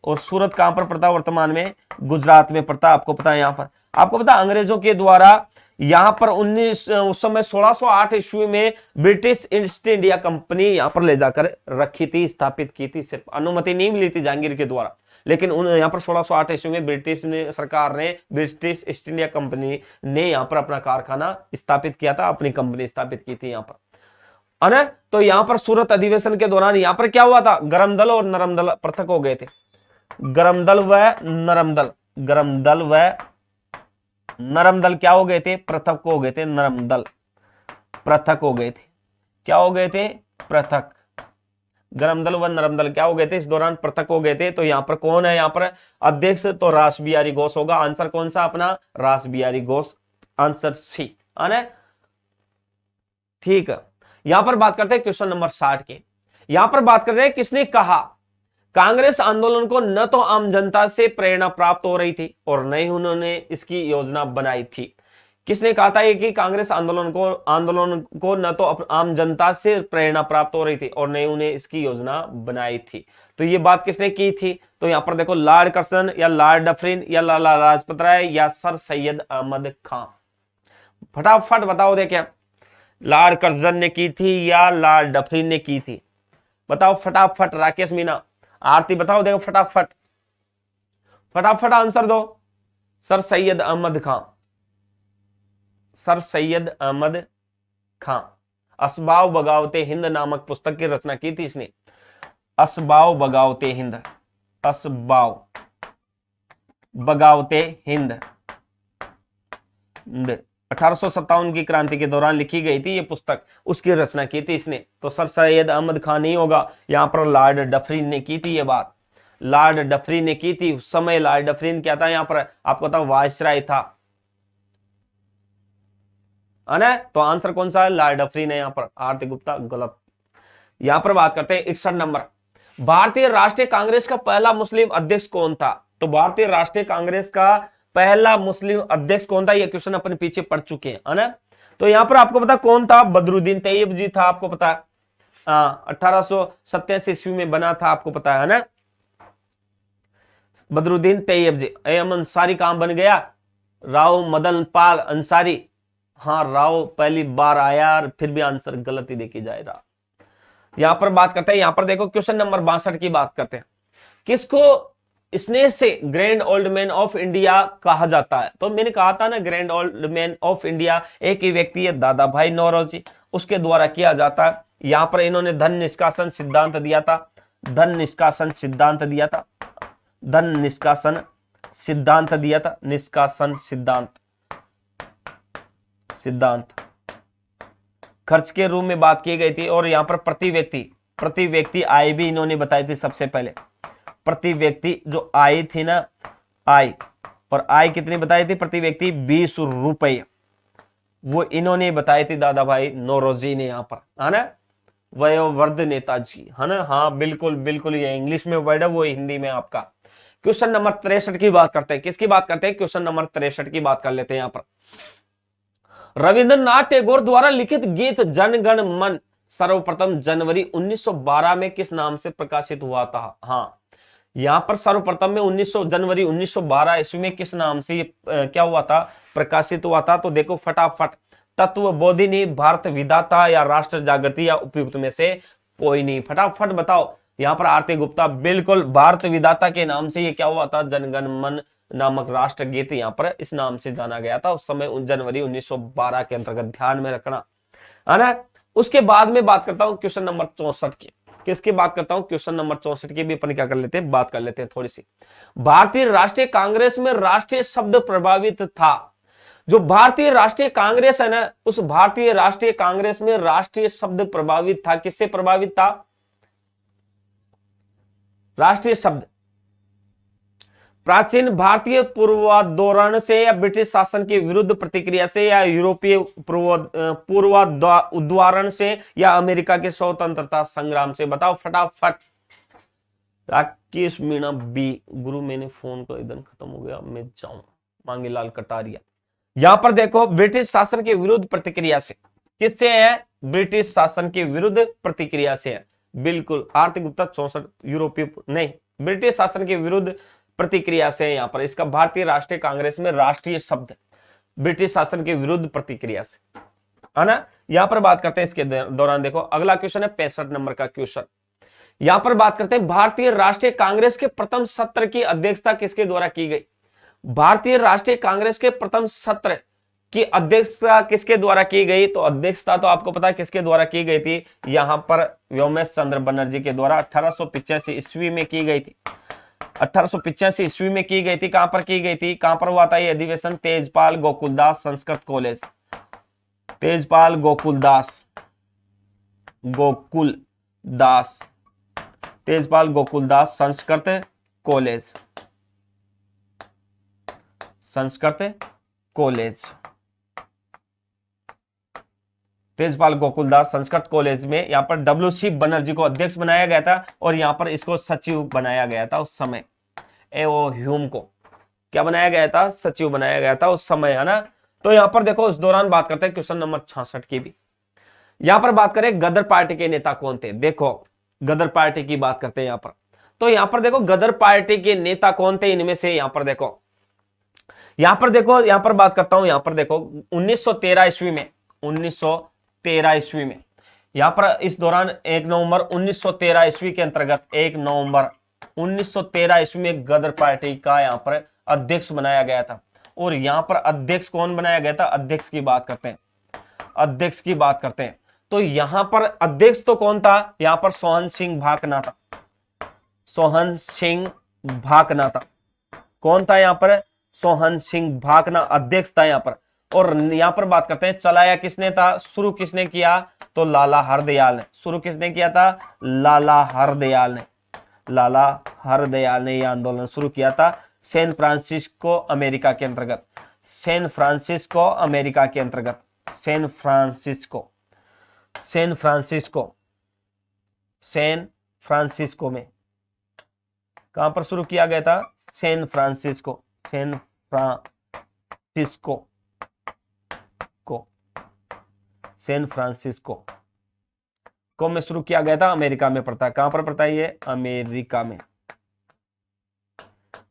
और सूरत कहां पर पड़ता? वर्तमान में गुजरात में पड़ता। आपको पता है यहां पर आपको पता अंग्रेजों के द्वारा यहां पर उस समय 1608 ईस्वी में ब्रिटिश ईस्ट इंडिया कंपनी यहां पर ले जाकर रखी थी, स्थापित की थी। सिर्फ अनुमति नहीं मिली थी जहांगीर के द्वारा, लेकिन यहां पर 1608 ईस्वी में ब्रिटिश सरकार ने, ब्रिटिश ईस्ट इंडिया कंपनी ने यहां पर अपना कारखाना स्थापित किया था, अपनी कंपनी स्थापित की थी यहां पर, है ना। तो यहां पर सूरत अधिवेशन के दौरान यहां पर क्या हुआ था? गरम दल और नरम दल पृथक हो गए थे। गरम दल व नरम दल, गरम दल व नरम दल क्या हो गए थे? पृथक हो गए थे। नरम दल पृथक हो गए थे। क्या हो गए थे? पृथक। गरम दल व नरम दल क्या हो गए थे? इस दौरान पृथक हो गए थे। तो यहां पर कौन है? यहां पर अध्यक्ष तो रास बिहारी घोष होगा। आंसर कौन सा अपना? रास बिहारी घोष, आंसर सी, है ना। ठीक है, यहां पर बात करते हैं क्वेश्चन नंबर 60 के। यहां पर बात करते हैं किसने कहा कांग्रेस आंदोलन को न तो आम जनता से प्रेरणा प्राप्त हो रही थी और न ही उन्होंने इसकी योजना बनाई थी। किसने कहा था ये कि कांग्रेस आंदोलन को न तो आम जनता से प्रेरणा प्राप्त हो रही थी और न ही उन्हें इसकी योजना बनाई थी? तो ये बात किसने की थी? तो यहां पर देखो लॉर्ड कर्जन या लॉर्ड डफरिन या लाला लाजपत राय या सर सैयद अहमद खां। फटाफट बताओ, देखे लॉर्ड कर्जन ने की थी या लॉर्ड डफरिन ने की थी? बताओ फटाफट। राकेश मीना, आरती बताओ, देखो फटाफट फटाफट आंसर दो। सर सैयद अहमद खां, सर सैयद अहमद खां। असबाब बगावते हिंद नामक पुस्तक की रचना की थी इसने। असबाव बगावते हिंद, असबाव बगावते हिंद। 1857 की क्रांति के दौरान लिखी गई थी ये पुस्तक, उसकी रचना की थी इसने। तो सर सैयद अहमद खान नहीं होगा, यहां पर लॉर्ड डफरिन ने की थी ये बात, लॉर्ड डफरिन ने की थी। उस समय लॉर्ड डफरिन क्या था, यहां पर आपको पता वायसराय था, है ना। तो आंसर कौन सा है, लॉर्ड डफरिन है यहां पर। आरती गुप्ता गलत। यहां पर बात करते हैं 61 नंबर, भारतीय राष्ट्रीय कांग्रेस का पहला मुस्लिम अध्यक्ष कौन था। तो भारतीय राष्ट्रीय कांग्रेस का पहला मुस्लिम अध्यक्ष कौन था, ये क्वेश्चन अपन पीछे पढ़ चुके हैं, है ना। तो यहां पर आपको पता कौन था, बदरुद्दीन तैयब जी था, आपको पता है। 1887 ईस्वी में बना था, आपको पता है ना, बदरुद्दीन तैयब जी। एम अंसारी काम बन गया, राव मदन पाल अंसारी। हाँ, राव पहली बार आया और फिर भी आंसर गलत ही देखी जाए रहा। यहां पर बात करते हैं, यहां पर देखो क्वेश्चन नंबर 62 की बात करते हैं, किसको स्नेह से grand old man of India कहा जाता है। तो मैंने कहा था ना, grand old man of India एक ही व्यक्ति है, दादा भाई नौरोजी, उसके द्वारा किया जाता है। यहां पर इन्होंने धन निष्कासन सिद्धांत दिया था, धन निष्कासन सिद्धांत दिया था, धन निष्कासन सिद्धांत दिया था, निष्कासन सिद्धांत, सिद्धांत खर्च के रूप में बात की गई थी। और यहां पर प्रति व्यक्ति आय भी इन्होंने बताई थी सबसे पहले, प्रति व्यक्ति जो आय थी ना, आय, और आय कितनी बताई थी प्रति व्यक्ति, 20 रुपए, वो इन्होंने बताई थी दादा भाई नौरोजी ने, यहां पर, है ना, वयोवृद्ध नेताजी, है ना। हाँ बिल्कुल बिल्कुल, ये इंग्लिश में वर्ड है, वो हिंदी में आपका। क्वेश्चन नंबर 63 की बात करते हैं, किसकी बात करते हैं, क्वेश्चन नंबर 63 की बात कर लेते हैं। यहां पर रविंद्रनाथ टैगोर द्वारा लिखित गीत जन गण मन सर्वप्रथम जनवरी 1912 में किस नाम से प्रकाशित हुआ था। हाँ, यहां पर सर्वप्रथम में जनवरी 1912 ईस्वी में किस नाम से ये क्या हुआ था, प्रकाशित हुआ था। तो देखो फटाफट, तत्वबोधिनी, भारत विधाता या राष्ट्र जागृति या उपयुक्त में से कोई नहीं, फटाफट बताओ। यहां पर आरती गुप्ता बिल्कुल, भारत विधाता के नाम से ये क्या हुआ था, जनगण मन नामक राष्ट्र गीत यहां पर इस नाम से जाना गया था उस समय, जनवरी 1912 के अंतर्गत, ध्यान में रखना, है ना। उसके बाद में बात करता हूं क्वेश्चन नंबर 64 की, किसकी बात करता हूं, क्वेश्चन नंबर 64 की भी अपन क्या कर लेते हैं, बात कर लेते हैं थोड़ी सी। भारतीय राष्ट्रीय कांग्रेस में राष्ट्रीय शब्द प्रभावित था। जो भारतीय राष्ट्रीय कांग्रेस है ना, उस भारतीय राष्ट्रीय कांग्रेस में राष्ट्रीय शब्द प्रभावित था, किससे प्रभावित था, राष्ट्रीय शब्द प्राचीन भारतीय पूर्वाधोरण से या ब्रिटिश शासन के विरुद्ध प्रतिक्रिया से या यूरोपीय पूर्वाधोरण से या अमेरिका के स्वतंत्रता संग्राम से, बताओ फटाफट। राकेश मीणा बी, गुरु मैंने फोन को एकदम खत्म हो गया, मैं जाऊं, मांगीलाल कटारिया। यहां पर देखो, ब्रिटिश शासन के विरुद्ध प्रतिक्रिया से, किससे है, ब्रिटिश शासन के विरुद्ध प्रतिक्रिया से है, बिल्कुल। आरती गुप्ता 64, यूरोपीय नहीं, ब्रिटिश शासन के विरुद्ध प्रतिक्रिया से है। यहां पर इसका भारतीय राष्ट्रीय कांग्रेस में राष्ट्रीय शब्द, ब्रिटिश शासन के विरुद्ध प्रतिक्रिया से, है ना। यहां पर बात करते हैं इसके दौरान, देखो अगला क्वेश्चन है 65 नंबर का क्वेश्चन। यहां पर बात करते हैं भारतीय राष्ट्रीय कांग्रेस के प्रथम सत्र की अध्यक्षता किसके द्वारा की गई। भारतीय राष्ट्रीय कांग्रेस के प्रथम सत्र की अध्यक्षता किसके द्वारा की गई। तो अध्यक्षता तो आपको पता है किसके द्वारा की गई थी, यहां पर व्योमेश चंद्र बनर्जी के द्वारा 1885 ईस्वी में की गई थी, 1885 ईस्वी में की गई थी। कहां पर की गई थी, कहां पर हुआ था ये अधिवेशन, Tejpal Gokuldas Sanskrit college, Tejpal Gokuldas, Tejpal Gokuldas Sanskrit college, Sanskrit college, Tejpal Gokuldas Sanskrit college में यहां पर डब्ल्यू.सी. बनर्जी को अध्यक्ष बनाया गया था और यहां पर इसको सचिव बनाया गया था उस समय। एओ ह्यूम को क्या बनाया गया था, सचिव बनाया गया था उस समय, है ना। तो यहां पर देखो उस दौरान बात करते हैं क्वेश्चन नंबर 66 की भी। यहां पर बात करें गदर पार्टी के नेता कौन थे। देखो गदर पार्टी की बात करते हैं यहां पर, तो यहां पर देखो गदर पार्टी के नेता कौन थे इनमें से। यहां पर देखो, यहां पर देखो, यहां पर बात करता हूं, यहां पर देखो 1913 ईस्वी में, 1913 ईस्वी में, यहां पर इस दौरान 1 नवंबर 1913 ईस्वी के अंतर्गत 1 नवंबर 1913 ईस्वी में गदर पार्टी का यहां पर अध्यक्ष बनाया गया था। और यहां पर अध्यक्ष कौन बनाया गया था, अध्यक्ष की बात करते हैं, अध्यक्ष की बात करते हैं। तो यहां पर अध्यक्ष तो कौन था, यहां पर सोहन सिंह भाकना था, सोहन सिंह भाकना था। कौन था यहाँ पर? सोहन सिंह भाकना अध्यक्ष था यहाँ पर। और यहाँ पर बात करते हैं चलाया किसने था, शुरू किसने किया, तो लाला हरदयाल ने। शुरू किसने किया था? लाला हरदयाल ने। लाला हरदयाल ने यह आंदोलन शुरू किया था सैन फ्रांसिस्को अमेरिका के अंतर्गत। सैन फ्रांसिस्को अमेरिका के अंतर्गत। San Francisco, San Francisco, San Francisco में कहां पर शुरू किया गया था? सैन फ्रांसिस्को, सैन फ्रांसिस्को को, सैन फ्रांसिस्को को में शुरू किया गया था। अमेरिका में पड़ता है। कहां पर पड़ता है ये? अमेरिका में।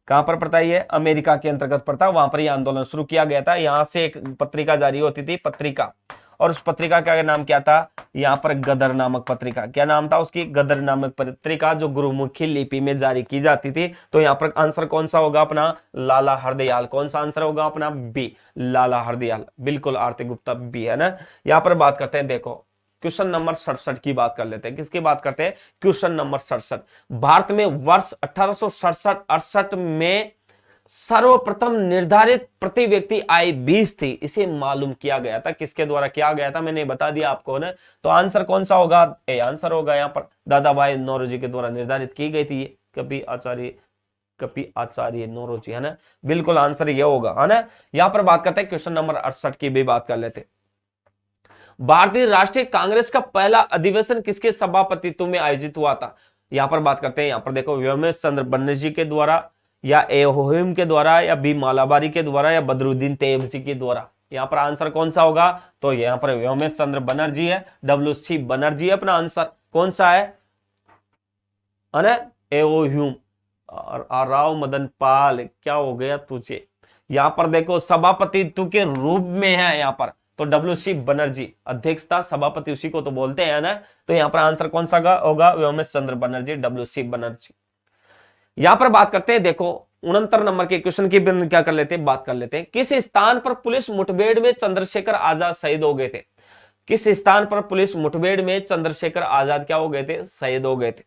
कहां पर पड़ता है ये? अमेरिका के अंतर्गत पड़ता है। वहां पर यह आंदोलन शुरू किया गया था। यहां से एक पत्रिका जारी होती थी, पत्रिका, और उस पत्रिका का नाम क्या था? यहाँ पर गदर नामक पत्रिका। क्या नाम था उसकी? गदर नामक पत्रिका, जो गुरुमुखी लिपि में जारी की जाती थी। तो यहाँ पर आंसर कौन सा होगा अपना? लाला हरदयाल। कौन सा आंसर होगा अपना? बी, लाला हरदयाल। बिल्कुल आरती गुप्ता, बी है ना। यहाँ पर बात करते हैं, देखो क्वेश्चन नंबर 67 की बात कर लेते हैं। किसकी बात करते हैं? Question number 67। भारत में वर्ष 1867-68 में सर्वप्रथम निर्धारित प्रति व्यक्ति आय 20 थी। इसे मालूम किया गया था। किसके द्वारा किया गया था? मैंने बता दिया आपको ना। तो आंसर कौन सा होगा? ए आंसर होगा यहाँ पर दादा भाई नौरोजी के द्वारा निर्धारित की गई थी ये। कपि आचार्य नौरोजी, है ना। बिल्कुल आंसर ये होगा, है ना। यहां पर बात करते हैं क्वेश्चन नंबर 68 की भी बात कर लेते। भारतीय राष्ट्रीय कांग्रेस का पहला अधिवेशन किसके सभापतित्व में आयोजित हुआ था? यहां पर बात करते हैं। यहां पर देखो व्योमेश चंद्र बनर्जी के द्वारा, या एहोहिम के द्वारा, या बी मालाबारी के द्वारा, या बदरुद्दीन तैयबसी के द्वारा। यहां पर आंसर कौन सा होगा? तो यहां पर व्योमेश चंद्र बनर्जी है, WC बनर्जी है अपना आंसर। कौन सा है ना? एहोहिम। और राव मदन पाल, क्या हो गया तुझे? यहां पर देखो सभापतित्व के रूप में है यहां पर, तो WC बनर्जी अध्यक्ष था, सभापति उसी को तो बोलते हैं ना। तो यहां पर आंसर कौन सा होगा? व्योमेश चंद्र बनर्जी, WC बनर्जी। यहां पर बात करते हैं, देखो 69 नंबर के क्वेश्चन की क्या कर लेते हैं, बात कर लेते हैं। किस स्थान पर पुलिस मुठभेड़ में चंद्रशेखर आजाद शहीद हो गए थे? किस स्थान पर पुलिस मुठभेड़ में चंद्रशेखर आजाद क्या हो गए थे? शहीद हो गए थे।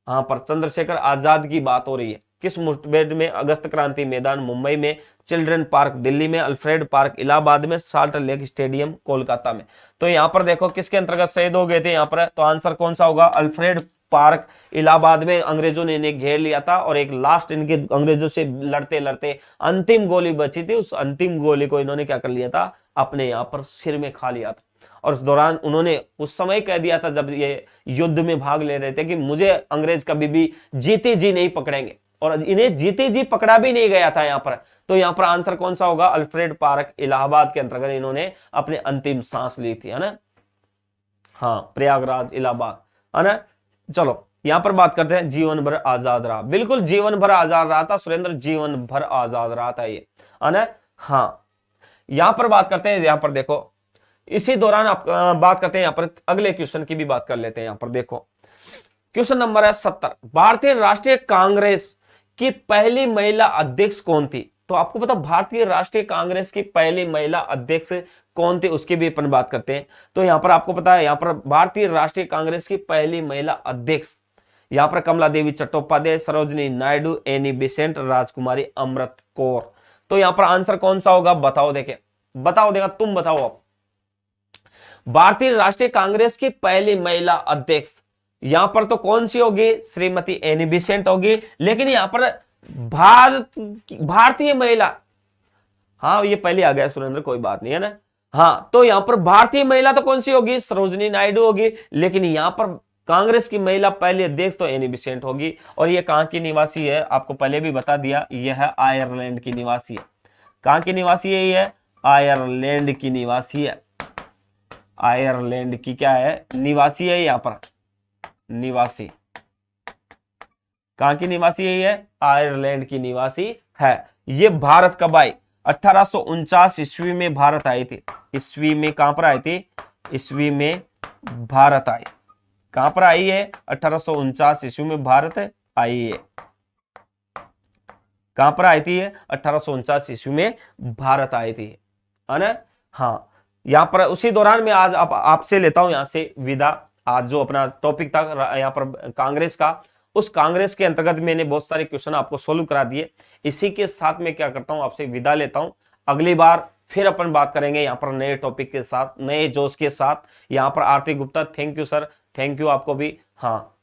यहां पर चंद्रशेखर आजाद की बात हो रही है। किस मुठभेड़ में? अगस्त क्रांति मैदान मुंबई में, चिल्ड्रन पार्क दिल्ली में, अल्फ्रेड पार्क इलाहाबाद में, साल्ट लेक स्टेडियम कोलकाता में। तो यहां पर देखो किसके अंतर्गत शहीद हो गए थे यहां पर? तो आंसर कौन सा होगा? अल्फ्रेड पार्क इलाहाबाद में अंग्रेजों ने इन्हें घेर लिया था, और एक लास्ट इनके अंग्रेजों से लड़ते लड़ते अंतिम गोली बची थी, उस अंतिम गोली को इन्होंने क्या कर लिया था? अपने यहां पर सिर में खा लिया था। और उस दौरान उन्होंने उस समय कह दिया था जब ये युद्ध में भाग ले रहे थे कि मुझे अंग्रेज कभी भी जीते जी नहीं पकड़ेंगे, और इन्हें जीते जी पकड़ा भी नहीं गया था यहां पर। तो यहां पर आंसर कौन सा होगा? अल्फ्रेड पार्क इलाहाबाद के अंतर्गत इन्होंने अपने अंतिम सांस ली थी, है ना। हाँ, प्रयागराज इलाहाबाद, है ना। चलो यहां पर बात करते हैं, जीवन भर आजाद रहा। बिल्कुल जीवन भर आजाद रहा था सुरेंद्र, जीवन भर आजाद रहा था ये, है ना। हाँ, यहां पर बात करते हैं, यहां पर देखो इसी दौरान आप बात करते हैं, यहां पर अगले क्वेश्चन की भी बात कर लेते हैं। यहां पर देखो क्वेश्चन नंबर है 70। भारतीय राष्ट्रीय कांग्रेस की पहली महिला अध्यक्ष कौन थी? तो आपको पता भारतीय राष्ट्रीय कांग्रेस की पहली महिला अध्यक्ष कौन थे, उसकी भी अपन बात करते हैं। तो यहां पर आपको पता है, यहां पर भारतीय राष्ट्रीय कांग्रेस की पहली महिला अध्यक्ष यहां पर कमला देवी चट्टोपाध्याय, सरोजनी नायडू, एनी बेसेंट, राजकुमारी अमृत कौर। तो यहां पर आंसर कौन सा होगा? बताओ, देखे बताओ, देगा तुम बताओ। अब भारतीय राष्ट्रीय कांग्रेस की पहली महिला अध्यक्ष यहां पर तो कौन सी होगी? श्रीमती एनी बेसेंट होगी। लेकिन यहां पर भारतीय महिला, हाँ ये पहले आ गया सुरेंद्र, कोई बात नहीं, है ना। हाँ, तो यहां पर भारतीय महिला तो कौन सी होगी? सरोजनी नायडू होगी। लेकिन यहां पर कांग्रेस की महिला पहली अध्यक्ष तो एनी बेसेंट होगी। और ये कहां की निवासी है? आपको पहले भी बता दिया, यह है आयरलैंड की निवासी है। कहां की निवासी है? ये आयरलैंड की निवासी है। आयरलैंड की क्या है? निवासी है। यहां पर निवासी, कहां की निवासी है? ये आयरलैंड की निवासी है। ये भारत कब आई? 1849 ईस्वी में भारत आई थी। ईस्वी में कहां पर आई थी? ईस्वी में भारत आई। कहां पर आई है? 1849 ईस्वी में भारत आई है। कहां पर आई थी? 1849 ईस्वी में भारत आई थी, है ना। हाँ, यहां पर उसी दौरान मैं आज आपसे लेता हूं यहां से विदा। आज जो अपना टॉपिक था यहां पर कांग्रेस का, उस कांग्रेस के अंतर्गत मैंने बहुत सारे क्वेश्चन आपको सोल्व करा दिए। इसी के साथ मैं क्या करता हूं, आपसे विदा लेता हूं। अगली बार फिर अपन बात करेंगे यहाँ पर नए टॉपिक के साथ, नए जोश के साथ। यहाँ पर Aarti Gupta, thank you sir, thank you आपको भी। हाँ,